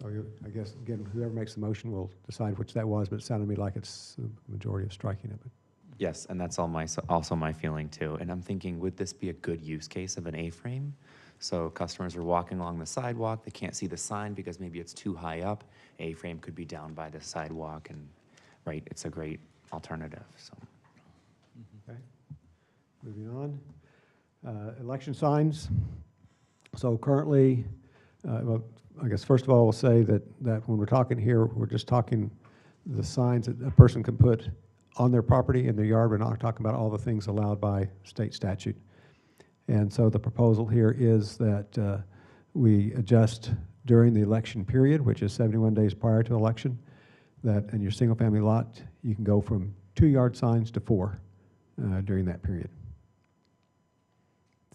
So I guess, again, whoever makes the motion will decide which that was, but it sounded to me like it's the majority of striking it. But Yes, and that's also my feeling too. And I'm thinking, would this be a good use case of an A-frame? So customers are walking along the sidewalk, they can't see the sign because maybe it's too high up. A-frame could be down by the sidewalk, and right, it's a great alternative. So. Okay, moving on. Election signs. So currently, well, I guess first of all, we'll say that when we're talking here, we're just talking the signs that a person can put on their property, in their yard. We're not talking about all the things allowed by state statute. And so the proposal here is that we adjust during the election period, which is 71 days prior to election, that in your single-family lot, you can go from 2 yard signs to 4 during that period.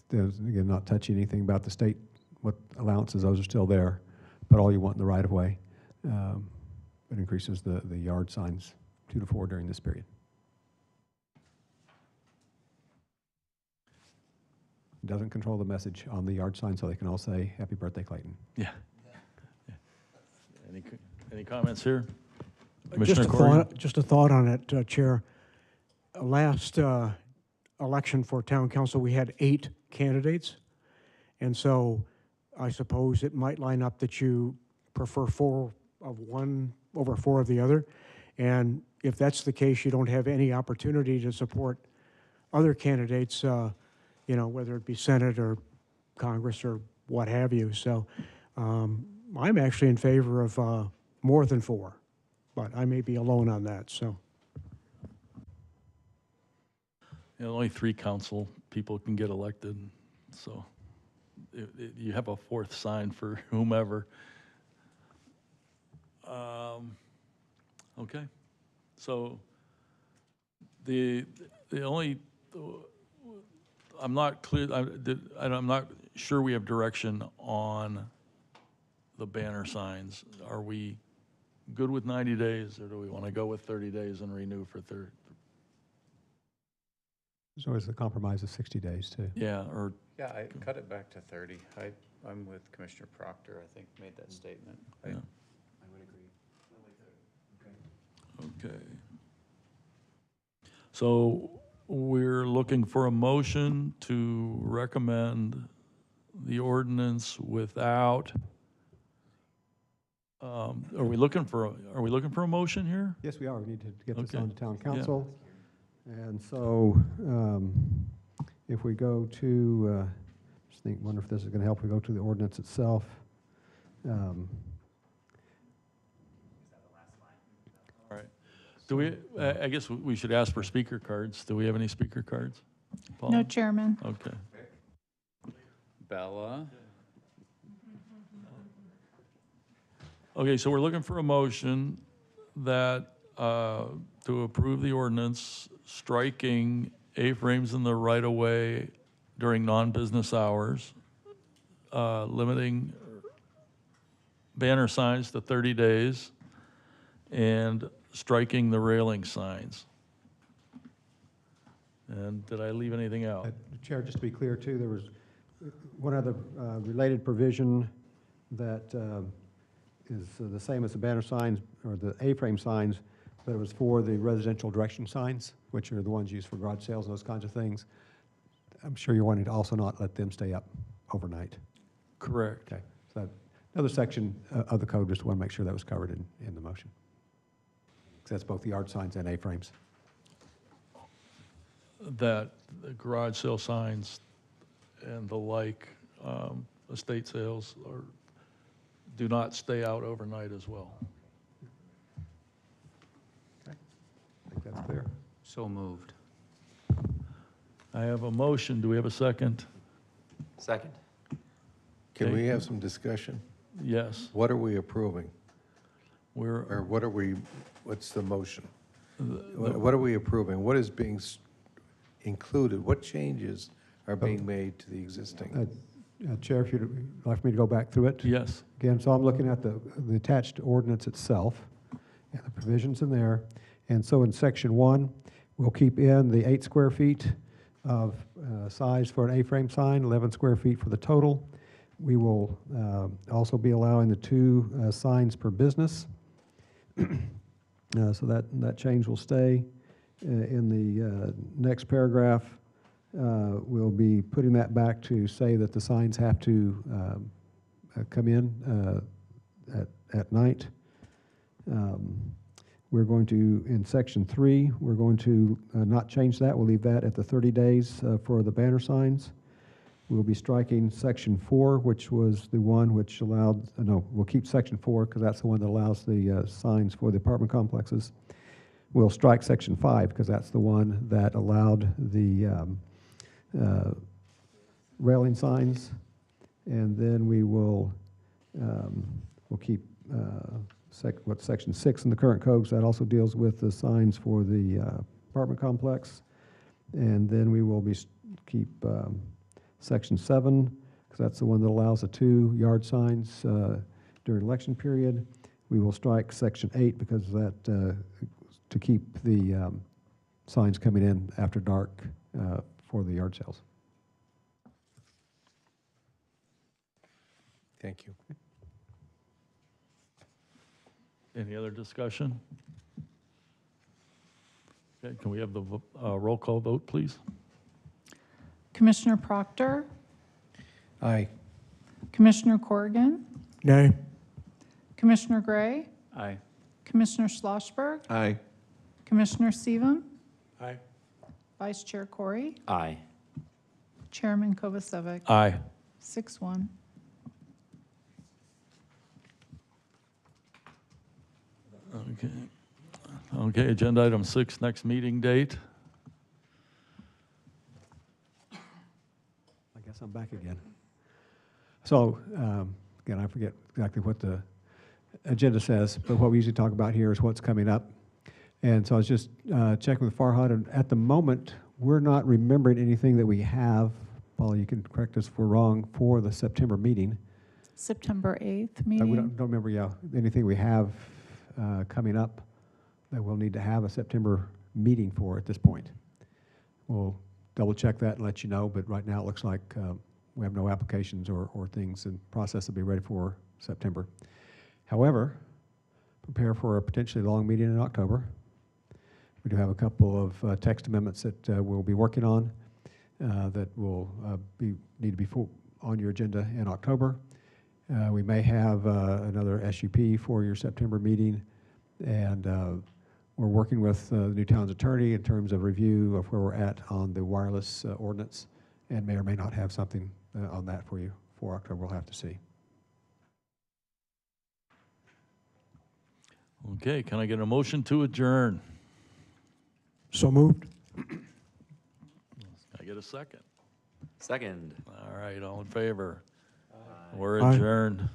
There's, again, not touching anything about the state, what allowances, those are still there, but all you want in the right-of-way. It increases the yard signs 2 to 4 during this period. It doesn't control the message on the yard sign, so they can all say, "Happy birthday, Clayton." Yeah. Any comments here? Just Commissioner Corey? just a thought on it, Chair. Last election for town council, we had 8 candidates. And so I suppose it might line up that you prefer 4 of one over 4 of the other. And if that's the case, you don't have any opportunity to support other candidates, you know, whether it be Senate or Congress or what have you. So I'm actually in favor of more than 4, but I may be alone on that, so. You know, only 3 council people can get elected, so you have a 4th sign for whomever. Okay, so the only, I'm not clear, I'm not sure we have direction on the banner signs. Are we good with 90 days, or do we want to go with 30 days and renew for 30? There's always a compromise of 60 days, too. Yeah, or. Yeah, I cut it back to 30. I'm with Commissioner Proctor, I think, made that statement. Yeah. I would agree. Okay. So we're looking for a motion to recommend the ordinance without, are we looking for a motion here? Yes, we are. We need to get this Okay. on to town council. And so if we go to, wonder if this is going to help. We go to the ordinance itself. All right. Do we, I guess we should ask for speaker cards. Do we have any speaker cards? Paul? No, Chairman. Okay. Bella? Okay, so we're looking for a motion that, to approve the ordinance striking A-frames in the right-of-way during non-business hours, limiting banner signs to 30 days, and striking the railing signs. And did I leave anything out? Chair, just to be clear, too, there was one other related provision that is the same as the banner signs or the A-frame signs, but it was for the residential direction signs, which are the ones used for garage sales and those kinds of things. I'm sure you're wanting to also not let them stay up overnight. Correct. Okay, so another section of the code, just want to make sure that was covered in the motion. 'Cause that's both the yard signs and A-frames. that the garage sale signs and the like, estate sales do not stay out overnight as well. I think that's clear. So moved. I have a motion. Do we have a second? Second. Can Okay. we have some discussion? Yes. What are we approving? We're, Or what's the motion? What are we approving? What is being included? What changes are being made to the existing? Chair, if you'd like for me to go back through it? yes. Again, so I'm looking at the attached ordinance itself and the provisions in there. And so in section 1, we'll keep in the 8 square feet of size for an A-frame sign, 11 square feet for the total. We will also be allowing the 2 signs per business. So that change will stay. In the next paragraph, we'll be putting that back to say that the signs have to come in at night. We're going to, in section 3, we're going to not change that. We'll leave that at the 30 days for the banner signs. We'll be striking section 4, which was the one which allowed, no, we'll keep section 4 because that's the one that allows the signs for the apartment complexes. We'll strike section 5 because that's the one that allowed the railing signs. And then we will we'll keep section 6 in the current codes. That also deals with the signs for the apartment complex. And then we will keep section 7, because that's the one that allows the 2 yard signs during election period. We will strike section 8 because that to keep the signs coming in after dark for the yard sales. Thank you. Any other discussion? Okay, can we have the roll call vote, please? Commissioner Proctor, Aye. Commissioner Corrigan, Nay. Commissioner Gray, Aye. Commissioner Schlossberg, Aye. Commissioner Steven, Aye. Vice Chair Corey, Aye. Chairman Kovacevic. Aye. 6-1. Okay. Okay, agenda item 6, next meeting date. I guess I'm back again. So, again, I forget exactly what the agenda says, but what we usually talk about here is what's coming up. And so I was just checking with Farhad, and at the moment, we're not remembering anything that we have. Paul, you can correct us if we're wrong, for the September meeting. September 8th We meeting. don't remember, anything we have coming up that we'll need to have a September meeting for at this point. We'll double check that and let you know, but right now it looks like we have no applications or things in process to be ready for September. However, prepare for a potentially long meeting in October. We do have a couple of text amendments that we'll be working on that will need to be on your agenda in October. We may have another SUP for your September meeting, and we're working with the new town's attorney in terms of review of where we're at on the wireless ordinance, and may or may not have something on that for you for October. We'll have to see. Okay, can I get a motion to adjourn? So moved. Can I get a second? Second. All right, all in favor? We're Aye. adjourned.